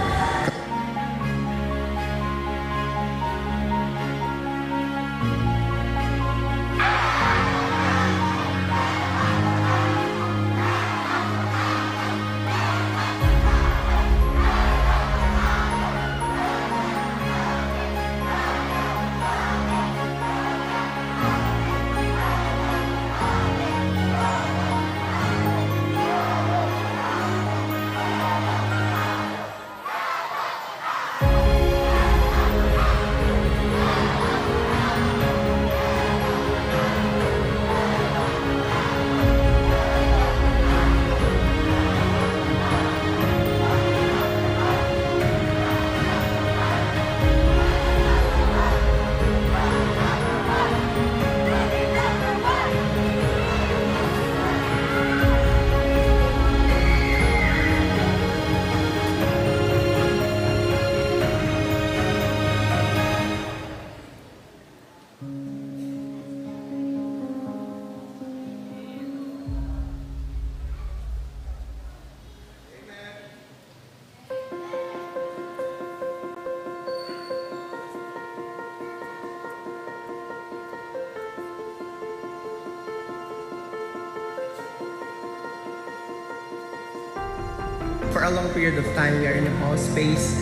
For a long period of time, we are in a pause space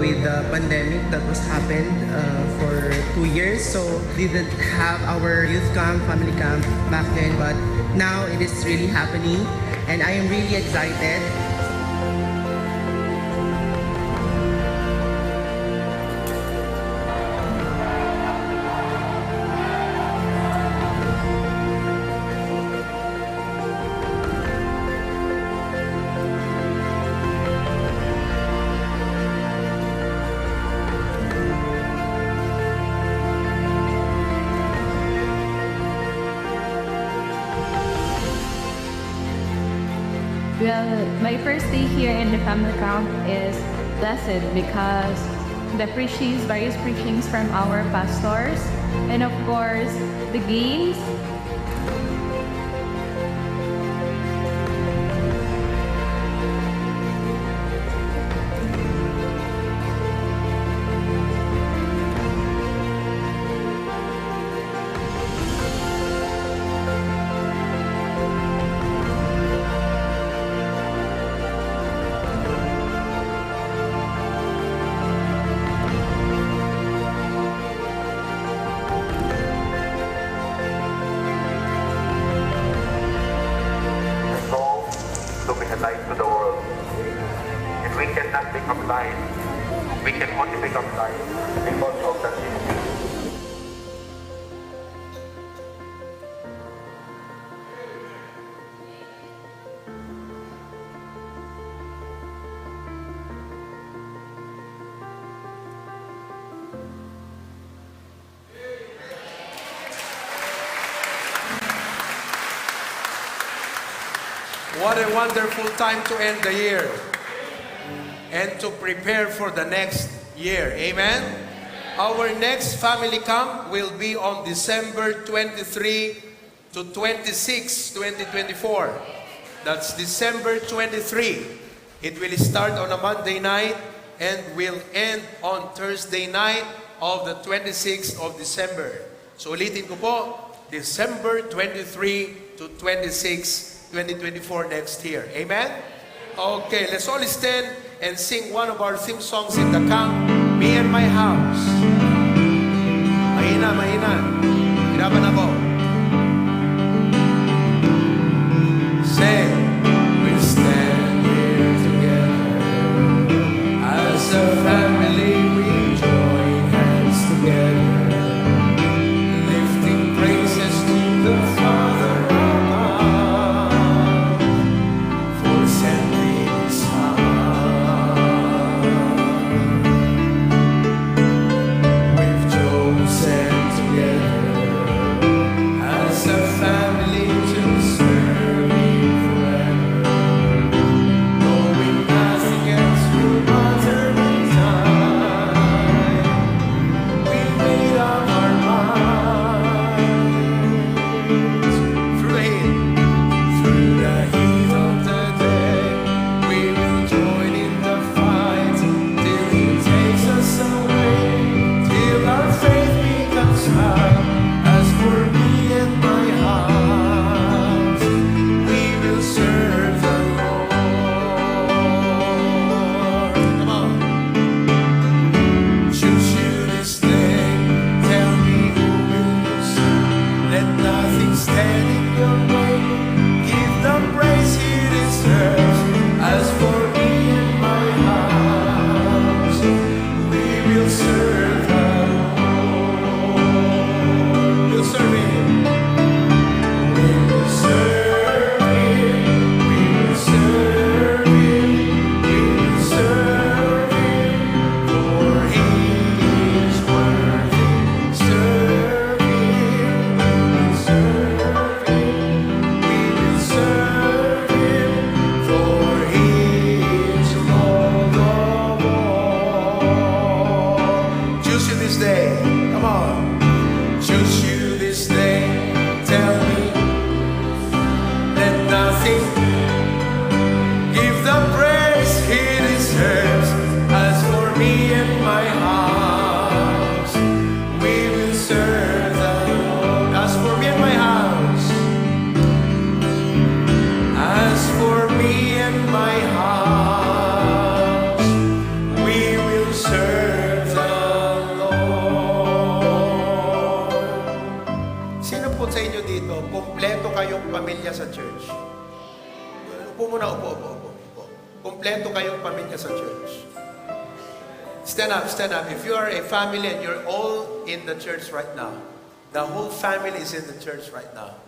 with the pandemic that was happened for 2 years. So we didn't have our youth camp, family camp back then, but now it is really happening, and I am really excited. Well, my first day here in the family camp is blessed because the preachings, various preachings from our pastors, and of course, the games. To be a light to the world. And we cannot become light. We can only become light because of the Trinity. What a wonderful time to end the year and to prepare for the next year. Amen? Our next family camp will be on December 23 to 26, 2024. That's December 23. It will start on a Monday night and will end on Thursday night of the 26th of December. So ulitin ko po, December 23 to 26, 2024 next year. Amen? Okay, let's all stand and sing one of our theme songs in the camp, Me and My House. Mahina, mahina. Hirapan ako. Say, we stand here together as a family. We join hands together, lifting praises to the Father above for sending His Son. We've chosen together as a family to serve Him forever, knowing nothing else will matter in time. We made up our minds through the heat of the day. We will join in the fight till He takes us away, till our faith becomes high. As for me and my house, we will serve the Lord. Come on. Choose you this day. Tell me who will you serve. Let nothing stand in your way. Give the praise He deserves. As for me and my house, we will serve the Lord. We'll serve Him. We will serve Him. We will serve Him. We will serve Him. For He is worthy. Serve Him. We will serve Him. We will serve Him. For He is Lord of all. Choose you this day. Come on. Choose you this day. Tell me. Let nothing. Give the praise He deserves. As for me and my house, we will serve the Lord. As for me and my house, as for me and my house, we will serve the Lord. Sino po sa inyo dito, kompleto kayong pamilya sa church? Upo muna, upo. Kompleto kayong pamilya sa church. Stand up, stand up. If you are a family and you're all in the church right now, the whole family is in the church right now.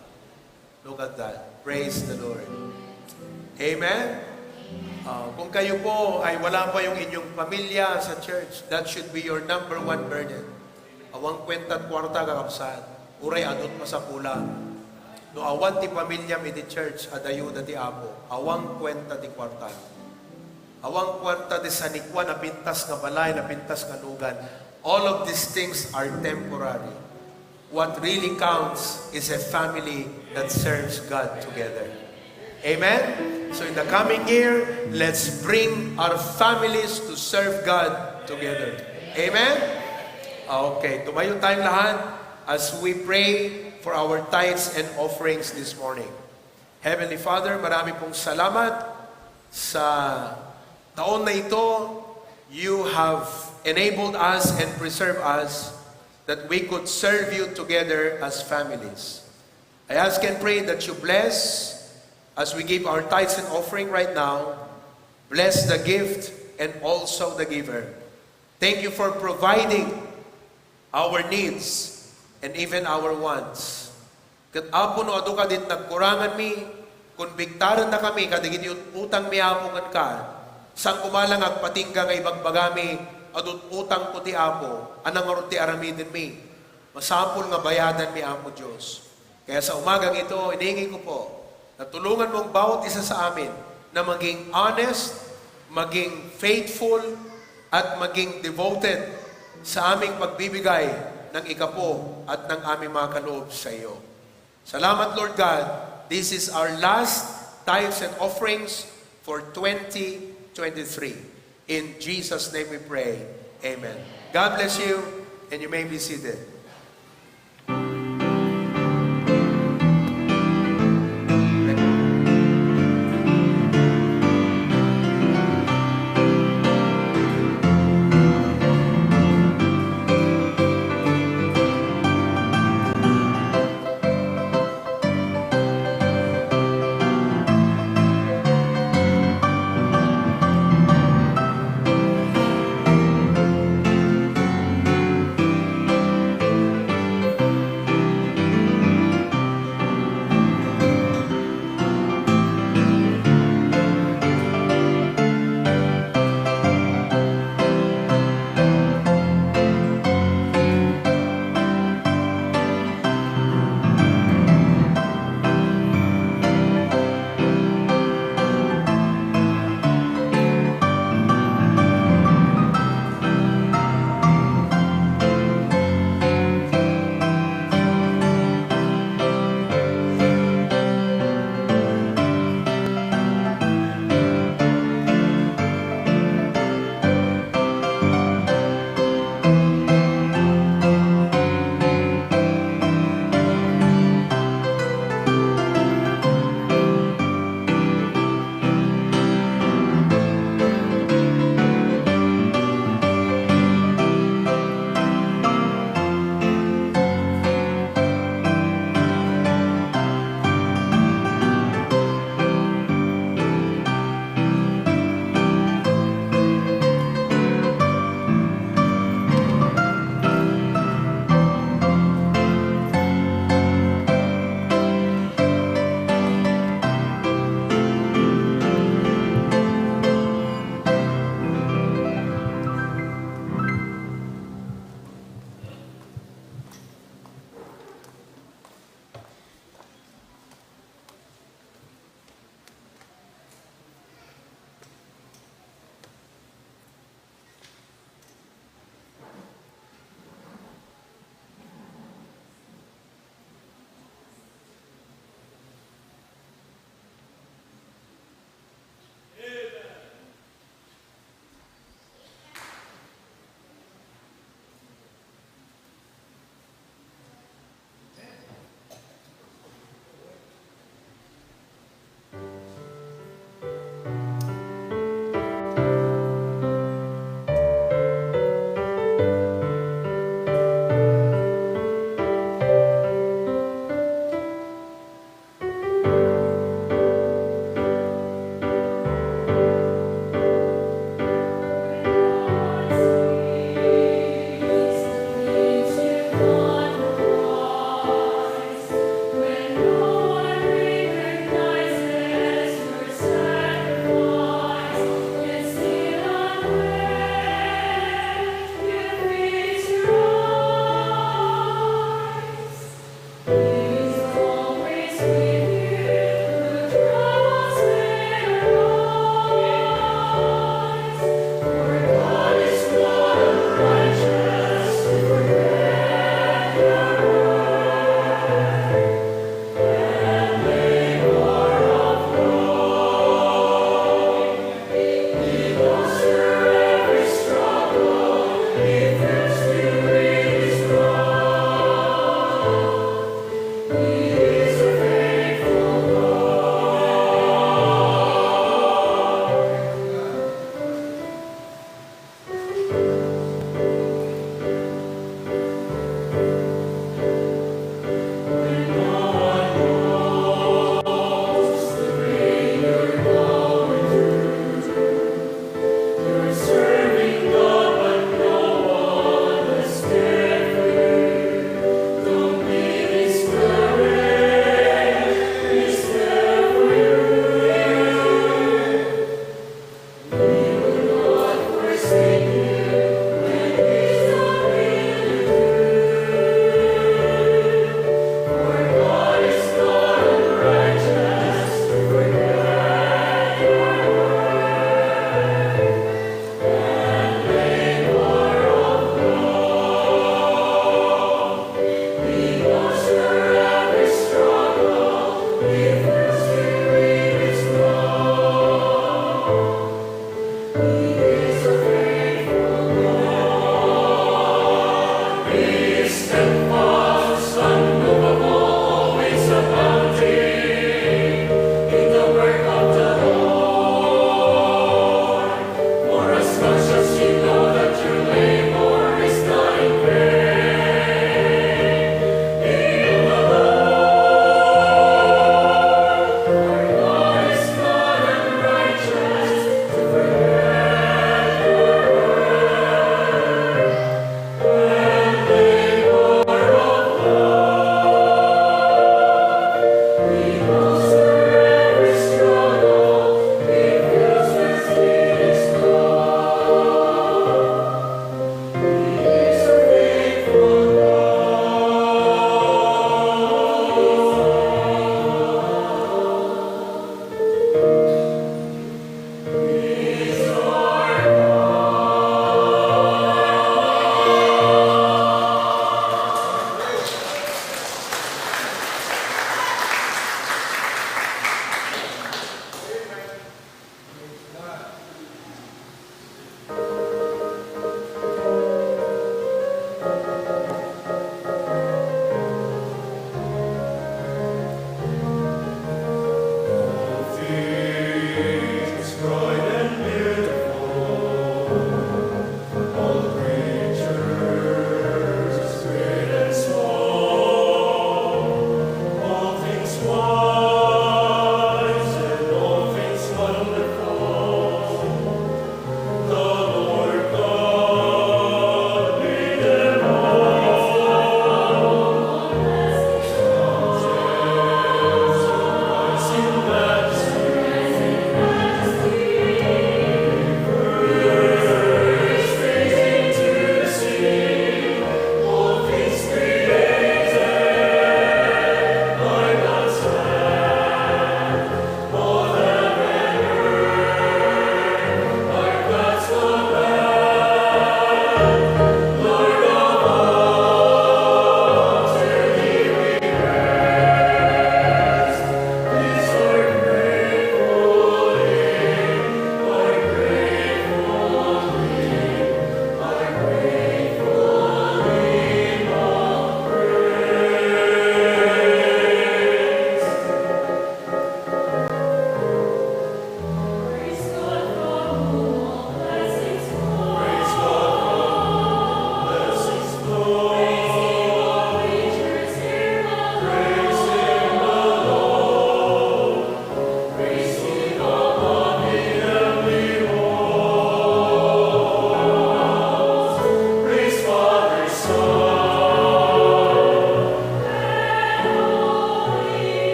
Look at that. Praise the Lord. Amen? Kung kayo po ay wala pa yung inyong pamilya sa church, that should be your number one burden. Awang kwenta't kwarta kakabsat, uray adot pa sa pula. No awan ti pamilya mi di church, adayuda ti apo. Awang kwenta ti kwarta. Awang kwarta ti sanikwa na pintas nga balay, na pintas nga lugan. All of these things are temporary. What really counts is a family that serves God together. Amen? So in the coming year, let's bring our families to serve God together. Amen? Okay, tumayo tayong lahat as we pray for our tithes and offerings this morning. Heavenly Father, marami pong salamat sa taon na ito. You have enabled us and preserved us that we could serve you together as families. I ask and pray that you bless as we give our tithes and offering right now. Bless the gift and also the giver. Thank you for providing our needs and even our wants. Kat apo no adu kadit nagkurangan mi, konbiktaran na kami kadigit yung utang mi apungan ka. Sang kumalang agpatingga nga ibagbagami adut utang ko ti apo, anang aron ti aramidin mi. Masapol nga bayadan mi amo Diyos. Kaya sa umagang ito, iningi ko po na tulungan mong bawat isa sa amin na maging honest, maging faithful, at maging devoted sa aming pagbibigay ng ikapo at ng aming mga kaloob sa iyo. Salamat, Lord God. This is our last tithes and offerings for 2023. In Jesus' name we pray. Amen. God bless you, and you may be seated.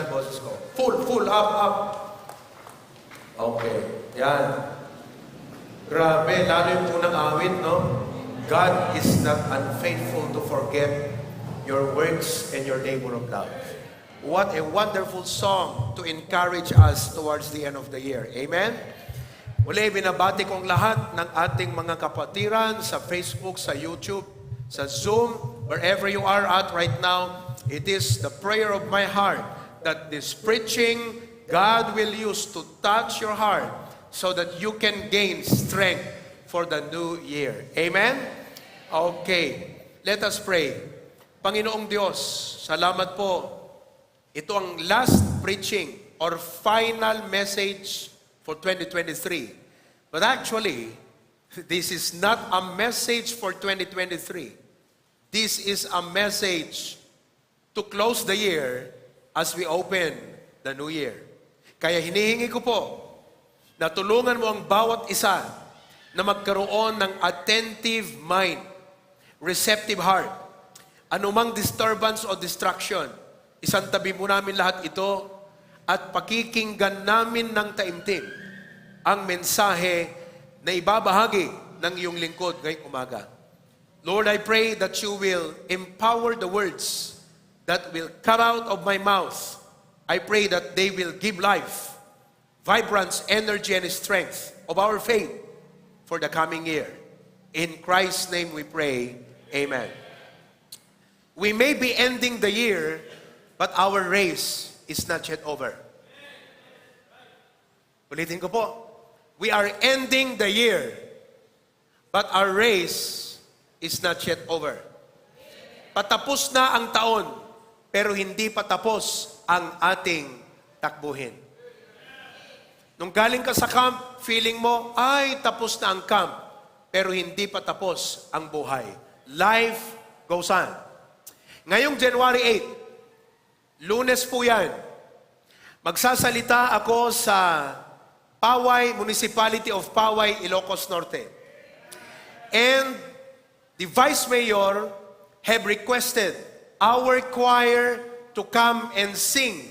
ang boses ko. Full, up. Okay, yan. Grabe, lalo yung unang awit, no? God is not unfaithful to forget your works and your labor of love. What a wonderful song to encourage us towards the end of the year. Amen? Muli, binabati kong lahat ng ating mga kapatiran sa Facebook, sa YouTube, sa Zoom, wherever you are at right now. It is the prayer of my heart that this preaching, God will use to touch your heart so that you can gain strength for the new year. Amen? Okay. Let us pray. Panginoong Diyos, salamat po. Ito ang last preaching or final message for 2023. But actually, this is not a message for 2023. This is a message to close the year as we open the new year. Kaya hinihingi ko po na tulungan mo ang bawat isa na magkaroon ng attentive mind, receptive heart. Anumang disturbance o distraction, isantabi mo namin lahat ito at pakikinggan namin ng taimtim ang mensahe na ibabahagi ng iyong lingkod ngayong umaga. Lord, I pray that you will empower the words that will come out of my mouth. I pray that they will give life, vibrance, energy, and strength of our faith for the coming year. In Christ's name we pray, amen. We may be ending the year, but our race is not yet over. Ulitin ko po. We are ending the year, but our race is not yet over. Patapos na ang taon, pero hindi patapos ang ating takbuhin. Nung galing ka sa camp, feeling mo, ay, tapos na ang camp, pero hindi pa tapos ang buhay. Life goes on. Ngayong January 8, Lunes po yan, magsasalita ako sa Paway, Municipality of Paway, Ilocos Norte. And the Vice Mayor have requested our choir to come and sing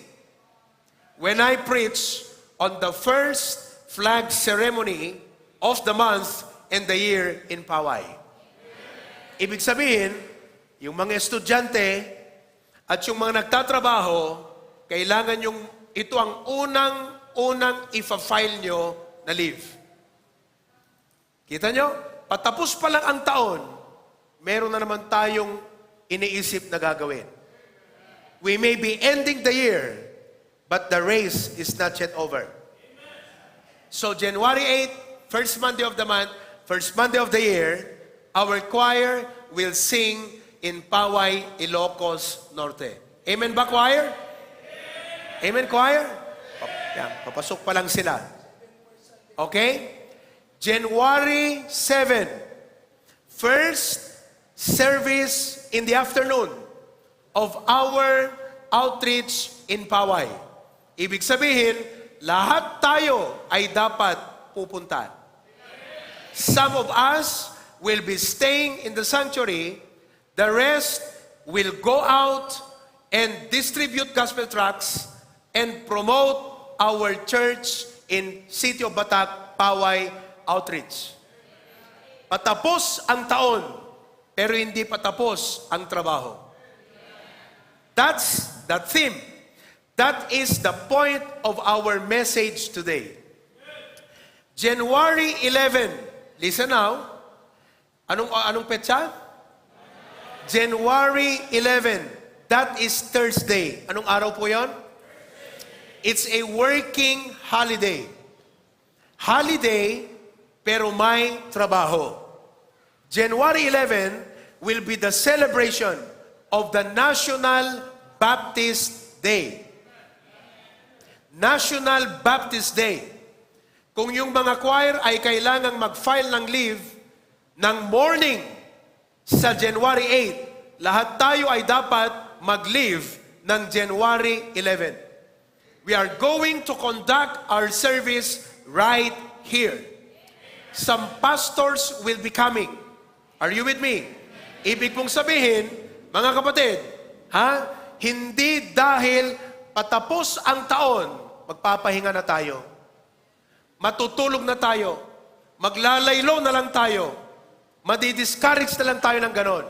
when I preach on the first flag ceremony of the month and the year in Paway. Ibig sabihin, yung mga estudyante at yung mga nagtatrabaho, kailangan yung ito ang unang ifa-file nyo na leave. Kita nyo? Patapos pa lang ang taon, meron na naman tayong iniisip na gagawin. We may be ending the year, but the race is not yet over. So January 8, first Monday of the month, first Monday of the year, our choir will sing in Paway, Ilocos Norte. Amen ba, choir? Amen, choir? Yan, papasok pa lang sila. Okay? January 7, first service in the afternoon of our outreach in Paway. Ibig sabihin, lahat tayo ay dapat pupunta. Some of us will be staying in the sanctuary. The rest will go out and distribute gospel tracts and promote our church in City of Batak, Paway Outreach. Patapos ang taon, pero hindi patapos ang trabaho. That's the theme. That is the point of our message today. January 11, listen now. Anong petsa? January 11. That is Thursday. Anong araw po yon? It's a working holiday. Holiday, pero may trabaho. January 11 will be the celebration of the National Baptist Day. National Baptist Day. Kung yung mga choir ay kailangang mag-file ng leave ng morning sa January 8, lahat tayo ay dapat mag-leave ng January 11. We are going to conduct our service right here. Some pastors will be coming. Are you with me? Ibig pong sabihin, mga kapatid, hindi dahil patapos ang taon, magpapahinga na tayo. Matutulog na tayo. Maglalaylo na lang tayo. Madi-discourage na lang tayo ng ganon.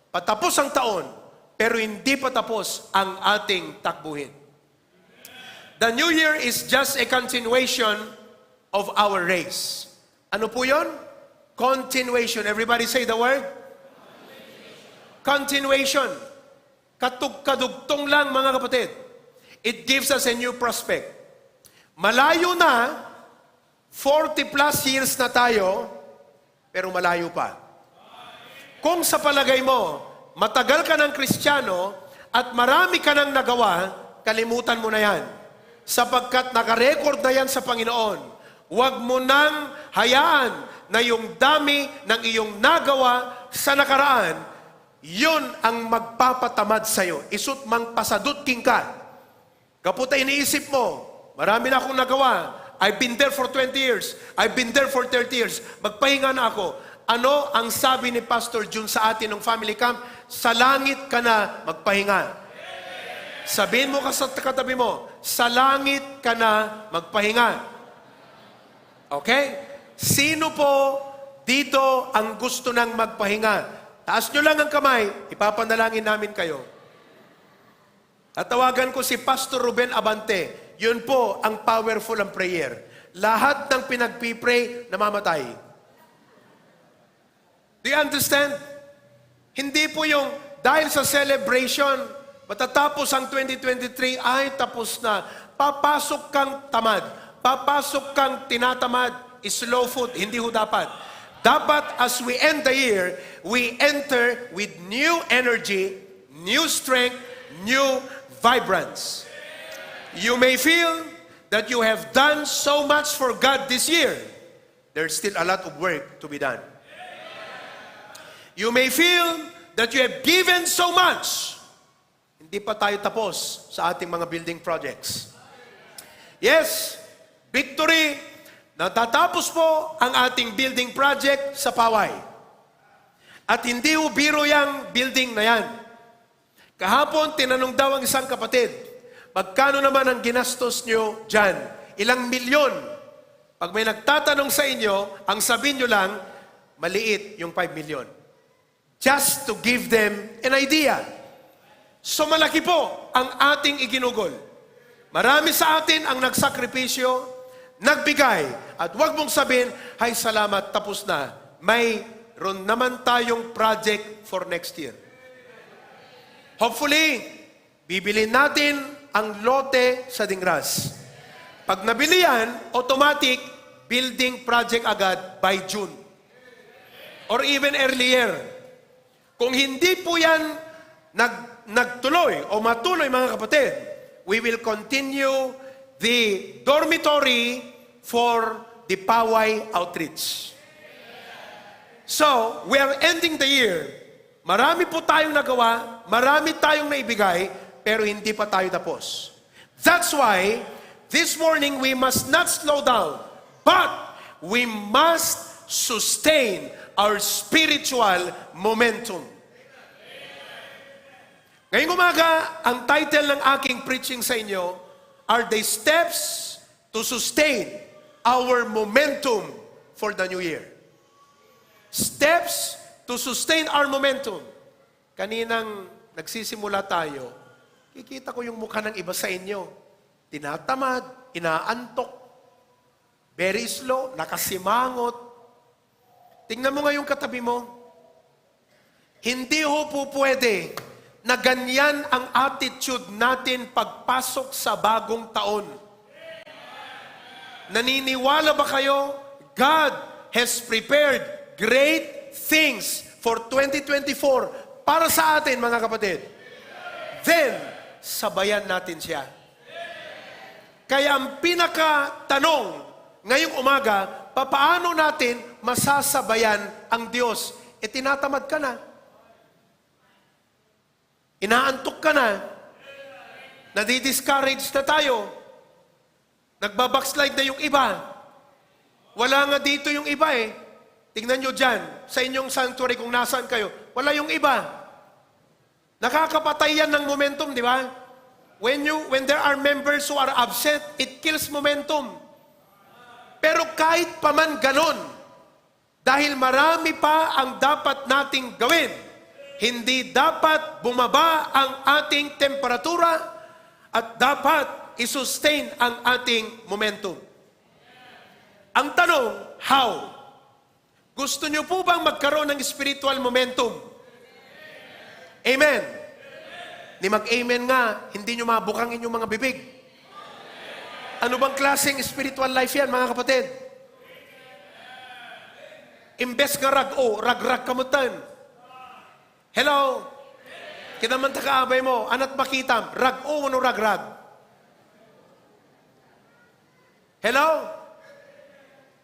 Patapos ang taon, pero hindi pa tapos ang ating takbuhin. The New Year is just a continuation of our race. Ano po yun? Continuation. Everybody say the word? Continuation. Kadugtong lang, mga kapatid. It gives us a new prospect. Malayo na, 40 plus years na tayo, pero malayo pa. Kung sa palagay mo, matagal ka ng Kristiyano at marami ka nang nagawa, kalimutan mo na yan. Sapagkat nakarecord na yan sa Panginoon. Huwag mo nang hayaan na yung dami ng iyong nagawa sa nakaraan, yun ang magpapatamad sa'yo. Isut mang pasadut king ka. Kaputa iniisip mo, marami na akong nagawa. I've been there for 20 years. I've been there for 30 years. Magpahinga na ako. Ano ang sabi ni Pastor June sa atin ng family camp? Sa langit ka na magpahinga. Sabihin mo ka sa katabi mo, sa langit ka na magpahinga. Okay? Sino po dito ang gusto nang magpahinga? Taas nyo lang ang kamay, ipapanalangin namin kayo. Tatawagan ko si Pastor Ruben Abante. Yun po ang powerful ang prayer. Lahat ng pinagpipray, namamatay. Do you understand? Hindi po yung dahil sa celebration, matatapos ang 2023, ay tapos na. Papasok kang tamad. Papasok kang tinatamad. Slow food. Hindi ho dapat. Dapat as we end the year, we enter with new energy, new strength, new vibrance. You may feel that you have done so much for God this year. There's still a lot of work to be done. You may feel that you have given so much. Hindi pa tayo tapos sa ating mga building projects. Yes, victory. Natatapos po ang ating building project sa Paway. At hindi ho biro yung building na yan. Kahapon, tinanong daw ang isang kapatid, magkano naman ang ginastos nyo dyan? Ilang milyon? Pag may nagtatanong sa inyo, ang sabihin nyo lang, maliit yung 5 million. Just to give them an idea. So malaki po ang ating iginugol. Marami sa atin ang nagsakripisyo, nagbigay, at huwag mong sabihin, ay salamat, tapos na. Mayroon naman tayong project for next year. Hopefully, bibilin natin ang lote sa Dingras. Pag nabili yan, automatic building project agad by June. Or even earlier. Kung hindi po yan nagtuloy o matuloy, mga kapatid, we will continue the dormitory for the Paway outreach. So, we are ending the year. Marami po tayong nagawa, marami tayong naibigay, pero hindi pa tayo tapos. That's why, this morning, we must not slow down, but we must sustain our spiritual momentum. Ngayong umaga, ang title ng aking preaching sa inyo are the steps to sustain our momentum for the new year. Steps to sustain our momentum. Kaninang nagsisimula tayo, kikita ko yung mukha ng iba sa inyo. Tinatamad, inaantok, very slow, nakasimangot. Tingnan mo nga yung katabi mo. Hindi ho po pwede na ganyan ang attitude natin pagpasok sa bagong taon. Naniniwala ba kayo? God has prepared great things for 2024 para sa atin, mga kapatid. Then, sabayan natin siya. Kaya ang pinaka-tanong ngayong umaga, papaano natin masasabayan ang Diyos? E tinatamad ka na. Inaantok ka na. Nadi-discourage na tayo. Nagbabackslide na yung iba. Wala nga dito yung iba eh. Tingnan nyo dyan, sa inyong sanctuary kung nasaan kayo. Wala yung iba. Nakakapatay yan ng momentum, di ba? when there are members who are absent, it kills momentum. Pero kahit paman ganon, dahil marami pa ang dapat nating gawin, hindi dapat bumaba ang ating temperatura at dapat isustain ang ating momentum. Ang tanong, how? Gusto niyo po bang magkaroon ng spiritual momentum? Amen. Ni mag-amen nga, hindi niyo mabukang inyong mga bibig. Ano bang klaseng spiritual life yan, mga kapatid? Imbes nga rag-o, rag-rag kamutan. Hello? Kinaman takaabay mo, anat makitam, rag-o ano rag-rag? Hello?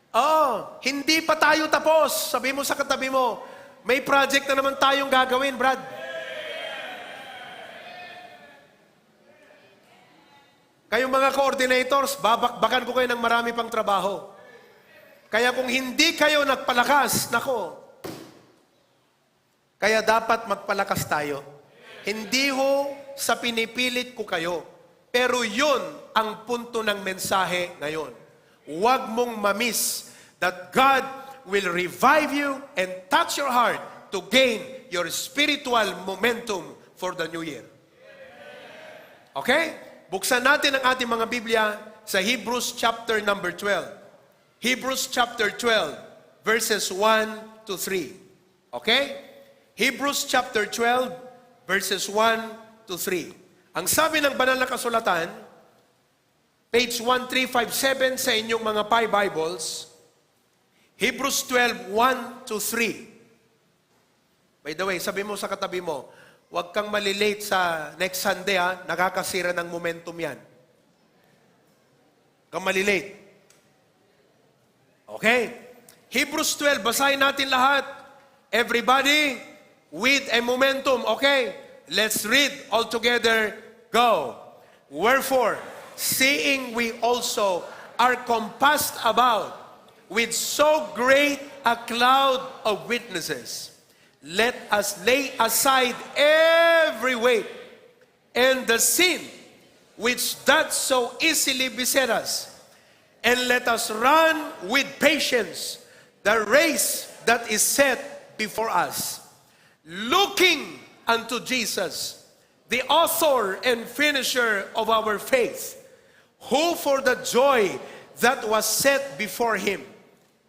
Oh, hindi pa tayo tapos. Sabi mo sa katabi mo, may project na naman tayong gagawin, Brad. Kayong mga coordinators, babakbakan ko kayo ng marami pang trabaho. Kaya kung hindi kayo nagpalakas, nako, kaya dapat magpalakas tayo. Hindi ho sa pinipilit ko kayo, pero yun ang punto ng mensahe ngayon. Huwag mong mamiss that God will revive you and touch your heart to gain your spiritual momentum for the new year. Okay? Buksan natin ang ating mga Biblia sa Hebrews chapter number 12. Hebrews chapter 12, verses 1 to 3. Okay? Hebrews chapter 12, verses 1 to 3. Ang sabi ng banal na kasulatan, page 1357 sa inyong mga Bibles, Hebrews 12, 1 to 3. By the way, sabi mo sa katabi mo, huwag kang malilate sa next Sunday ha, nakakasira ng momentum yan. Huwag kang malilate. Okay? Hebrews 12, basahin natin lahat. Everybody with a momentum. Okay? Let's read all together. Go. Wherefore, seeing we also are compassed about with so great a cloud of witnesses, let us lay aside every weight and the sin which doth so easily beset us, and let us run with patience the race that is set before us, looking unto Jesus, the author and finisher of our faith, who for the joy that was set before him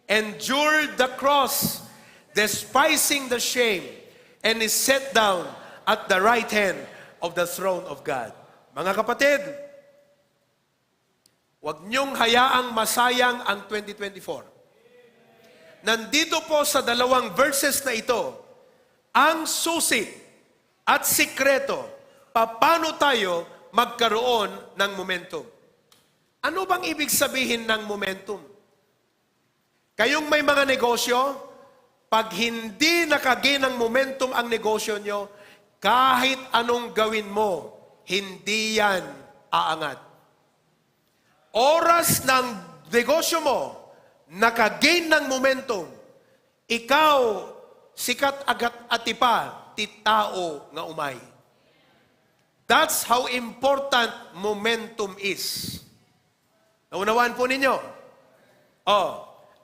endured the cross, despising the shame, and is set down at the right hand of the throne of God. Mga kapatid, huwag niyong hayaang masayang ang 2024. Nandito po sa dalawang verses na ito, ang susi at sikreto, paano tayo magkaroon ng momentum. Ano bang ibig sabihin ng momentum? Kayong may mga negosyo, pag hindi nakagain ng momentum ang negosyo nyo, kahit anong gawin mo, hindi yan aangat. Oras ng negosyo mo, nakagain ng momentum, ikaw, sikat agat atipa, ti tao nga umay. That's how important momentum is. Naunawaan po ninyo?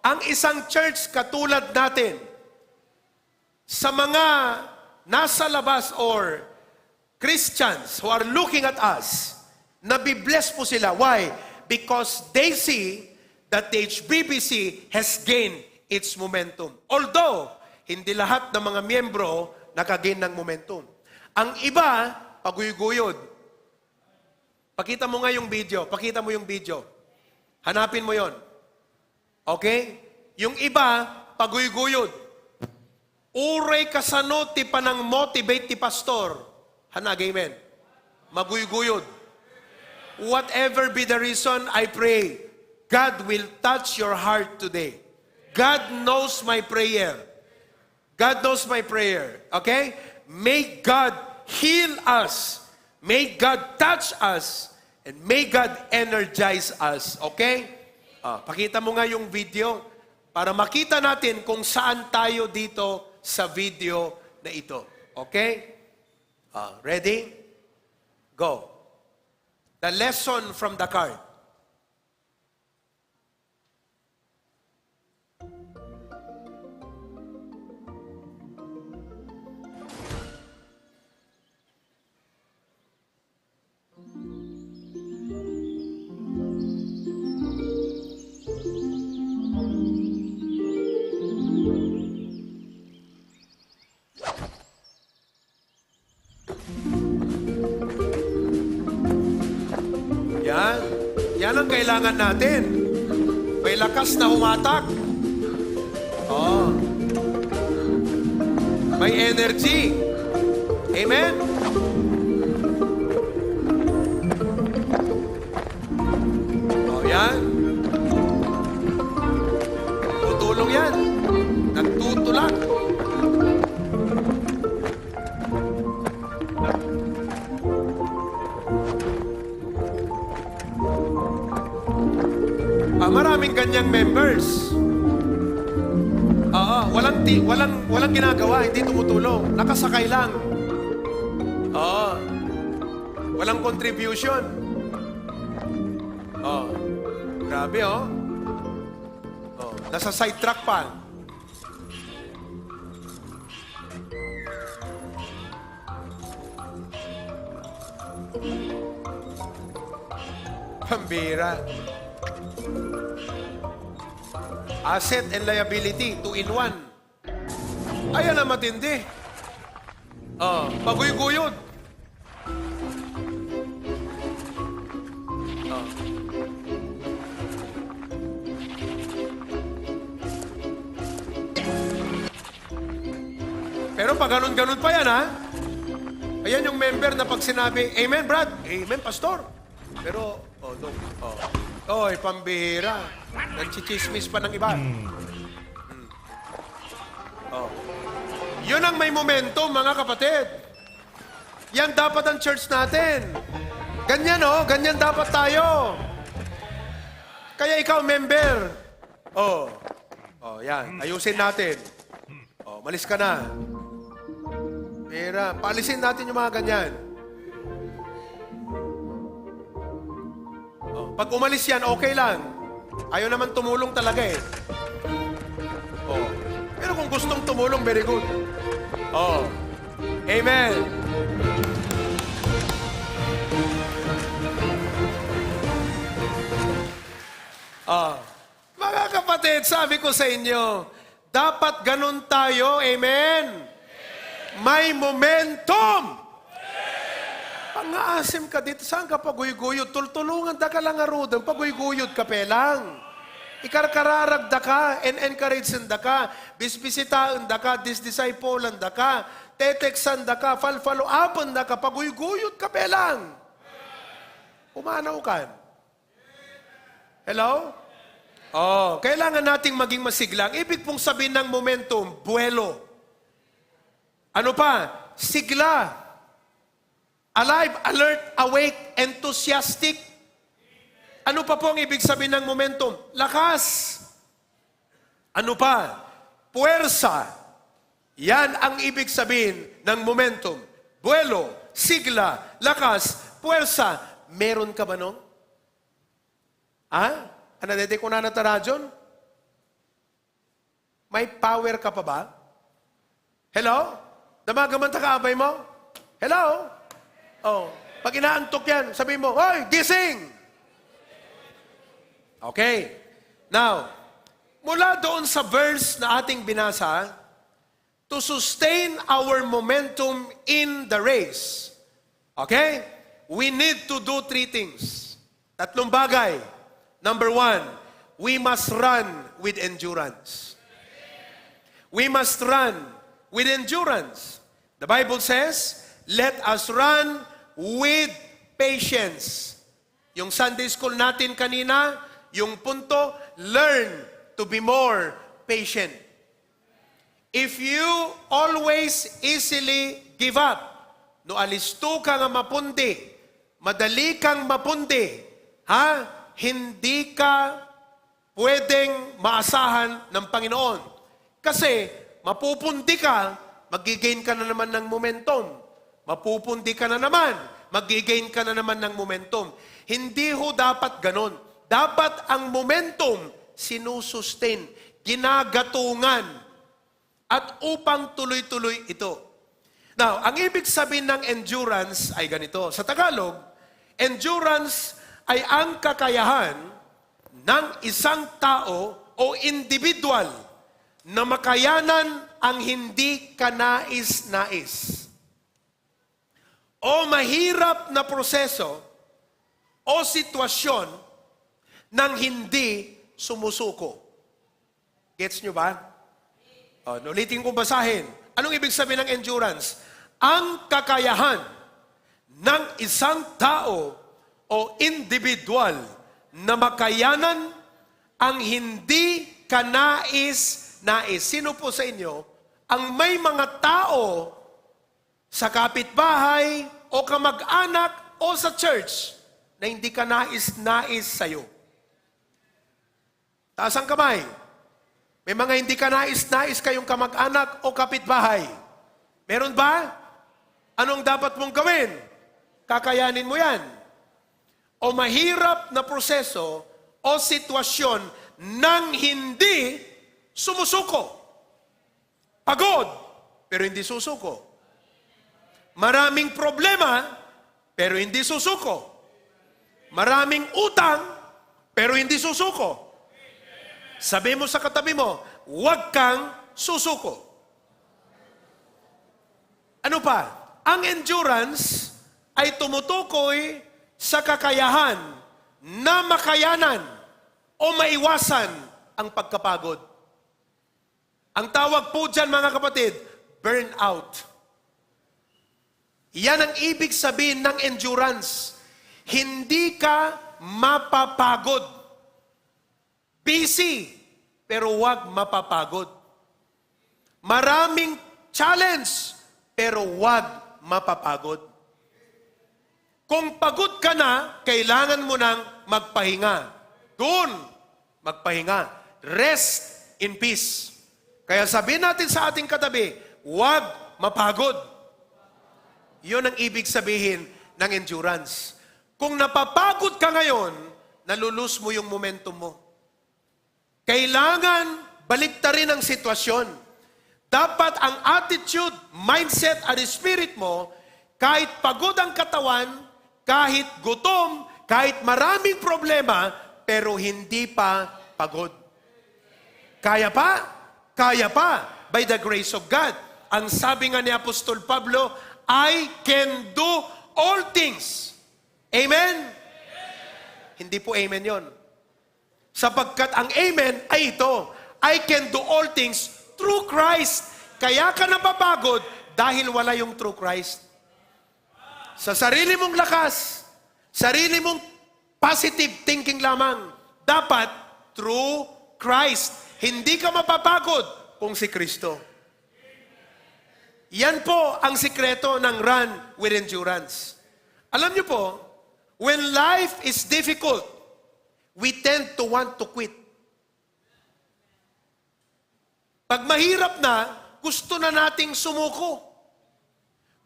Ang isang church katulad natin, sa mga nasa labas or Christians who are looking at us, nabibless po sila. Why? Because they see that the HBBC has gained its momentum. Although, hindi lahat ng mga miyembro nakagain ng momentum. Ang iba, paguyuguyod. Pakita mo nga yung video. Pakita mo yung video. Hanapin mo yon. Okay? Yung iba, paguyuguyod. Uray kasano ti panang motivate ti pastor. Hanag, amen. Maguyuguyod. Whatever be the reason, I pray, God will touch your heart today. God knows my prayer. God knows my prayer. Okay? May God heal us. May God touch us. And may God energize us. Okay? Pakita mo nga yung video para makita natin kung saan tayo dito sa video na ito. Okay? Ready? Go. the lesson from the card. Yan. Yan ang kailangan natin. May lakas na humatak. Oh. May energy. Amen? Oh, yan. Tutulong yan. Nagtutulak. Maraming ganyang members. Walang ginagawa, hindi tumutulong. Nakasakay lang. Walang contribution. Grabe, nasa sidetrack pa. Pambira. Asset and liability, 2-in-1. Ayan na matindi. Paguyuguyod. Pero pag ganun-ganun pa yan, ha? Ayan yung member na pag sinabi, Amen, Brad. Amen, Pastor. Pero, Oy, pambihira. Nagchichismis pa ng iba. Yun ang may momentum, mga kapatid. Yan dapat ang church natin. Ganyan, ganyan dapat tayo. Kaya ikaw, member. Yan. Ayusin natin. Malis ka na. Pera. Paalisin natin yung mga ganyan. Pag umalis yan, okay lang. Ayaw naman tumulong talaga eh. Pero kung gustong tumulong, very good. Amen. Mga kapatid, sabi ko sa inyo, dapat ganun tayo. Amen. May momentum. Pangaasim ka dito. Saan ka paguyuguyod? Tultulungan da ka lang arudan. Paguyuguyod ka pelang. Ikarkararag da ka. Encourage da ka. Bisbisitaan da ka. Disdisciple da ka. Teteksan da ka. Follow upan da ka. Paguyuguyod ka pelang. Umanaw ka. Hello? Kailangan nating maging masiglang. Ibig pong sabihin ng momentum, buwelo. Ano pa? Sigla. Alive, alert, awake, enthusiastic. Ano pa po ang ibig sabihin ng momentum? Lakas. Ano pa? Puwersa. Yan ang ibig sabihin ng momentum. Buwelo, sigla, lakas, puwersa. Meron ka ba nung? Anadede ko na nataradyon? May power ka pa ba? Hello? Damagamanta ka abay mo? Hello? Pag inaantok yan, sabihin mo, hoy, gising! Okay. Now, mula doon sa verse na ating binasa, to sustain our momentum in the race, okay? We need to do 3 things. 3 bagay. Number 1, we must run with endurance. We must run with endurance. The Bible says, let us run with patience. Yung Sunday school natin kanina, yung punto, learn to be more patient. If you always easily give up, no alisto ka nga mapundi, madali kang mapundi, hindi ka pwedeng maasahan ng Panginoon. Kasi mapupundi ka, magigain ka na naman ng momentum. Mapupundi ka na naman, mag-gain ka na naman ng momentum. Hindi ho dapat ganon. Dapat ang momentum sinusustain, ginagatungan, at upang tuloy-tuloy ito. Now, ang ibig sabihin ng endurance ay ganito. Sa Tagalog, endurance ay ang kakayahan ng isang tao o individual na makayanan ang hindi kanais-nais o mahirap na proseso o sitwasyon ng hindi sumusuko. Gets nyo ba? Ulitin kong basahin. Anong ibig sabihin ng endurance? Ang kakayahan ng isang tao o individual na makayanan ang hindi kanais-nais. Sino po sa inyo ang may mga tao sa kapitbahay o kamag-anak o sa church na hindi ka nais-nais sa'yo? Taas ang kamay. May mga hindi ka nais-nais kayong kamag-anak o kapitbahay. Meron ba? Anong dapat mong gawin? Kakayanin mo yan. O mahirap na proseso o sitwasyon nang hindi sumusuko. Pagod, pero hindi susuko. Maraming problema, pero hindi susuko. Maraming utang, pero hindi susuko. Sabi mo sa katabi mo, huwag kang susuko. Ano pa? Ang endurance ay tumutukoy sa kakayahan na makayanan o maiwasan ang pagkapagod. Ang tawag po dyan, mga kapatid, burnout. Yan ang ibig sabihin ng endurance. Hindi ka mapapagod. Busy, pero huwag mapapagod. Maraming challenge, pero huwag mapapagod. Kung pagod ka na, kailangan mo nang magpahinga. Doon, magpahinga. Rest in peace. Kaya sabihin natin sa ating katabi, huwag mapagod. Yun ang ibig sabihin ng endurance. Kung napapagod ka ngayon, nalulus mo yung momentum mo. Kailangan baliktarin ang sitwasyon. Dapat ang attitude, mindset, at spirit mo, kahit pagod ang katawan, kahit gutom, kahit maraming problema, pero hindi pa pagod. Kaya pa? Kaya pa. By the grace of God. Ang sabi nga ni Apostol Pablo, I can do all things. Amen? Hindi po amen yon. Sapagkat ang amen ay ito, I can do all things through Christ. Kaya ka napapagod dahil wala yung true Christ. Sa sarili mong lakas, sarili mong positive thinking lamang, dapat through Christ. Hindi ka mapapagod kung si Kristo. Yan po ang sikreto ng run with endurance. Alam niyo po, when life is difficult, we tend to want to quit. Pag mahirap na, gusto na nating sumuko.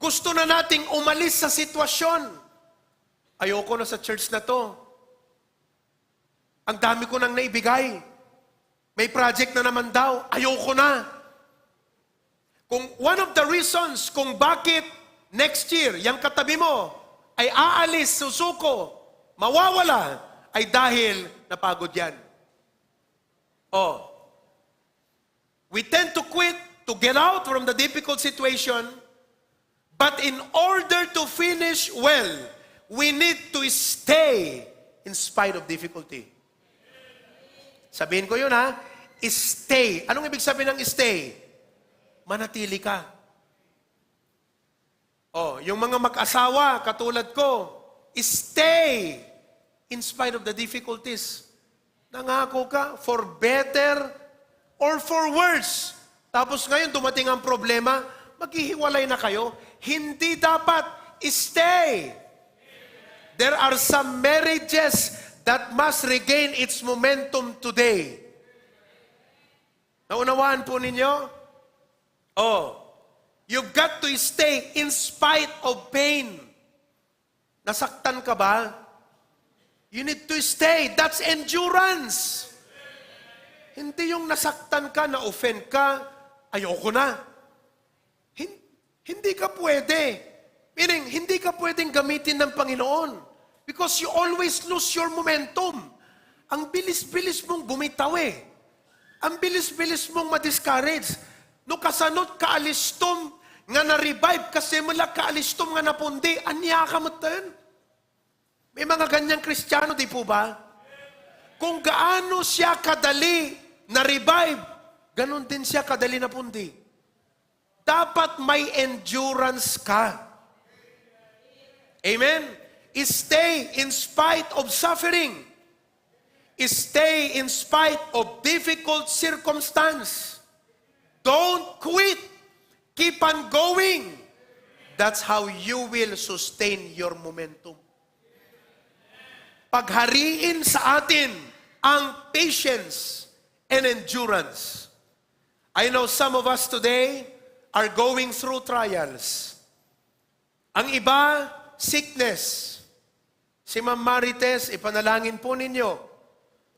Gusto na nating umalis sa sitwasyon. Ayoko na sa church na to. Ang dami ko nang naibigay. May project na naman daw. Ayoko na. Kung one of the reasons kung bakit next year, yung katabi mo ay aalis, susuko, mawawala, ay dahil napagod yan. We tend to quit to get out from the difficult situation, but in order to finish well, we need to stay in spite of difficulty. Sabihin ko yun ha, stay. Anong ibig sabihin ng stay? Manatili ka. Yung mga mag-asawa, katulad ko, stay in spite of the difficulties. Nangako ka for better or for worse. Tapos ngayon dumating ang problema, maghihiwalay na kayo. Hindi dapat. Stay. There are some marriages that must regain its momentum today. Naunawaan po ninyo? You've got to stay in spite of pain. Nasaktan ka ba? You need to stay. That's endurance. Hindi yung nasaktan ka, na-offend ka, ayoko na. Hindi ka pwede. Meaning, hindi ka pwedeng gamitin ng Panginoon. Because you always lose your momentum. Ang bilis-bilis mong bumitaw eh. Ang bilis-bilis mong ma-discourage. No kasanot kaalistom nga na-revive kasi mula kaalistom nga napundi, anya ka mo tayo. May mga ganyang Kristiyano, di po ba? Kung gaano siya kadali na-revive, ganon din siya kadali napundi. Dapat may endurance ka. Amen? Stay in spite of suffering. Stay in spite of difficult circumstance. Don't quit. Keep on going. That's how you will sustain your momentum. Paghariin sa atin ang patience and endurance. I know some of us today are going through trials. Ang iba, sickness. Si Ma'am Marites, ipanalangin po ninyo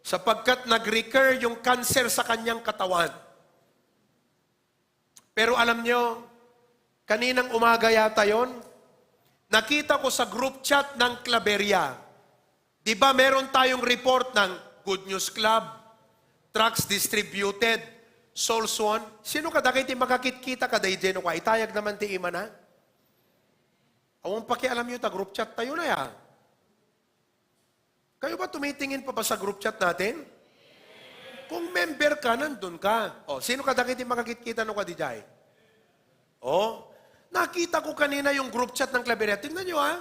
sapagkat nag-recur yung cancer sa kanyang katawan. Pero alam nyo, kaninang umaga yata yon, nakita ko sa group chat ng Claveria. Di ba meron tayong report ng Good News Club, Trucks Distributed, Souls Won? Sino ka dakit makakit-kita ka dahi dyan o ka? Itayag naman ti ima na? Awang pakialam nyo ta group chat tayo na ya. Kayo ba tumitingin pa ba sa group chat natin? Kung member ka, nandun ka. O, sino ka dakit makakit-kita no ka di jay? O, nakita ko kanina yung group chat ng Claveria. Tingnan nyo ha.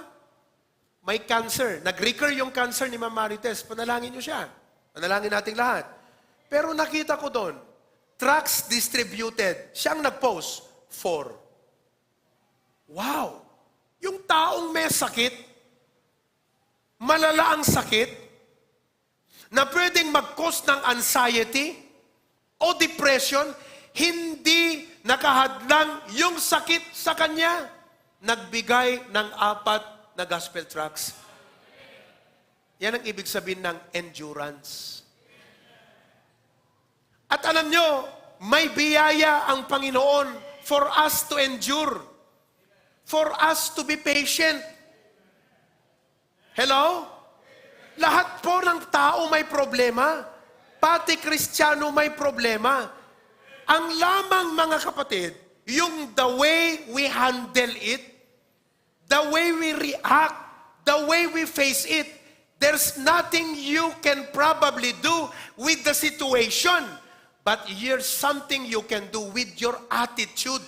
May cancer. Nag-recur yung cancer ni Ma'am Marites. Panalangin nyo siya. Panalangin nating lahat. Pero nakita ko doon, Trucks Distributed. Siyang nag-post, 4. Wow! Yung taong may sakit, malala ang sakit, na pwedeng mag-cause ng anxiety o depression, hindi nakahadlang yung sakit sa kanya. Nagbigay ng 4 na gospel tracts. Yan ang ibig sabihin ng endurance. At alam nyo, may biyaya ang Panginoon for us to endure. For us to be patient. Hello? Lahat po ng tao may problema. Pati Kristiyano may problema. Ang lamang mga kapatid, yung the way we handle it, the way we react, the way we face it, there's nothing you can probably do with the situation. But here's something you can do with your attitude.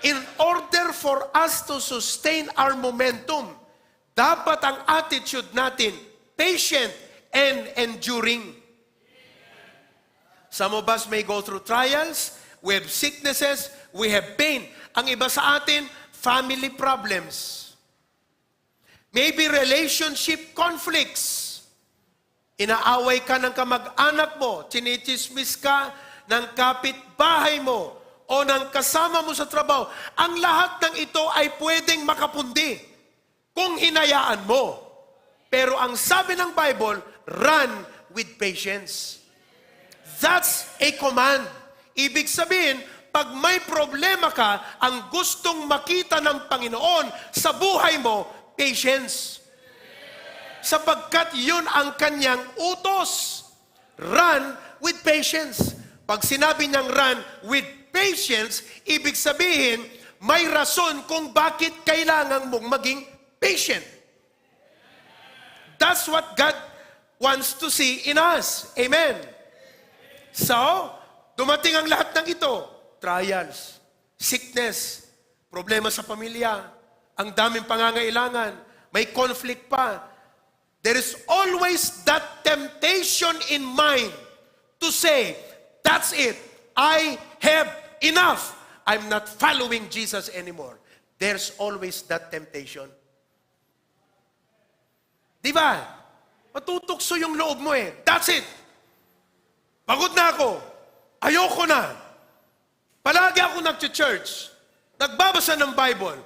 In order for us to sustain our momentum, dapat ang attitude natin, patient and enduring. Some of us may go through trials, we have sicknesses, we have pain. Ang iba sa atin, family problems. Maybe relationship conflicts. Inaaway ka ng kamag-anak mo, chinichismis ka ng kapitbahay mo, o ng kasama mo sa trabaho. Ang lahat ng ito ay pwedeng makapundi kung hinayaan mo. Pero ang sabi ng Bible, run with patience. That's a command. Ibig sabihin, pag may problema ka, ang gustong makita ng Panginoon sa buhay mo, patience. Sapagkat yun ang kanyang utos. Run with patience. Pag sinabi niyang run with patience, ibig sabihin, may rason kung bakit kailangan mong maging patient. That's what God wants to see in us. Amen. So, dumating ang lahat ng ito. Trials, sickness, problema sa pamilya, ang daming pangangailangan, may conflict pa. There is always that temptation in mind to say, that's it. I have enough. I'm not following Jesus anymore. There's always that temptation. Di ba? Matutukso yung loob mo eh. That's it. Pagod na ako. Ayoko na. Palagi ako nag-church. Nagbabasa ng Bible.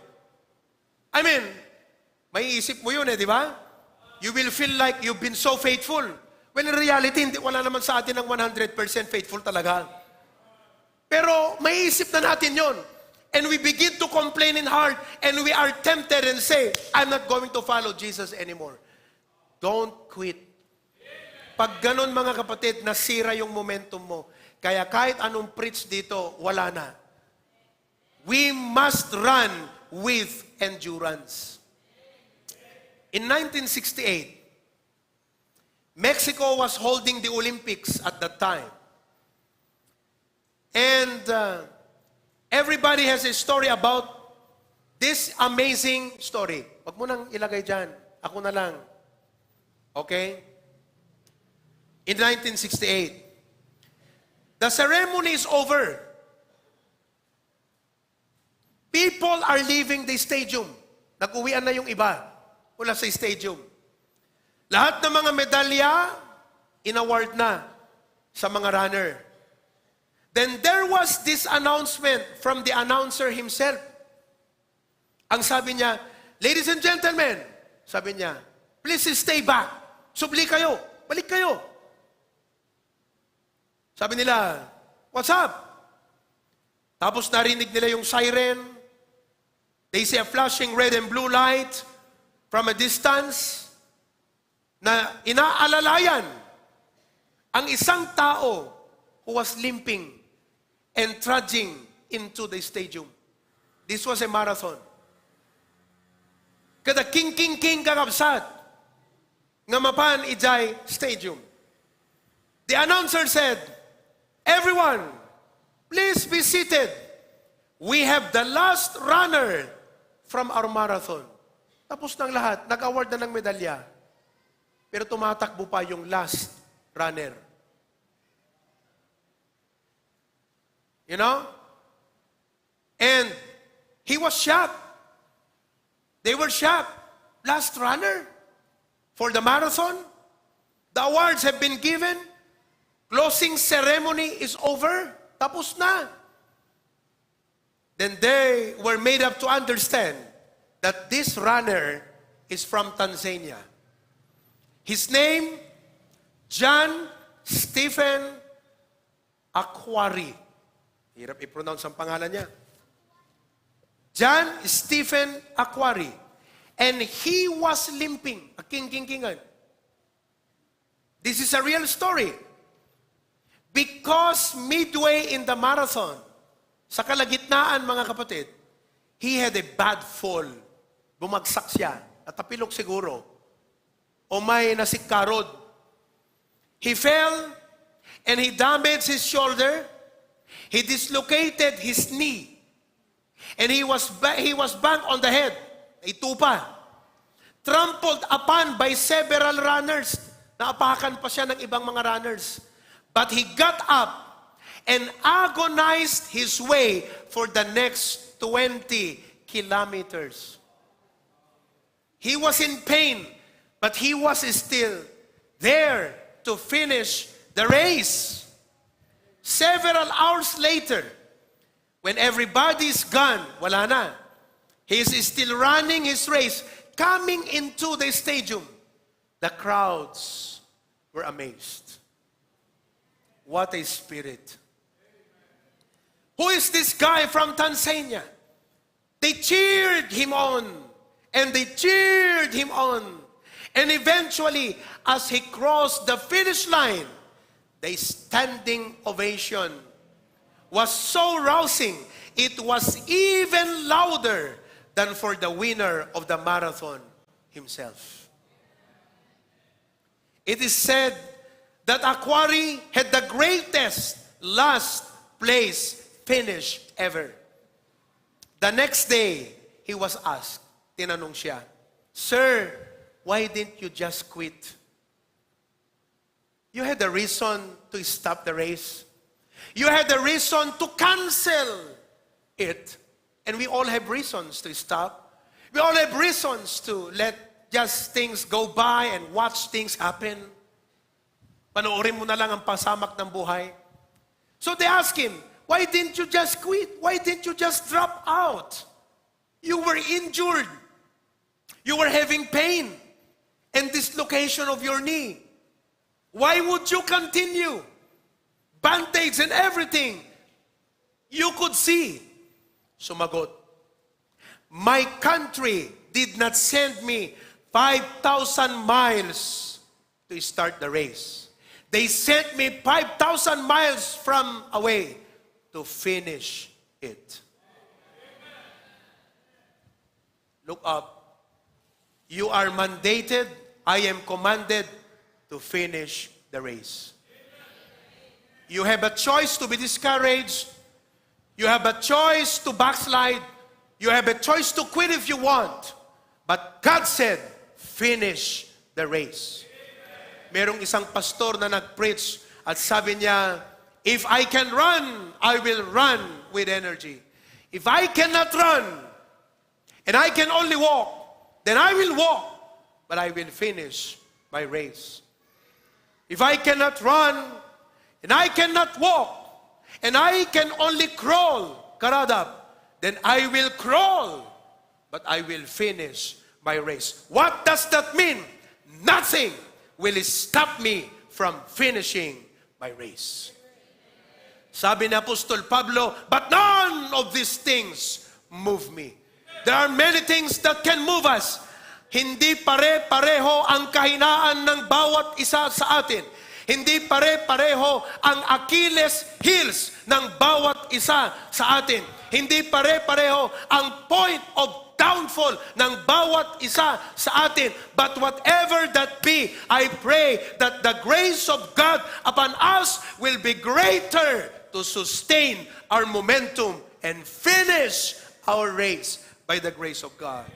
I mean, May isip mo yun di ba? You will feel like you've been so faithful. Well, in reality, wala naman sa atin ng 100% faithful talaga. Pero may isip na natin yon. And we begin to complain in heart, and we are tempted and say, I'm not going to follow Jesus anymore. Don't quit. Pag ganon mga kapatid, nasira yung momentum mo. Kaya kahit anong preach dito, wala na. We must run with endurance. In 1968, Mexico was holding the Olympics at that time. And everybody has a story about this amazing story. Wag mo nang ilagay dyan. Ako na lang. Okay? In 1968, the ceremony is over. People are leaving the stadium. Nag-uwian na yung iba mula sa stadium. Lahat ng mga medalya, in-award na sa mga runner. Then there was this announcement from the announcer himself. Ang sabi niya, ladies and gentlemen, sabi niya, please stay back. Subli kayo. Balik kayo. Sabi nila, what's up? Tapos narinig nila yung siren. They see a flashing red and blue light from a distance na inaalalayan ang isang tao who was limping and trudging into the stadium. This was a marathon. Kada king kakabsat nga mapan ijay stadium. The announcer said, everyone, please be seated. We have the last runner from our marathon. Tapos ng lahat, nag-award na ng medalya. Pero tumatakbo pa yung last runner. You know? And he was shocked. They were shocked. Last runner for the marathon. The awards have been given. Closing ceremony is over. Tapos na. Then they were made up to understand that this runner is from Tanzania. His name, John Stephen Akwari. Hirap i-pronounce ang pangalan niya. John Stephen Akwari. And he was limping. King-king-kingan. This is a real story. Because midway in the marathon, sa kalagitnaan mga kapatid, he had a bad fall. Bumagsak siya. Natapilok siguro. O may nasikkarod. He fell and he damaged his shoulder. He dislocated his knee. And he was banged on the head. Itupa. Trampled upon by several runners. Naapakan pa siya ng ibang mga runners. But he got up and agonized his way for the next 20 kilometers. He was in pain, but he was still there to finish the race. Several hours later, when everybody's gone, wala na, he is still running his race, coming into the stadium. The crowds were amazed. What a spirit. Who is this guy from Tanzania? They cheered him on, and they cheered him on. And eventually, as he crossed the finish line, the standing ovation was so rousing, it was even louder than for the winner of the marathon himself. It is said that Akwari had the greatest last place finish ever. The next day, he was asked, tinanong siya, Sir, why didn't you just quit? You had a reason to stop the race. You had a reason to cancel it. And we all have reasons to stop. We all have reasons to let just things go by and watch things happen. Panoorin mo na lang ang pasamak ng buhay. So they asked him, why didn't you just quit? Why didn't you just drop out? You were injured. You were having pain and dislocation of your knee. Why would you continue? Band-aids and everything. You could see. Sumagot, my country did not send me 5,000 miles to start the race. They sent me 5,000 miles from away to finish it. Look up. You are mandated, I am commanded to finish the race. You have a choice to be discouraged. You have a choice to backslide. You have a choice to quit if you want. But God said, finish the race. Merong isang pastor na nag-preach at sabi niya, if I can run, I will run with energy. If I cannot run, and I can only walk, then I will walk, but I will finish my race. If I cannot run, and I cannot walk, and I can only crawl, karadab, then I will crawl, but I will finish my race. What does that mean? Nothing will stop me from finishing my race. Sabi ni Apostol Pablo, but none of these things move me. There are many things that can move us. Hindi pare-pareho ang kahinaan ng bawat isa sa atin. Hindi pare-pareho ang Achilles heels ng bawat isa sa atin. Hindi pare-pareho ang point of downfall ng bawat isa sa atin. But whatever that be, I pray that the grace of God upon us will be greater to sustain our momentum and finish our race by the grace of God.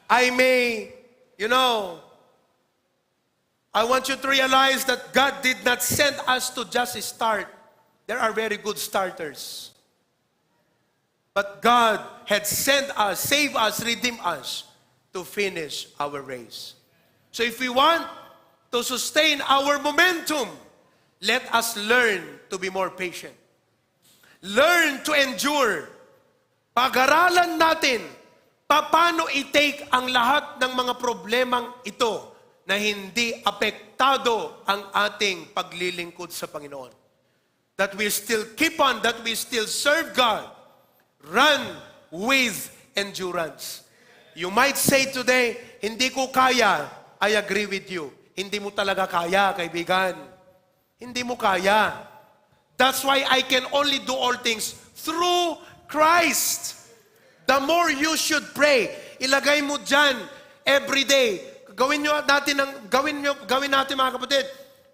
I want you to realize that God did not send us to just start. There are very good starters. But God had sent us, saved us, redeemed us to finish our race. So if we want to sustain our momentum, let us learn to be more patient. Learn to endure. Pag-aralan natin paano i-take ang lahat ng mga problemang ito na hindi apektado ang ating paglilingkod sa Panginoon. That we still keep on, that we still serve God. Run with endurance. You might say today, hindi ko kaya. I agree with you. Hindi mo talaga kaya, kaibigan. Hindi mo kaya. That's why I can only do all things through Christ. The more you should pray, ilagay mo dyan every day. Gawin natin mga kapatid.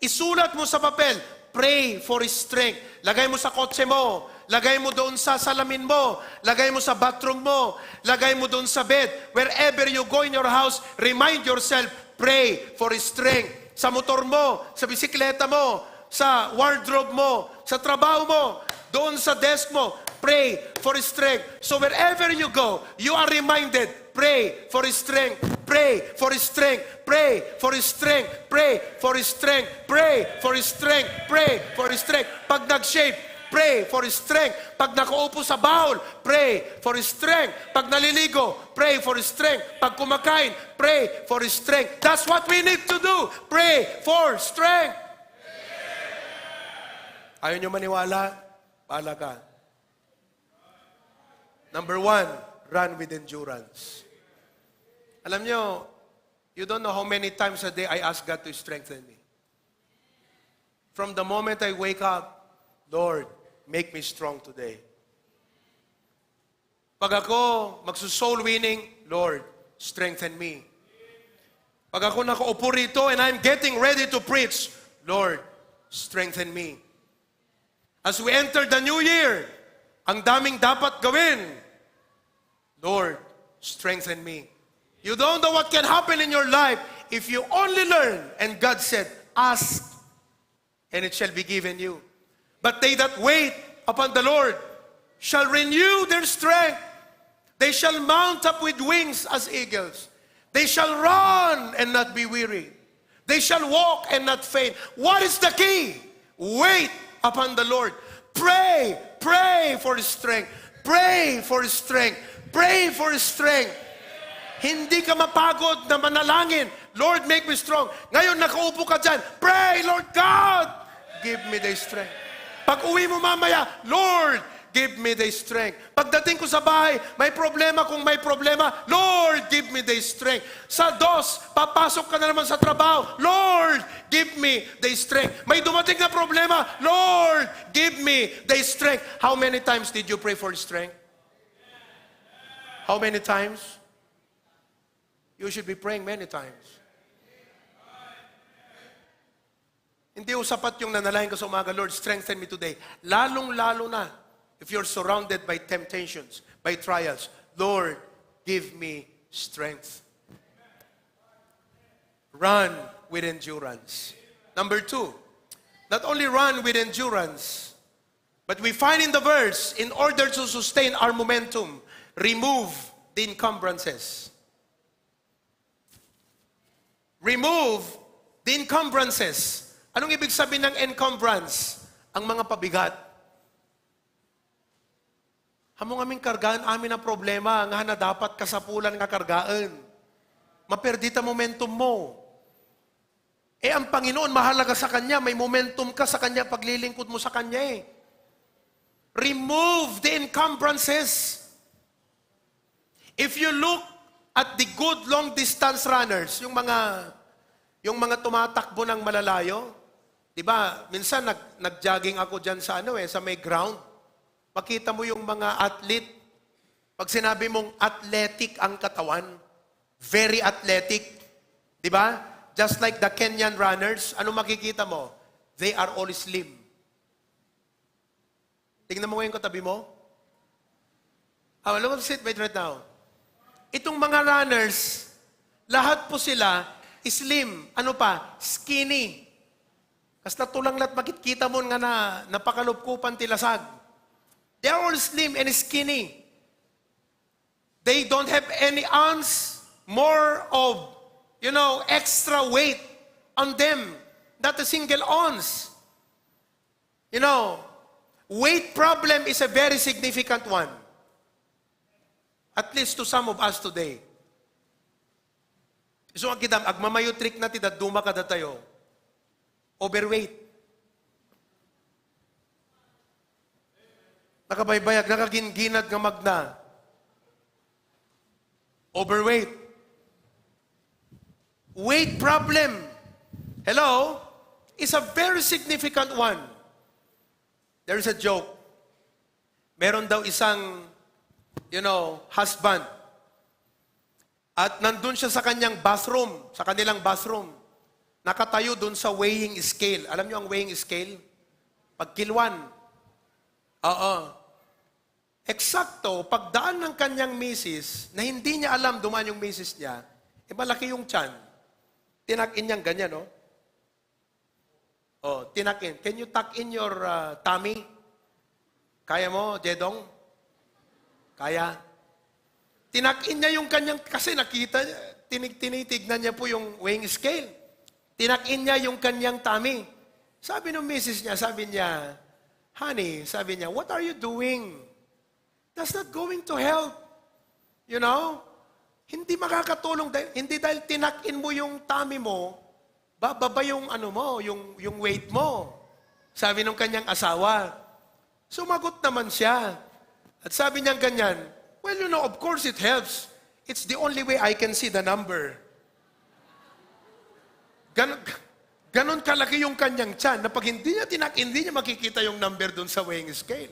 Isulat mo sa papel, pray for strength. Lagay mo sa kotse mo, lagay mo doon sa salamin mo, lagay mo sa bathroom mo, lagay mo doon sa bed. Wherever you go in your house, remind yourself, pray for strength. Sa motor mo, sa bisikleta mo, sa wardrobe mo, sa trabaho mo, doon sa desk mo, pray for strength. So wherever you go, you are reminded, pray for strength, pray for strength, pray for strength, pray for strength, pray for strength, pray for strength. Pag nag-shave, pray for strength. Pag nakaupo sa bawl, pray for strength. Pag naliligo, pray for strength. Pag kumakain, pray for strength. That's what we need to do. Pray for strength. Ayaw nyo maniwala? Pala ka. Number 1, run with endurance. Alam nyo, you don't know how many times a day I ask God to strengthen me. From the moment I wake up, Lord, make me strong today. Pag ako magsusoul winning, Lord, strengthen me. Pag ako nakaupo rito and I'm getting ready to preach, Lord, strengthen me. As we enter the new year, ang daming dapat gawin. Lord, strengthen me. You don't know what can happen in your life if you only learn. And God said, ask, and it shall be given you. But they that wait upon the Lord shall renew their strength. They shall mount up with wings as eagles. They shall run and not be weary. They shall walk and not faint. What is the key? Wait upon the Lord. Pray for strength. Pray for strength. Pray for strength. Hindi ka mapagod na manalangin. Lord, make me strong. Ngayon, nakaupo ka dyan. Pray, Lord God, give me the strength. Pag uwi mo mamaya, Lord, give me the strength. Pagdating ko sa bahay, may problema kung may problema, Lord, give me the strength. Sa dos, papasok ka na naman sa trabaho, Lord, give me the strength. May dumating na problema, Lord, give me the strength. How many times did you pray for strength? How many times? You should be praying many times. Hindi sapat yung nanalangin ka sa umaga, Lord, strengthen me today. Lalong-lalo na if you're surrounded by temptations, by trials, Lord, give me strength. Run with endurance. Number 2, not only run with endurance, but we find in the verse, in order to sustain our momentum, remove the encumbrances. Remove the encumbrances. Anong ibig sabihin ng encumbrance? Ang mga pabigat. Hamong aming kargaan, amin ang problema, nga na dapat kasapulan nga kargaan. Maperdita momentum mo. Ang Panginoon, mahalaga sa Kanya, may momentum ka sa Kanya, paglilingkod mo sa Kanya eh. Remove the encumbrances. If you look at the good long-distance runners, yung mga tumatakbo ng malalayo, di ba, minsan nag-jogging ako dyan sa sa may ground. Makita mo yung mga athlete. Pag sinabi mong athletic ang katawan, very athletic, di ba? Just like the Kenyan runners, ano makikita mo? They are all slim. Tingnan mo ngayon katabi mo. Look at it right now. Itong mga runners, lahat po sila slim. Ano pa? Skinny. Kas natulang lahat makikita mo nga na napakalupkupan tilasag. They are all slim and skinny. They don't have any ounce more of, extra weight on them. Not a single ounce. Weight problem is a very significant one. At least to some of us today. So, agmamayo trick natin at duma ka tayo. Overweight. Nakabaybayag, nakaginginad nga magna. Overweight. Weight problem. Hello? Is a very significant one. There is a joke. Meron daw isang husband. At nandun siya sa kanyang bathroom, sa kanilang bathroom. Nakatayo dun sa weighing scale. Alam niyo ang weighing scale? Pagkilwan. Oo. Eksakto, pagdaan ng kanyang misis, na hindi niya alam dumaan yung misis niya, malaki yung tiyan. Tinak-in niyang ganyan, no? Tinak-in. Can you tuck in your tummy? Kaya mo, Jedong? Kaya, tinak-in niya yung kanyang, kasi nakita niya, tinitignan niya po yung weighing scale. Tinak-in niya yung kanyang tummy. Sabi ng misis niya, sabi niya, honey, sabi niya, what are you doing? That's not going to help. Hindi makakatulong, hindi dahil tinak-in mo yung tummy mo, bababa yung yung weight mo. Sabi ng kanyang asawa. Sumagot naman siya. At sabi niya ganyan, well, of course it helps. It's the only way I can see the number. Ganon kalaki yung kanyang tiyan na pag hindi niya makikita yung number dun sa weighing scale.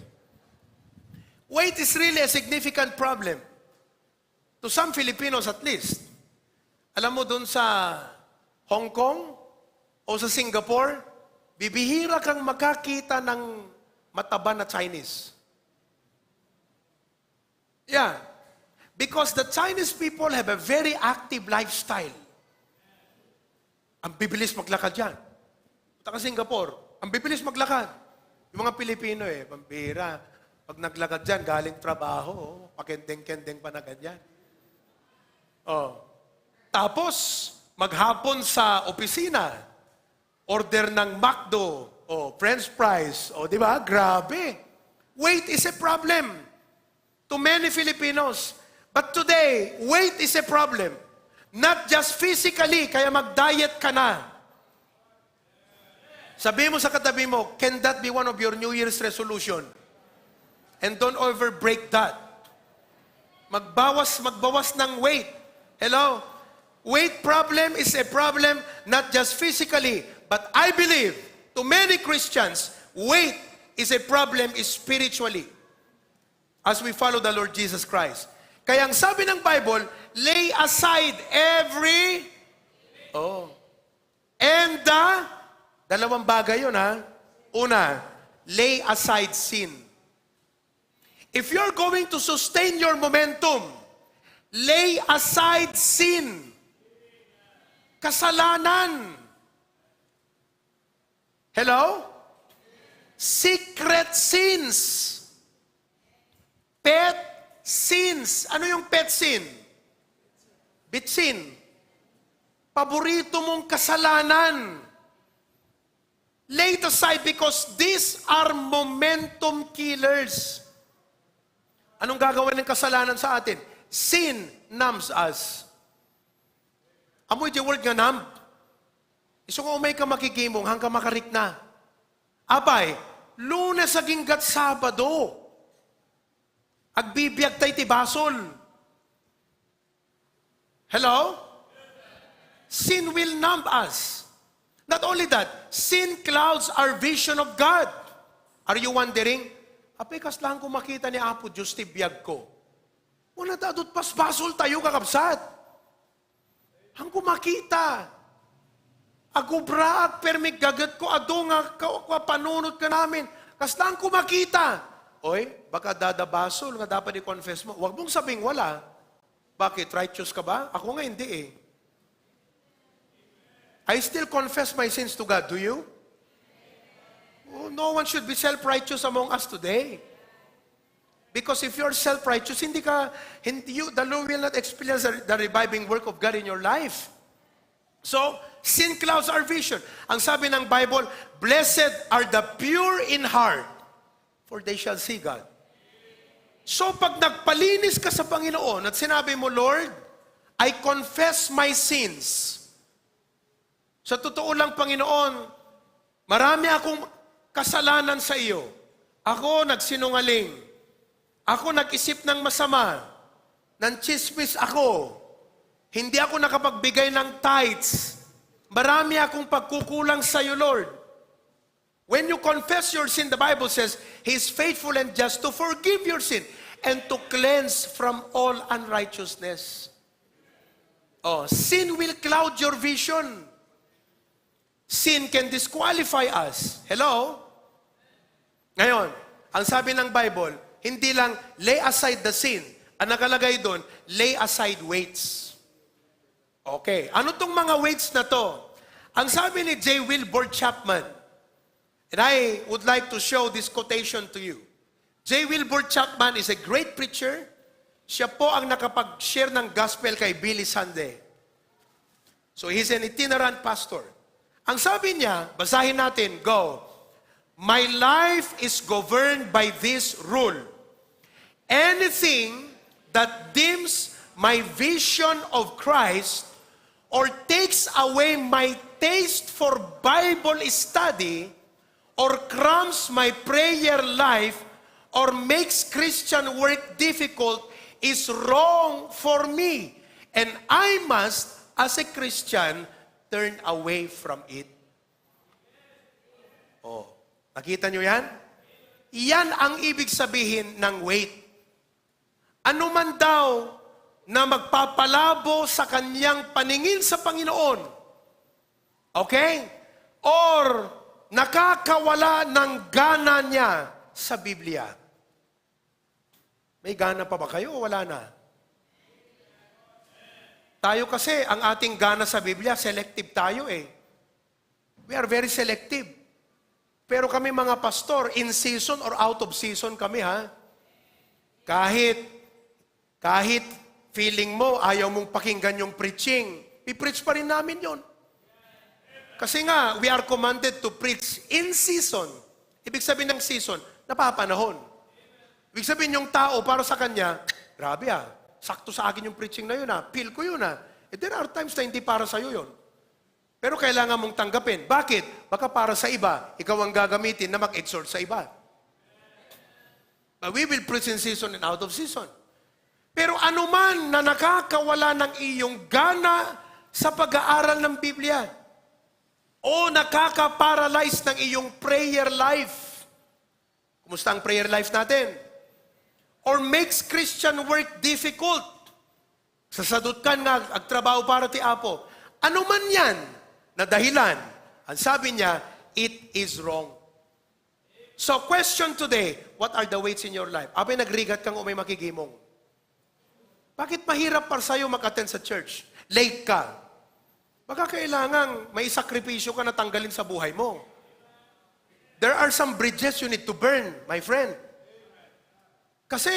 Weight is really a significant problem. To some Filipinos at least. Alam mo dun sa Hong Kong o sa Singapore, bibihira kang makakita ng mataba na Chinese. Yeah. Because the Chinese people have a very active lifestyle. Ang bibilis maglakad yan. Punta ka Singapore, ang bibilis maglakad. Yung mga Pilipino pambira. Pag naglakad dyan, galing trabaho, pakendeng-kendeng pa na ganyan. Tapos, maghapon sa opisina, order ng McDo, French fries, di ba? Grabe. Weight is a problem. to many Filipinos. But today, weight is a problem. Not just physically, kaya mag-diet ka na. Sabi mo sa katabi mo, can that be one of your New Year's resolution? And don't ever break that. Magbawas ng weight. Hello? Weight problem is a problem not just physically, but I believe to many Christians, weight is a problem spiritually as we follow the Lord Jesus Christ. Kaya ang sabi ng Bible, lay aside every and dalawang bagay yun ha. Una, lay aside sin. If you're going to sustain your momentum, lay aside sin. Kasalanan. Hello? Secret sins. Pet sins. Ano yung pet sin? Bitsin. Paborito mong kasalanan. Lay it aside because these are momentum killers. Anong gagawin ng kasalanan sa atin? Sin numbs us. Amoy di word nga numb. Iso nga umay ka makikimong hanggang makarik na. Abay, Lunes aging gat Sabado. Agbibiyag tayo tibasol. Hello? Sin will numb us. Not only that, sin clouds our vision of God. Are you wondering? Apay, kaslang ko makita ni Apo Diyos tibiyag ko. Wala dadot pasbasol tayo kakabsat. Hang ko makita. Agubraag permig gagat ko ado nga panunod ka namin. Kaslang ko makita. Oy, baka dadabasol nga dapat i-confess mo. Huwag mong sabing wala. Bakit? Righteous ka ba? Ako nga hindi eh. I still confess my sins to God. Do you? Oh, no one should be self-righteous among us today. Because if you're self-righteous, the Lord will not experience the reviving work of God in your life. So, sin clouds our vision. Ang sabi ng Bible, blessed are the pure in heart, for they shall see God. So, pag nagpalinis ka sa Panginoon at sinabi mo, Lord, I confess my sins. Sa totoo lang, Panginoon, marami akong kasalanan sa iyo. Ako nagsinungaling. Ako nag-isip ng masama. Nanchismis ako. Hindi ako nakapagbigay ng tithes. Marami akong pagkukulang sa iyo, Lord. When you confess your sin, the Bible says, He is faithful and just to forgive your sin and to cleanse from all unrighteousness. Oh, sin will cloud your vision. Sin can disqualify us. Hello? Ngayon, ang sabi ng Bible, hindi lang lay aside the sin. Ang nakalagay doon, lay aside weights. Okay. Ano tong mga weights na to? Ang sabi ni J. Wilbur Chapman, and I would like to show this quotation to you. J. Wilbur Chapman is a great preacher. Siya po ang nakapag-share ng gospel kay Billy Sunday. So he's an itinerant pastor. Ang sabi niya, basahin natin, go. My life is governed by this rule. Anything that dims my vision of Christ or takes away my taste for Bible study or cramps my prayer life or makes Christian work difficult is wrong for me. And I must, as a Christian, turn away from it. Oh, nakita nyo yan? Yan ang ibig sabihin ng wait. Ano man daw na magpapalabo sa kanyang paningin sa Panginoon. Okay? Or nakakawala ng gana niya sa Biblia. May gana pa ba kayo o wala na? Tayo kasi, ang ating gana sa Biblia, selective tayo eh. We are very selective. Pero kami mga pastor, in season or out of season kami ha. Kahit feeling mo, ayaw mong pakinggan yung preaching, i-preach pa rin namin yon. Kasi nga, we are commanded to preach in season. Ibig sabihin ng season, napapanahon. Ibig sabihin, yung tao para sa kanya, grabe sakto sa akin yung preaching na yun feel ko yun there are times na hindi para sa'yo yun. Pero kailangan mong tanggapin. Bakit? Baka para sa iba, ikaw ang gagamitin na mag-exhort sa iba. But we will preach in season and out of season. Pero anuman na nakakawala ng iyong gana sa pag-aaral ng Biblia, o nakaka-paralyze ng iyong prayer life. Kumusta ang prayer life natin? Or makes Christian work difficult. Sasadot ka nga, agtrabaho para ti Apo. Ano man yan na dahilan, ang sabi niya, it is wrong. So question today, what are the weights in your life? Abay nagrigat kang may makigimong. Bakit mahirap para sa'yo mag-attend sa church? Late ka. Baka kailangan may sakripisyo ka na tanggalin sa buhay mo. There are some bridges you need to burn, my friend. Kasi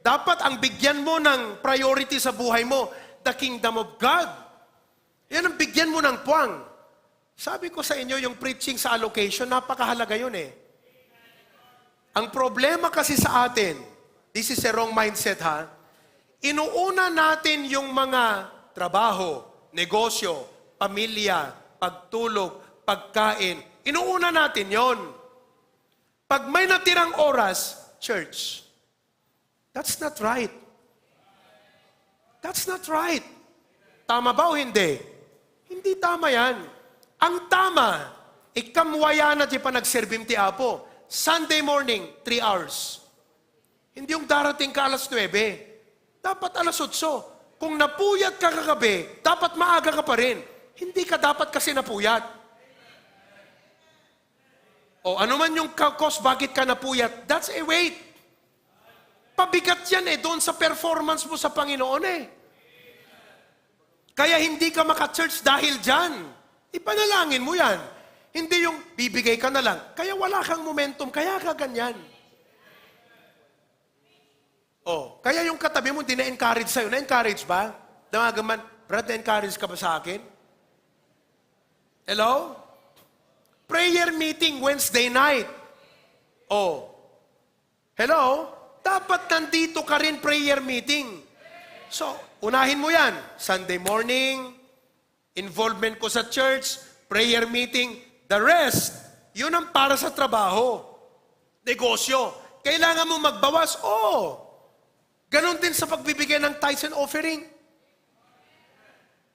dapat ang bigyan mo ng priority sa buhay mo, the kingdom of God. Yan ang bigyan mo ng puwang. Sabi ko sa inyo, yung preaching sa allocation, napakahalaga yun Ang problema kasi sa atin, this is a wrong mindset inuuna natin yung mga trabaho, negosyo, pamilya, pagtulog, pagkain. Inuuna natin yon. Pag may natirang oras, church. That's not right. That's not right. Tama ba o hindi? Hindi tama yan. Ang tama, ikamwaya na di pa nagserbim ti Apo. Sunday morning, 3 hours. Hindi yung darating ka alas 9. Dapat alas 8. Kung napuyat ka kagabi, dapat maaga ka pa rin. Hindi ka dapat kasi napuyat. O ano man yung cause bakit ka napuyat, that's a weight. Pabigat yan doon sa performance mo sa Panginoon Kaya hindi ka maka-church dahil dyan. Ipanalangin mo yan. Hindi yung bibigay ka na lang. Kaya wala kang momentum, kaya ka ganyan. Kaya yung katabi mo, hindi na-encourage sa'yo. Na-encourage ba? Damagaman, Brad, na-encourage ka ba sa akin? Hello? Prayer meeting Wednesday night. Hello? Dapat nandito ka rin prayer meeting. So, unahin mo yan. Sunday morning, involvement ko sa church, prayer meeting, the rest, yun ang para sa trabaho. Negosyo. Kailangan mo magbawas? Ganon din sa pagbibigay ng tithes and offering.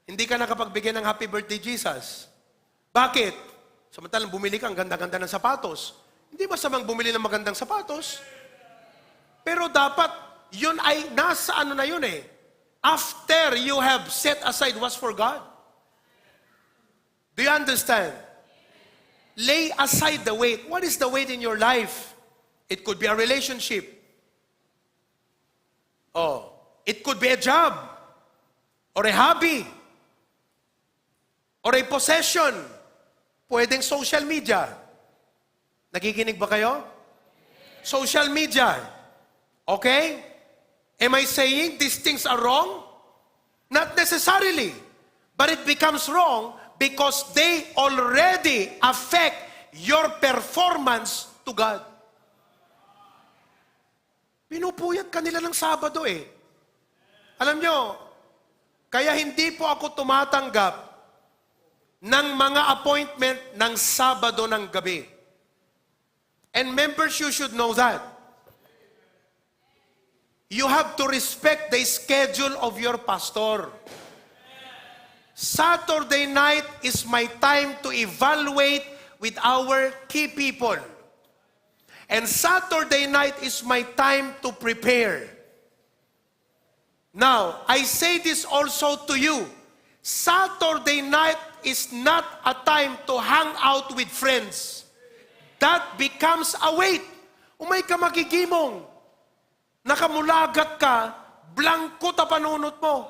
Hindi ka nakapagbigay ng happy birthday, Jesus. Bakit? Samantalang bumili ka, ang ganda-ganda ng sapatos. Hindi masamang bumili ng magandang sapatos. Pero dapat, yun ay nasa na yun After you have set aside what's for God. Do you understand? Lay aside the weight. What is the weight in your life? It could be a relationship. It could be a job, or a hobby, or a possession. Pwedeng social media. Nakikinig ba kayo? Social media. Okay? Am I saying these things are wrong? Not necessarily. But it becomes wrong because they already affect your performance to God. Pinupuyat kanila ng Sabado Alam nyo, kaya hindi po ako tumatanggap ng mga appointment ng Sabado ng gabi. And members, you should know that. You have to respect the schedule of your pastor. Saturday night is my time to evaluate with our key people. And Saturday night is my time to prepare. Now, I say this also to you. Saturday night is not a time to hang out with friends. That becomes a weight. Umay ka magigimong. Nakamulagat ka, blanko ta panunot mo.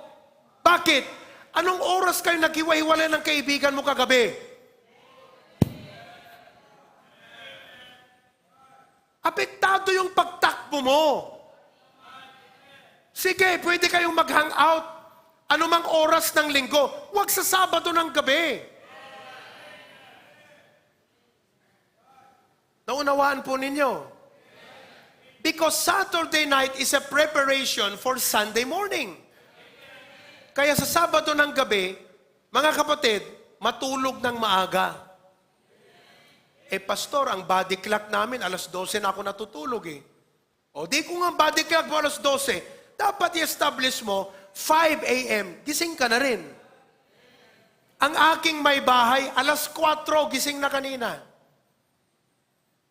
Bakit? Anong oras kayo naghiwa-hiwalay ng kaibigan mo kagabi? Apektado yung pagtakbo mo. Sige, pwede kayong mag-hangout anumang oras ng linggo. Huwag sa Sabado ng gabi. Naunawaan po ninyo. Because Saturday night is a preparation for Sunday morning. Kaya sa Sabado ng gabi, mga kapatid, matulog ng maaga. Pastor, ang body clock namin, alas 12 na ako natutulog eh. O di ko nga body clock mo alas 12, dapat i-establish mo, 5 a.m., gising ka na rin. Ang aking may bahay, alas 4, gising na kanina.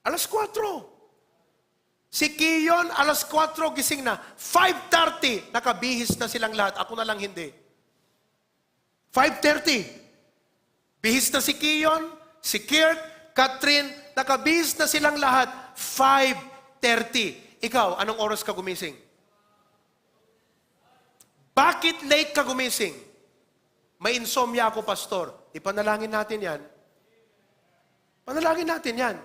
Alas 4. Si Kiyon, alas 4, gising na. 5:30, nakabihis na silang lahat. Ako na lang hindi. 5:30. Bihis na si Kiyon, si Kirk, Catherine, nakabihis na silang lahat. 5:30. Ikaw, anong oras ka gumising? Bakit late ka gumising? May insomnia ako, pastor. Ipanalangin natin yan. Panalangin natin yan.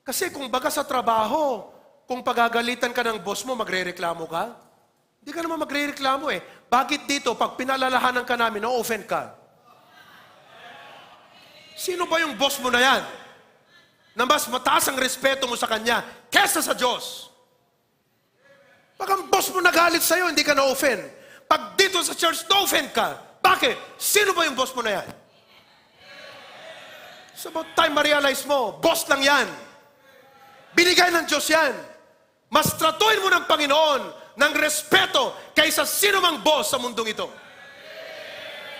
Kasi kung baga sa trabaho, kung pagagalitan ka ng boss mo, magre-reklamo ka? Hindi ka naman magre-reklamo eh. Bakit dito, pag pinalalahanan ka namin, na-offend ka? Sino ba yung boss mo na yan? Na mas mataas ang respeto mo sa kanya kesa sa Diyos. Pag ang boss mo nagalit sa'yo, hindi ka na-offend. Pag dito sa church, na-offend ka. Bakit? Sino ba yung boss mo na yan? It's about time ma-realize mo, boss lang yan. Binigay ng Diyos yan. Mas tratuin mo ng Panginoon ng respeto kaysa sino mang boss sa mundong ito.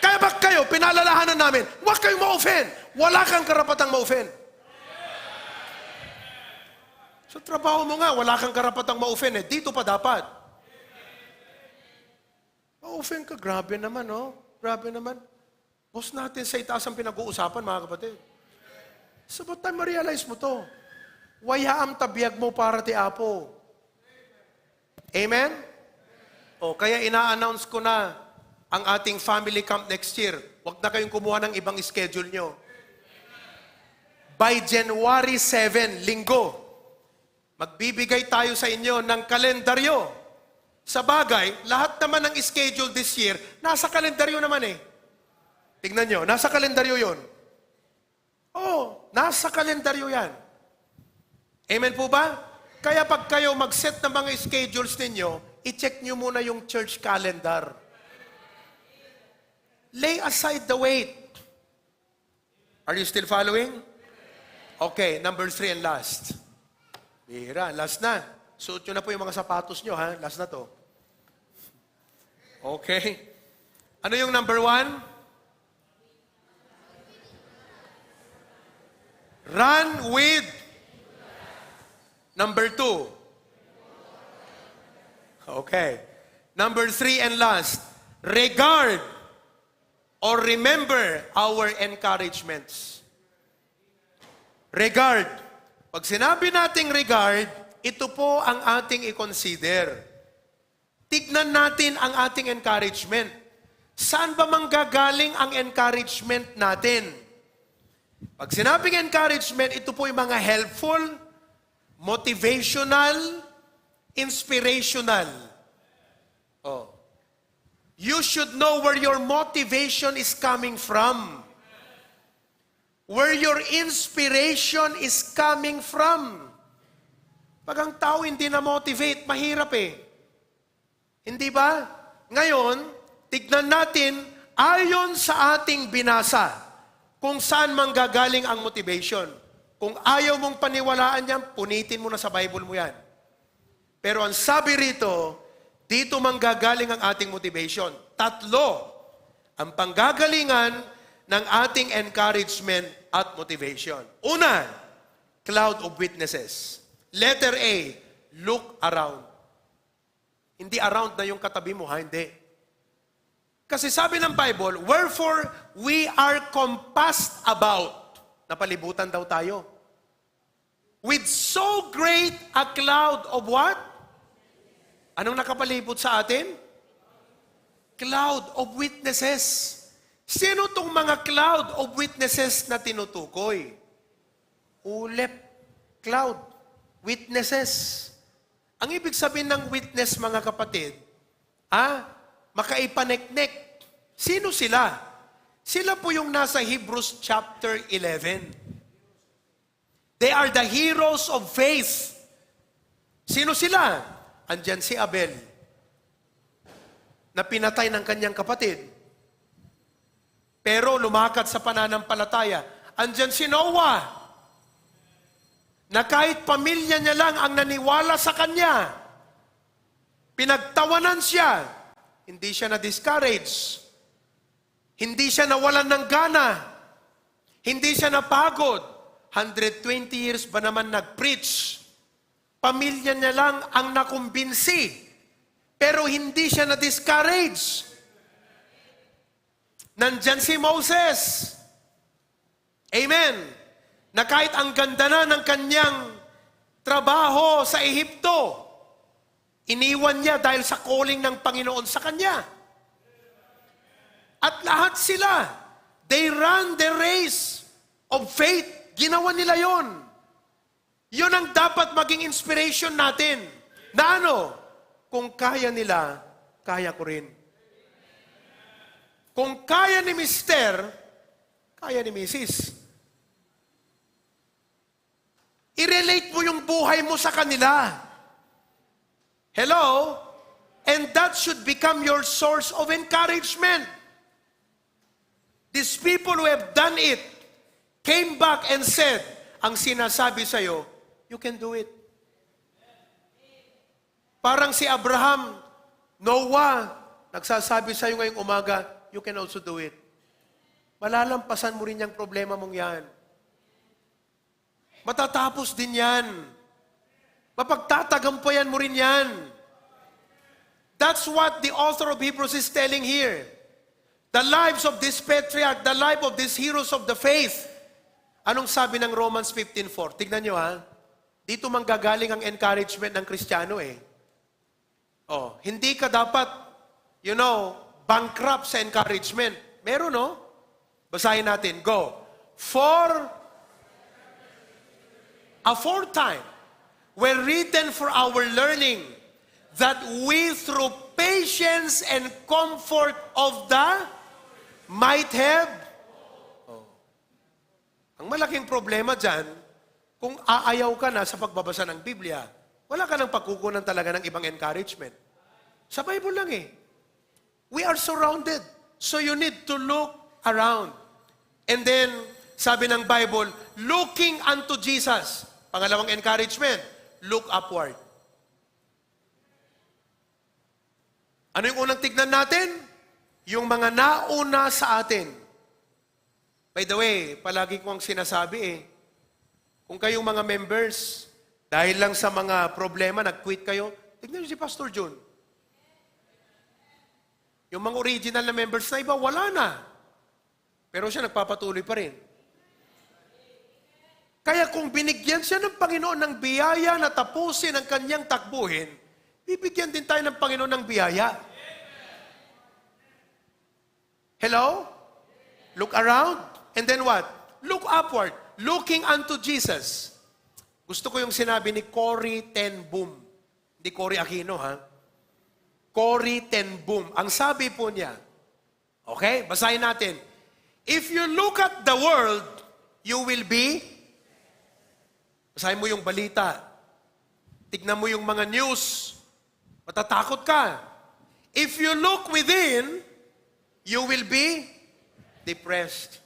Kaya ba kayo, pinalalahanan namin, huwag kayong ma-offend. Wala kang karapatang ma-offend. Sa trabaho mo nga, wala kang karapatang ma-offend eh. Dito pa dapat. Ma-offend ka, grabe naman, no? Grabe naman. Boss natin sa itaas ang pinag-uusapan, mga kapatid. So, ba't tayo ma-realize mo to? Wayaam tabiyag mo para ti Apo. Amen? O, kaya ina-announce ko na ang ating family camp next year. Huwag na kayong kumuha ng ibang schedule nyo. By January 7, linggo, magbibigay tayo sa inyo ng kalendaryo. Sa bagay, lahat naman ng schedule this year, nasa kalendaryo naman eh. Tignan nyo, nasa kalendaryo yon. Oo, nasa kalendaryo yan. Amen po ba? Kaya pag kayo mag-set ng mga schedules ninyo, i-check nyo muna yung church calendar. Lay aside the weight. Are you still following? Okay, number 3 and last. Bihira, last na. Suot nyo na po yung mga sapatos nyo, ha? Last na to. Okay. Ano yung number 1? Run with. Number 2. Okay. Number 3 and last. Regard or remember our encouragements. Regard. Pag sinabi nating regard, ito po ang ating i-consider. Tignan natin ang ating encouragement. Saan ba manggagaling ang encouragement natin? Pag sinabing encouragement, ito po yung mga helpful, motivational, inspirational. Oh. You should know where your motivation is coming from. Where your inspiration is coming from. Pag ang tao hindi na-motivate, mahirap eh. Hindi ba? Ngayon, tignan natin, ayon sa ating binasa, kung saan manggagaling ang motivation. Kung ayaw mong paniwalaan yan, punitin mo na sa Bible mo yan. Pero ang sabi rito, dito manggagaling ang ating motivation. 3 ang panggagalingan ng ating encouragement at motivation. Una, cloud of witnesses. Letter A, look around. Hindi around na yung katabi mo, ha? Hindi. Kasi sabi ng Bible, wherefore we are compassed about. Napalibutan daw tayo. With so great a cloud of what? Anong nakapalibot sa atin? Cloud of witnesses. Sino tong mga cloud of witnesses na tinutukoy? Ulep. Cloud. Witnesses. Ang ibig sabihin ng witness, mga kapatid, makaipaneknek. Sino sila? Sila po yung nasa Hebrews chapter 11. They are the heroes of faith. Sino sila? Andyan si Abel, na pinatay ng kanyang kapatid. Pero lumakad sa pananampalataya. Andyan si Noah, na kahit pamilya niya lang ang naniwala sa kanya, pinagtawanan siya, hindi siya na-discourage, hindi siya nawalan ng gana, hindi siya napagod. 120 years ba naman nag-preach? Pamilya niya lang ang nakumbinsi, pero hindi siya na-discourage. Nandyan si Moses. Amen. Na kahit ang ganda na ng kanyang trabaho sa Ehipto, iniwan niya dahil sa calling ng Panginoon sa kanya. At lahat sila, they ran the race of faith. Ginawa nila yon. Yun ang dapat maging inspiration natin. Na ano? Kung kaya nila, kaya ko rin. Kung kaya ni Mister, kaya ni Mrs. I-relate mo yung buhay mo sa kanila. Hello? And that should become your source of encouragement. These people who have done it came back and said, ang sinasabi sa'yo, you can do it. Parang si Abraham, Noah, nagsasabi sa'yo ngayong umaga, you can also do it. Malalampasan mo rin yung problema mong yan. Matatapos din yan. Mapagtatagampayan mo rin yan. That's what the author of Hebrews is telling here. The lives of this patriarch, the life of these heroes of the faith. Anong sabi ng Romans 15:4? Tignan nyo ha. Dito manggagaling ang encouragement ng Kristiyano eh. Oh, hindi ka dapat, bankrupt sa encouragement. Meron, no? Basahin natin. Go. For aforetime were written for our learning, that we through patience and comfort of the might have. Oh. Ang malaking problema dyan, kung aayaw ka na sa pagbabasa ng Biblia, wala ka nang pagkukunan talaga ng ibang encouragement. Sa Bible lang eh. We are surrounded. So you need to look around. And then, sabi ng Bible, looking unto Jesus. Pangalawang encouragement, look upward. Ano yung unang tignan natin? Yung mga nauna sa atin. By the way, palagi kong sinasabi kung kayong mga members, dahil lang sa mga problema, nag-quit kayo, tignan niyo si Pastor Jun. Yung mga original na members na iba, wala na. Pero siya nagpapatuloy pa rin. Kaya kung binigyan siya ng Panginoon ng biyaya na tapusin ang kanyang takbuhin, bibigyan din tayo ng Panginoon ng biyaya. Hello? Look around. And then what? Look upward. Looking unto Jesus. Gusto ko yung sinabi ni Corrie ten Boom. Hindi Cory Aquino, ha? Corrie ten Boom. Ang sabi po niya, okay, basahin natin. If you look at the world, you will be, basahin mo yung balita, tignan mo yung mga news, matatakot ka. If you look within, you will be depressed.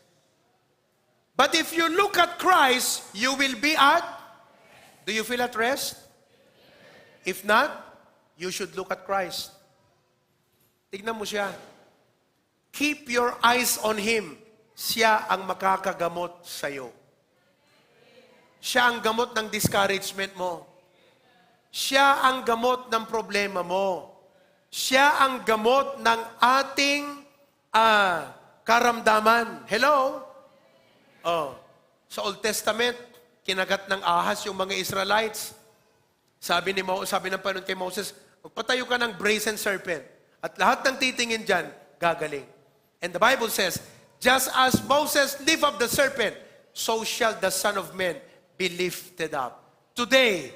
But if you look at Christ, you will be at, do you feel at rest? If not, you should look at Christ. Tignan mo siya. Keep your eyes on Him. Siya ang makakagamot sa'yo. Siya ang gamot ng discouragement mo. Siya ang gamot ng problema mo. Siya ang gamot ng ating karamdaman. Hello? Oh, sa Old Testament, kinagat ng ahas yung mga Israelites. Sabi ng Panginoon kay Moses, magpatayo ka ng brazen serpent. At lahat ng titingin dyan, gagaling. And the Bible says, just as Moses lifted up the serpent, so shall the Son of Man be lifted up. Today,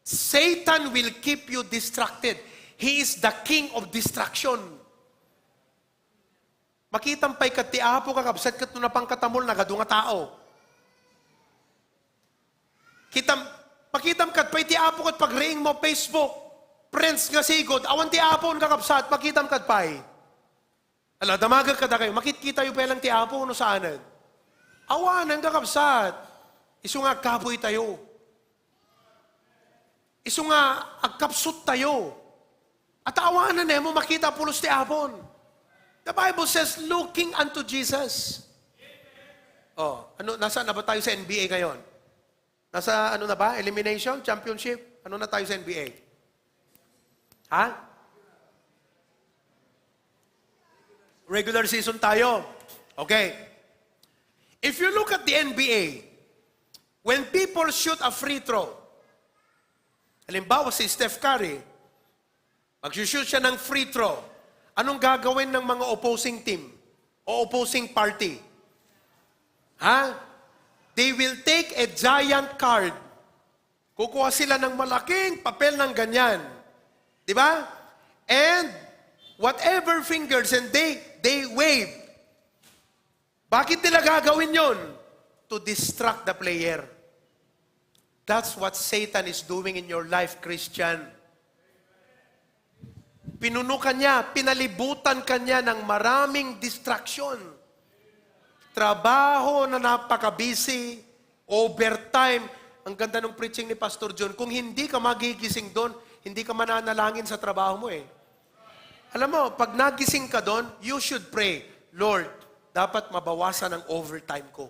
Satan will keep you distracted. He is the king of distraction. Makitampay kat ti apo kakabsat kat nunapang katamol na gadunga tao. Pakitam kat, pa'y ti apo kat pagreing mo Facebook. Friends nga sigod, awan ti apo kakapsat, pakitam kat pa'y. Ala, damagag ka na kayo, makitkita yung pelang ti apo, no saanan. Awanan kakapsat. Isu nga kapoy tayo. Isu nga agkapsut tayo. At awanan mo makita pulos ti apon. The Bible says, looking unto Jesus. Oh, nasa na ba tayo sa NBA ngayon? Nasa ano na ba? Elimination? Championship? Ano na tayo sa NBA? Ha? Regular season tayo. Okay. If you look at the NBA, when people shoot a free throw, halimbawa si Steph Curry, mag-shoot siya ng free throw, anong gagawin ng mga opposing team o opposing party? Ha? They will take a giant card. Kukuha sila ng malaking papel ng ganyan. Di ba? And whatever fingers, and they wave. Bakit nila gagawin yon? To distract the player. That's what Satan is doing in your life, Christian. Pinuno ka niya, pinalibutan ka niya ng maraming distraction. Trabaho na napaka-busy, overtime. Ang ganda ng preaching ni Pastor John. Kung hindi ka magigising doon, hindi ka mananalangin sa trabaho mo eh. Alam mo, pag nagising ka doon, you should pray, Lord, dapat mabawasan ang overtime ko.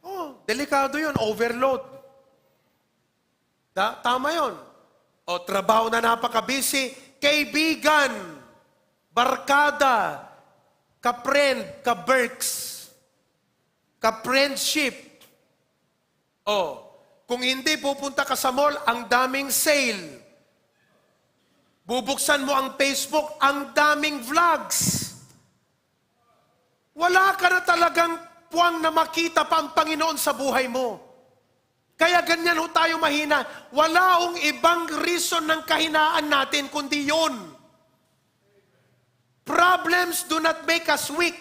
Oh, delikado yun, overload. Tama yun. O, trabaho na napaka-busy, kaibigan, barkada, ka-friend, ka-berks, ka-friendship. O, kung hindi pupunta ka sa mall, ang daming sale. Bubuksan mo ang Facebook, ang daming vlogs. Wala ka na talagang puwang na makita pa ang Panginoon sa buhay mo. Kaya ganyan ho tayo mahina. Wala hong ibang reason ng kahinaan natin, kundi yun. Problems do not make us weak.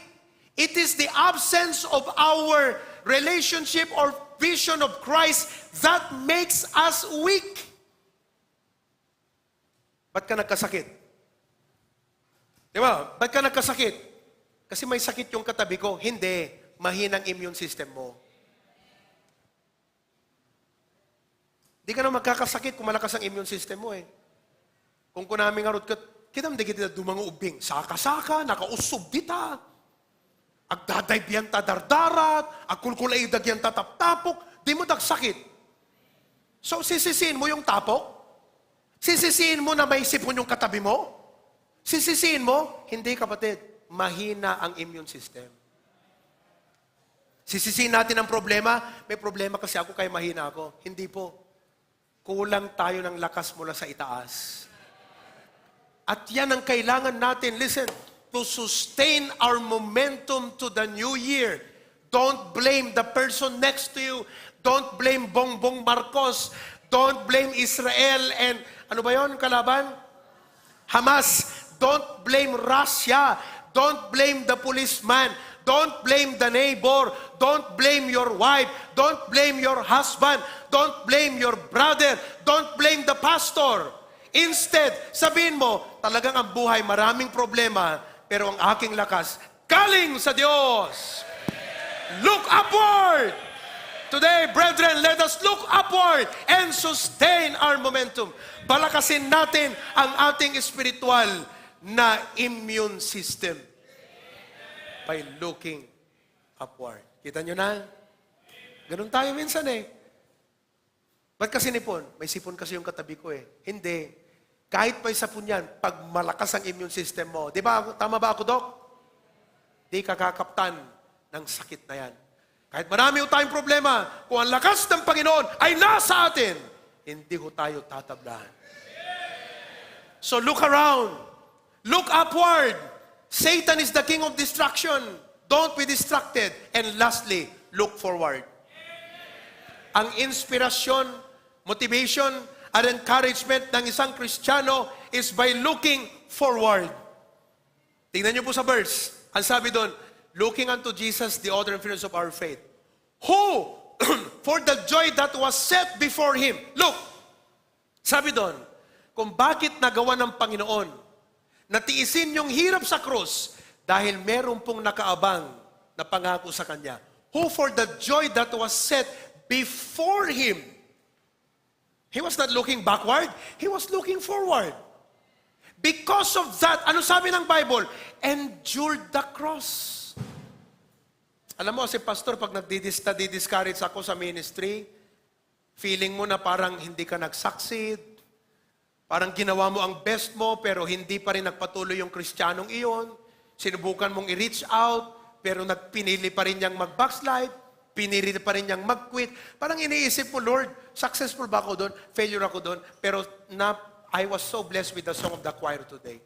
It is the absence of our relationship or vision of Christ that makes us weak. Ba't ka nagkasakit? Di ba? Ba't ka nagkasakit? Kasi may sakit yung katabi ko. Hindi. Mahinang immune system mo. Di ka na magkakasakit kung malakas ang immune system mo eh. Kung kunaming arot ka, kitam di kita dumang ubing. Saka-saka, nakausob dita. Agdadayb yan tadardarat, agkulkulay yan tataptapok, di mo dagsakit. So, sisisiin mo yung tapok? Sisisiin mo na may sipon yung katabi mo? Sisisiin mo? Hindi, kapatid. Mahina ang immune system. Sisisiin natin ang problema. May problema kasi ako, kaya mahina ako. Hindi po. Kulang tayo ng lakas mula sa itaas. At yan ang kailangan natin. Listen, to sustain our momentum to the new year. Don't blame the person next to you. Don't blame Bongbong Marcos. Don't blame Israel and ano ba yon kalaban? Hamas. Don't blame Russia. Don't blame the policeman. Don't blame the neighbor. Don't blame your wife. Don't blame your husband. Don't blame your brother. Don't blame the pastor. Instead, sabihin mo, talagang ang buhay maraming problema, pero ang aking lakas, galing sa Diyos. Look upward! Today, brethren, let us look upward and sustain our momentum. Balakasin natin ang ating spiritual na immune system by looking upward. Kita nyo na? Ganun tayo minsan eh. Ba't kasi nipon? May sipon kasi yung katabi ko eh. Hindi. Kahit pa isapon yan, pag malakas ang immune system mo, di ba, tama ba ako, Dok? Di ka kakaptan ng sakit na yan. Kahit marami ho tayong problema, kung ang lakas ng Panginoon ay nasa atin, hindi ho tayo tatablahan. So look around. Look upward. Satan is the king of distraction. Don't be distracted. And lastly, look forward. Ang inspirasyon, motivation, at encouragement ng isang Kristiyano is by looking forward. Tingnan niyo po sa verse. Ang sabi doon, looking unto Jesus, the author and finisher of our faith, who for the joy that was set before him. Look, sabi doon, kung bakit nagawa ng Panginoon, natiisin yung hirap sa krus dahil meron pong nakaabang na pangako sa Kanya. Who for the joy that was set before him. He was not looking backward, he was looking forward. Because of that, ano sabi ng Bible? Endured the cross. Alam mo, si pastor, pag nagdi-discourage ako sa ministry, feeling mo na parang hindi ka nag-succeed, parang ginawa mo ang best mo, pero hindi pa rin nagpatuloy yung Kristiyanong iyon. Sinubukan mong i-reach out, pero pinili pa rin niyang mag-backslide, pinili pa rin niyang mag-quit. Parang iniisip mo, Lord, successful ba ako doon? Failure ako doon? Pero I was so blessed with the song of the choir today.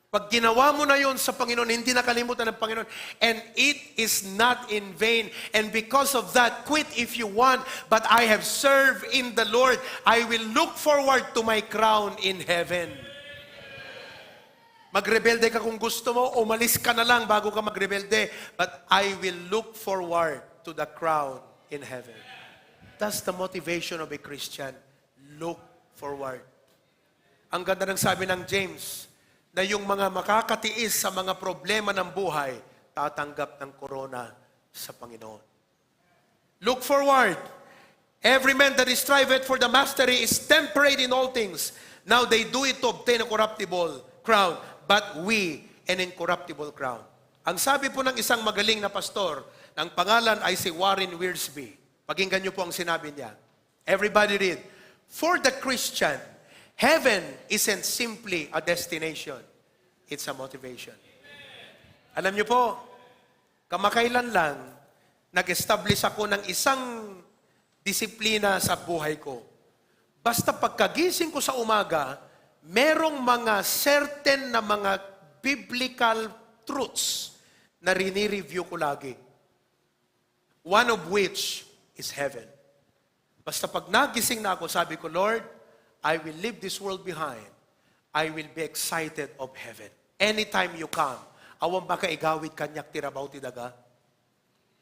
Pag ginawa mo na yun sa Panginoon, hindi nakalimutan ng Panginoon. And it is not in vain. And because of that, quit if you want, but I have served in the Lord. I will look forward to my crown in heaven. Magrebelde ka kung gusto mo, umalis ka na lang bago ka magrebelde. But I will look forward to the crown in heaven. That's the motivation of a Christian. Look forward. Ang ganda ng sabi ng James, na yung mga makakatiis sa mga problema ng buhay, tatanggap ng korona sa Panginoon. Look forward. Every man that is striveth for the mastery is temperate in all things. Now they do it to obtain a corruptible crown, but we an incorruptible crown. Ang sabi po ng isang magaling na pastor, ang pangalan ay si Warren Wiersbe. Pakinggan niyo po ang sinabi niya. Everybody read. For the Christian, heaven isn't simply a destination. It's a motivation. Alam niyo po, kamakailan lang, nag-establish ako ng isang disiplina sa buhay ko. Basta pagkagising ko sa umaga, merong mga certain na mga biblical truths na rini-review ko lagi. One of which is heaven. Basta pag nagising na ako, sabi ko, Lord, I will leave this world behind. I will be excited of heaven. Anytime you come, awan baka igawid kanyak tirabaw ti daga.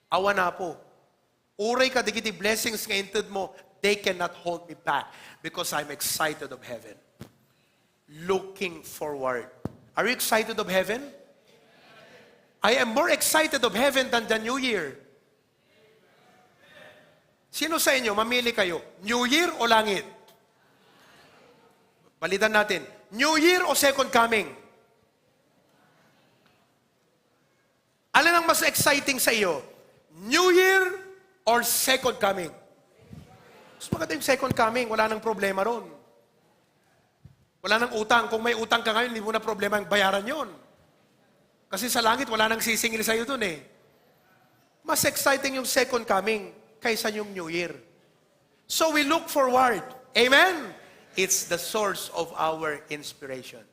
Awan na po. Uray ka digiti blessings nga inted mo, they cannot hold me back because I'm excited of heaven. Looking forward. Are you excited of heaven? I am more excited of heaven than the New Year. Sino sa inyo, mamili kayo, New Year o langit? Palitan natin, New Year o Second Coming? Alin ang mas exciting sa iyo? New Year or Second Coming? Mas maganda yung Second Coming, wala nang problema ron. Wala nang utang. Kung may utang ka ngayon, hindi mo na problema yung bayaran yon. Kasi sa langit, wala nang sisingil sa iyo dun eh. Mas exciting yung Second Coming kaysa yung New Year. So we look forward. Amen? It's the source of our inspiration.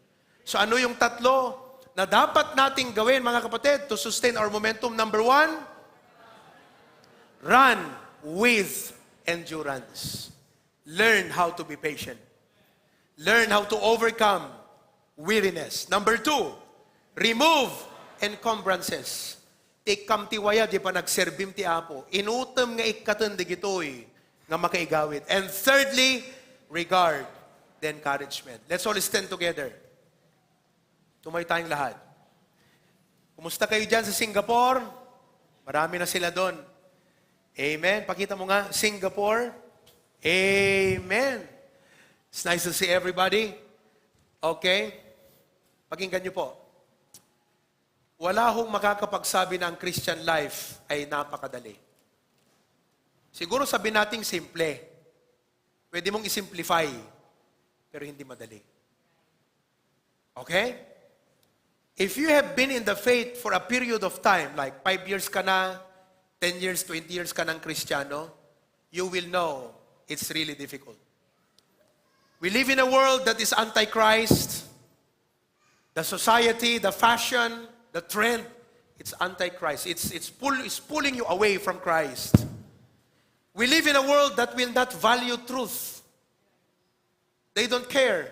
So ano yung tatlo na dapat nating gawin, mga kapatid, to sustain our momentum? Number 1, run with endurance. Learn how to be patient. Learn how to overcome weariness. Number 2, remove encumbrances. Ti kamtiwaya, di pa nagserbim ti Apo. Inutom nga ikatan di gitoy nga makaigawit. And thirdly, regard the encouragement. Let's all stand together. Tumay tayong lahat. Kumusta kayo dyan sa Singapore? Marami na sila doon. Amen. Pakita mo nga, Singapore. Amen. It's nice to see everybody. Okay? Pakinggan niyo po. Wala hong makakapagsabi na ang Christian life ay napakadali. Siguro sabihin nating simple. Pwede mong isimplify, pero hindi madali. Okay? If you have been in the faith for a period of time, like 5 years ka na, 10 years, 20 years ka ng Kristiyano, you will know it's really difficult. We live in a world that is anti-Christ. The society, the fashion, the trend, it's anti-Christ. It's pulling you away from Christ. We live in a world that will not value truth. They don't care.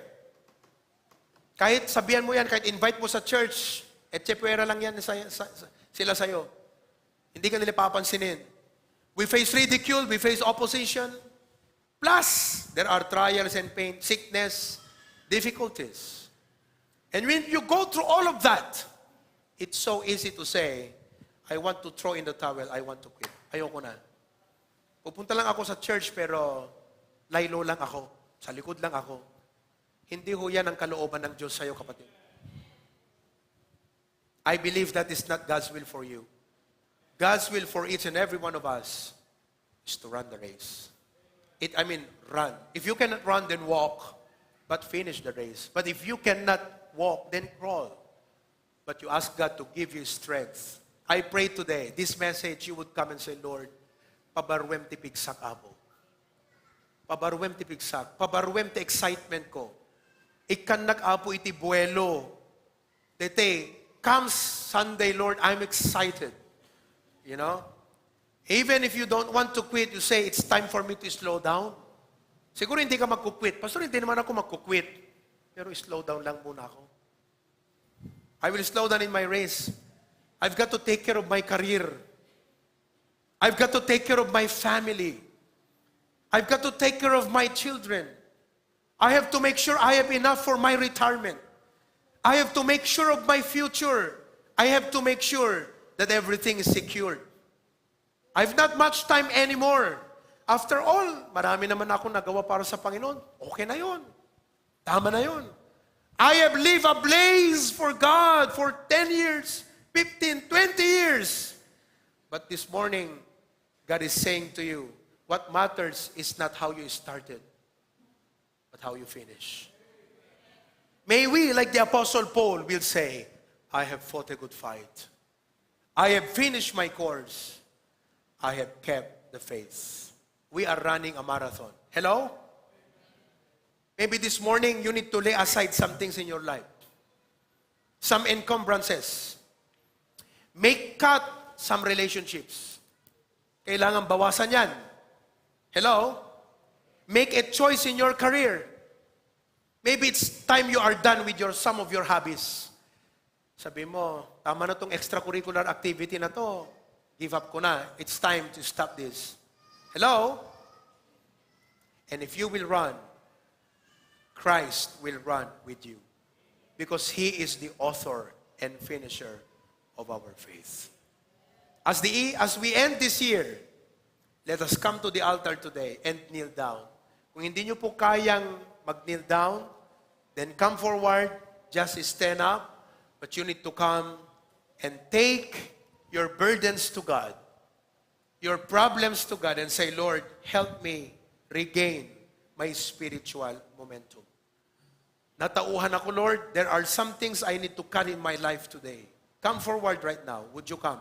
Kahit sabihan mo yan, kahit invite mo sa church, etchepwera lang yan sila sa'yo. Hindi ka nila papansinin. We face ridicule, we face opposition. Plus, there are trials and pain, sickness, difficulties. And when you go through all of that, it's so easy to say, I want to throw in the towel, I want to quit. Ayoko na. Pupunta lang ako sa church pero laylo lang ako. Sa likod lang ako. Hindi ho yan ang kalooban ng Diyos sa'yo, kapatid. I believe that is not God's will for you. God's will for each and every one of us is to run the race. Run. If you cannot run, then walk, but finish the race. But if you cannot walk, then crawl. But you ask God to give you strength. I pray today, this message, you would come and say, Lord, pabarwem ti pigsak abo. Pabarwem ti pigsak. Pabarwem ti excitement ko. Ikan nag-apo iti buwelo. Dete, comes Sunday, Lord, I'm excited. You know? Even if you don't want to quit, you say, it's time for me to slow down. Siguro hindi ka magkukwit. Pastor, hindi naman ako magkukwit. Pero slow down lang muna ako. I will slow down in my race. I've got to take care of my career. I've got to take care of my family. I've got to take care of my children. I have to make sure I have enough for my retirement. I have to make sure of my future. I have to make sure that everything is secured. I've not much time anymore. After all, marami naman ako nagawa para sa Panginoon. Okay na yun. Tama na yun. I have lived a blaze for God for 10 years, 15, 20 years. But this morning, God is saying to you, what matters is not how you started, but how you finish. May we, like the Apostle Paul, will say, I have fought a good fight. I have finished my course. I have kept the faith. We are running a marathon. Hello? Maybe this morning, you need to lay aside some things in your life. Some encumbrances. Cut some relationships. Kailangan bawasan yan. Hello? Make a choice in your career. Maybe it's time you are done with some of your hobbies. Sabi mo, tama na tong extracurricular activity na to. Give up ko na. It's time to stop this. Hello? And if you will run, Christ will run with you. Because He is the author and finisher of our faith. As we end this year, let us come to the altar today and kneel down. Kung hindi nyo po kayang mag-kneel down, then come forward, just stand up, but you need to come and take your burdens to God, your problems to God, and say, Lord, help me regain my spiritual momentum. Natauhan ako, Lord, there are some things I need to carry in my life today. Come forward right now. Would you come?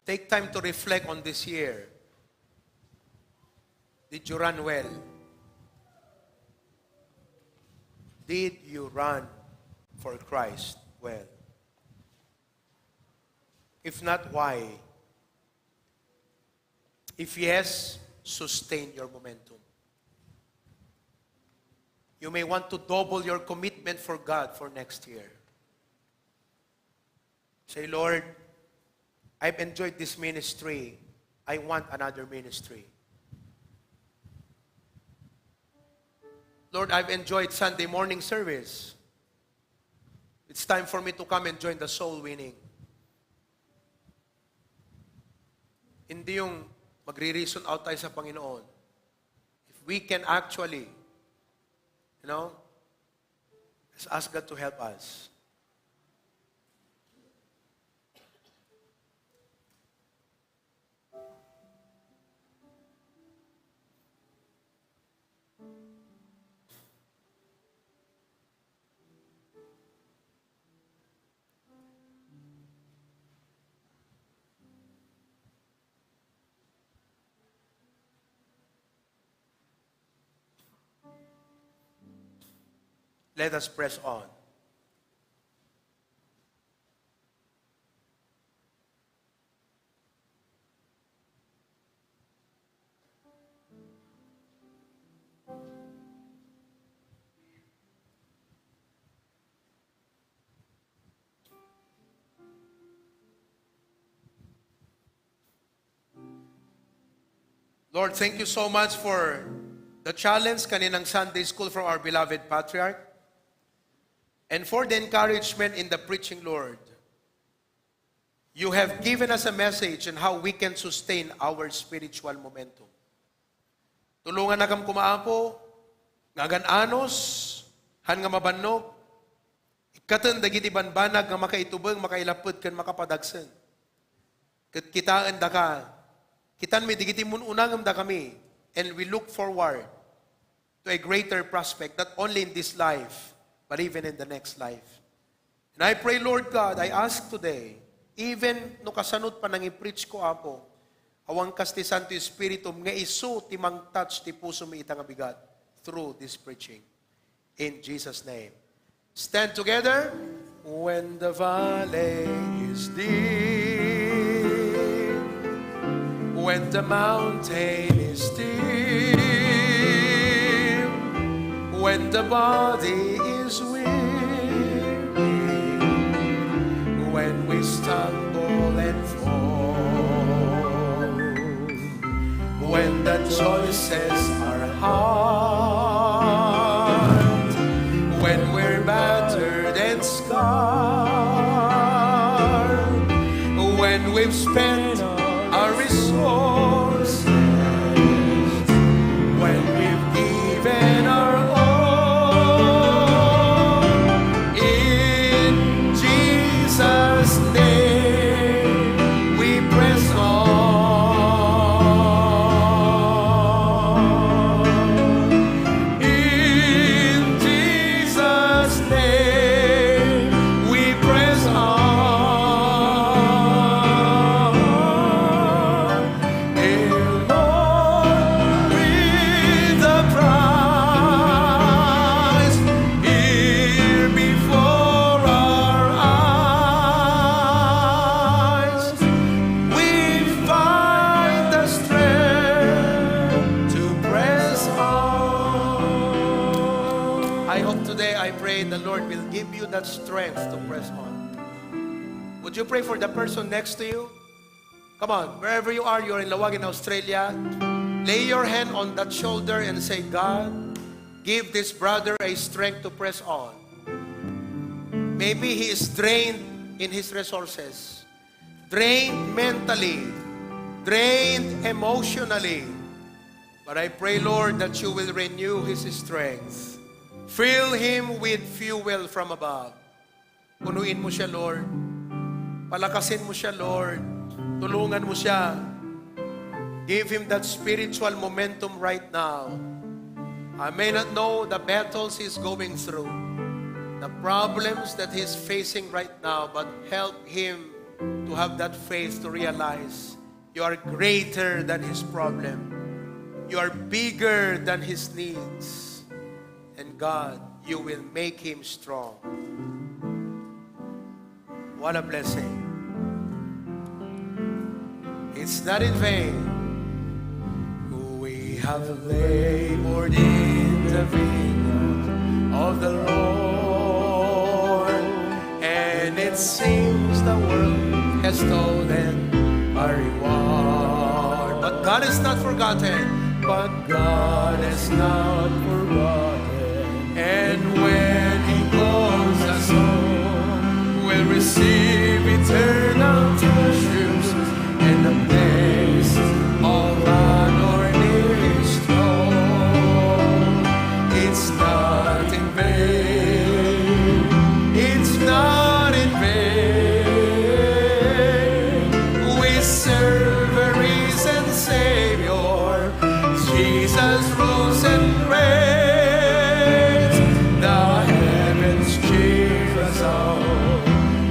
Take time to reflect on this year. Did you run well? Did you run for Christ well? If not, why? If yes, sustain your momentum. You may want to double your commitment for God for next year. Say, Lord, I've enjoyed this ministry. I want another ministry. Lord, I've enjoyed Sunday morning service. It's time for me to come and join the soul winning. Hindi yung magre-reason out tayo sa Panginoon. If we can actually, let's ask God to help us. Let us press on. Lord, thank you so much for the challenge kaninang Sunday school from our beloved Patriarch and for the encouragement in the preaching, Lord. You have given us a message on how we can sustain our spiritual momentum. Tulungan na kam kumaapo, nga gananos, han nga mabannog, ikatan dagiti banbanag nga makaitubang, makailapod kan makapadagsan. Kat kitaan da ka, kitan may digiti mun unangam da kami, and we look forward to a greater prospect, not only in this life, but even in the next life. And I pray, Lord God, I ask today, even no kasanot pa nang i-preach ko apo, awang kas ti Santo Espiritu, nga isu ti mang touch ti puso mi itang abigat through this preaching. In Jesus' name. Stand together. When the valley is deep, when the mountain is steep, when the body is weary, when we stumble and fall, when the choices are hard, when we're battered and scarred, when we've spent our resources, when we've given our all, in Jesus' name we press on. In Jesus' name we press on. I hope today, I pray the Lord will give you that strength to press on. Would you pray for the person next to you? Come on, wherever you are, you're in Lawagan, Australia, lay your hand on that shoulder and say, God, give this brother a strength to press on. Maybe he is drained in his resources, drained mentally, drained emotionally. But I pray, Lord, that you will renew his strength. Fill him with fuel from above. Punuin mo siya, Lord. Palakasin mo siya, Lord. Tulungan mo siya. Give him that spiritual momentum right now. I may not know the battles he's going through, the problems that he's facing right now, but help him to have that faith to realize you are greater than his problem. You are bigger than his needs. And God, you will make him strong. What a blessing. It's not in vain. We have labored in the vineyard of the Lord, and it seems the world has stolen our reward. But God is not forgotten. But God is not forgotten. And when he calls us home, we'll receive eternal treasures in the place of honor near his throne. It's not in vain. It's not in vain. We serve a risen Savior. Jesus rules and reigns.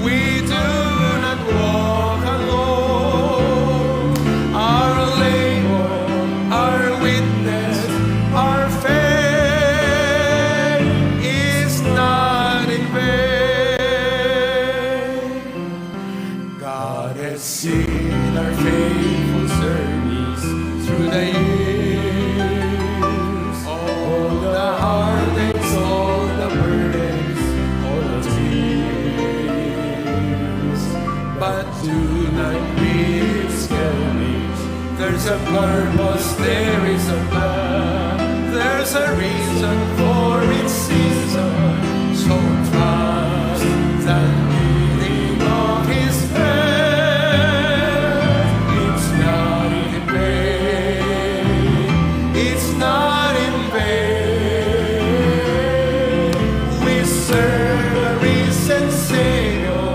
We do not walk alone. Our labor, our witness, our faith is not God has seen our faithful service through the years. All the heartaches, all the burdens, all the tears. But do not be discouraged. There's a purpose, there is a plan. There's a reason for its season. So trust the leading of His hand. It's not in vain. It's not in vain. We serve a risen Savior.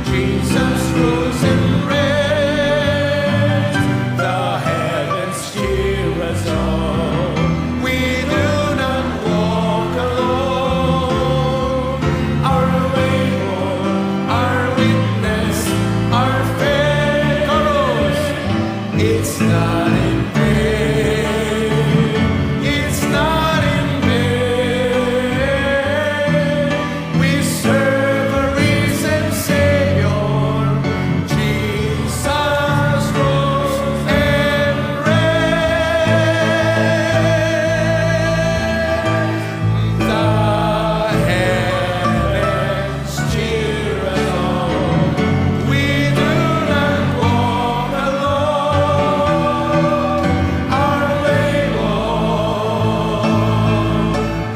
Jesus rose and reigns. The heavens cheer us on. We do not walk alone. Our labor, our witness, our faith goes. It's not in vain. It's not in vain. We serve a risen Savior. Jesus rose and reigns. The heavens cheer us on. We do not walk alone. Our labor,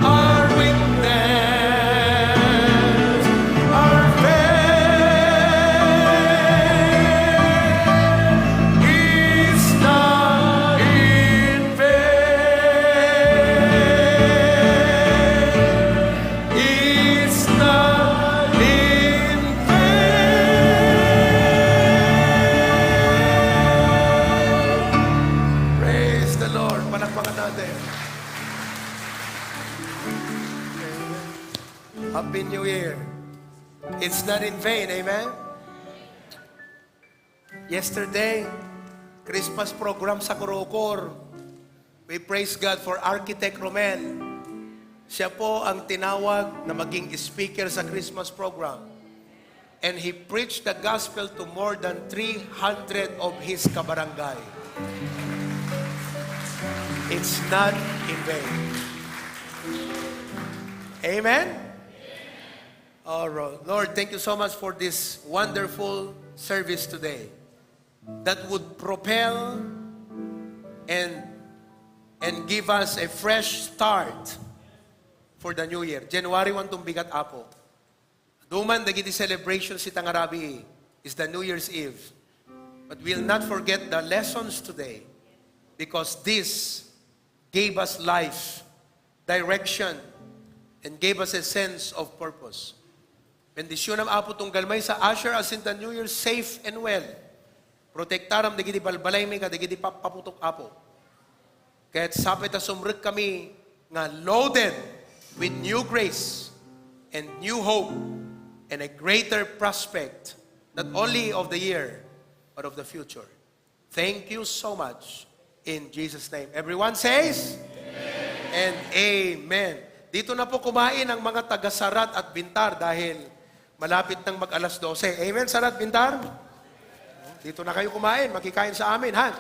our witness, our faith is not in vain. It's not in vain. Praise the Lord. Palakpakan natin. Happy New Year. It's not in vain. Amen? Yesterday, Christmas program sa Kurokor. We praise God for Architect Romel. Siya po ang tinawag na maging speaker sa Christmas program. And he preached the gospel to more than 300 of his kabarangay. It's not in vain. Amen? All right. Lord, thank you so much for this wonderful service today that would propel and give us a fresh start for the new year. January 1 tong bigat apo. Duman dagiti celebration si Tangarabi is the New Year's Eve. But we'll not forget the lessons today because this gave us life, direction, and gave us a sense of purpose. Bendisyon ang apo tong galmay sa usher as in the New Year safe and well. Protektaram dagiti balbalay mi ka dagiti paputok apo. Kaya't sapit a sumrek kami nga loaded with new grace and new hope and a greater prospect not only of the year but of the future. Thank you so much in Jesus' name. Everyone says? Amen. And amen. Dito na po kumain ang mga taga Sarat at Bintar dahil malapit nang mag-alas 12. Amen, Sarat, Bintar? Dito na kayo kumain, makikain sa amin, ha?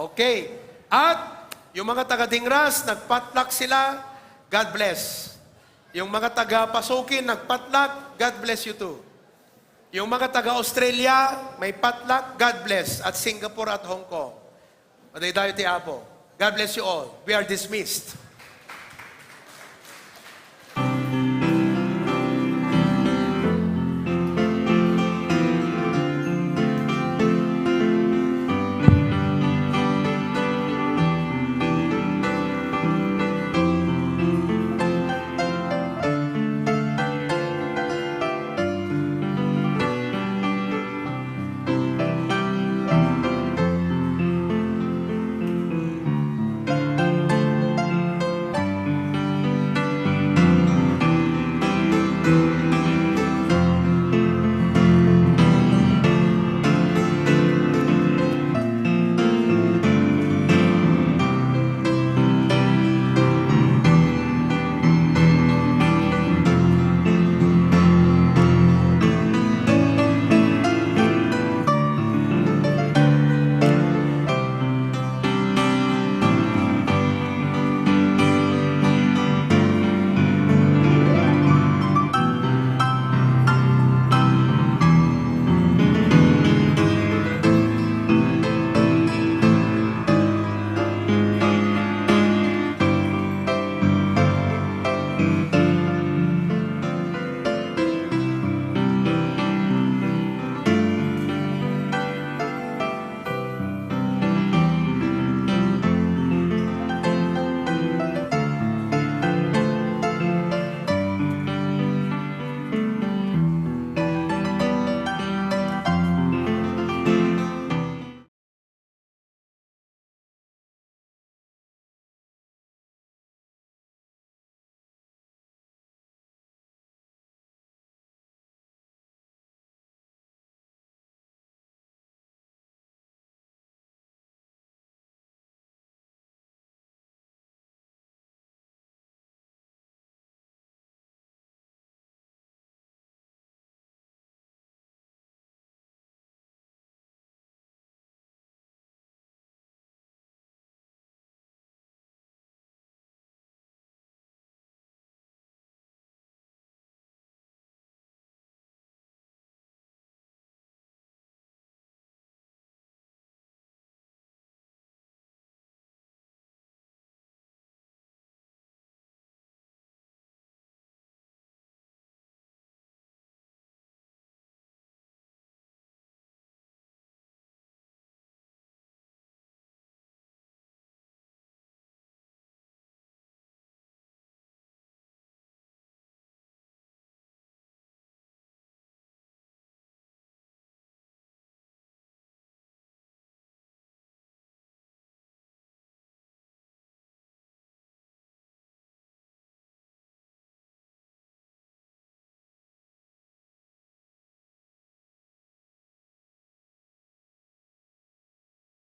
Okay. At yung mga taga Dingras, nagpatlock sila, God bless. Yung mga taga Pasukin, nagpatlock, God bless you too. Yung mga taga Australia, may patlock, God bless. At Singapore at Hong Kong. Maday tayo ti Apo. God bless you all. We are dismissed.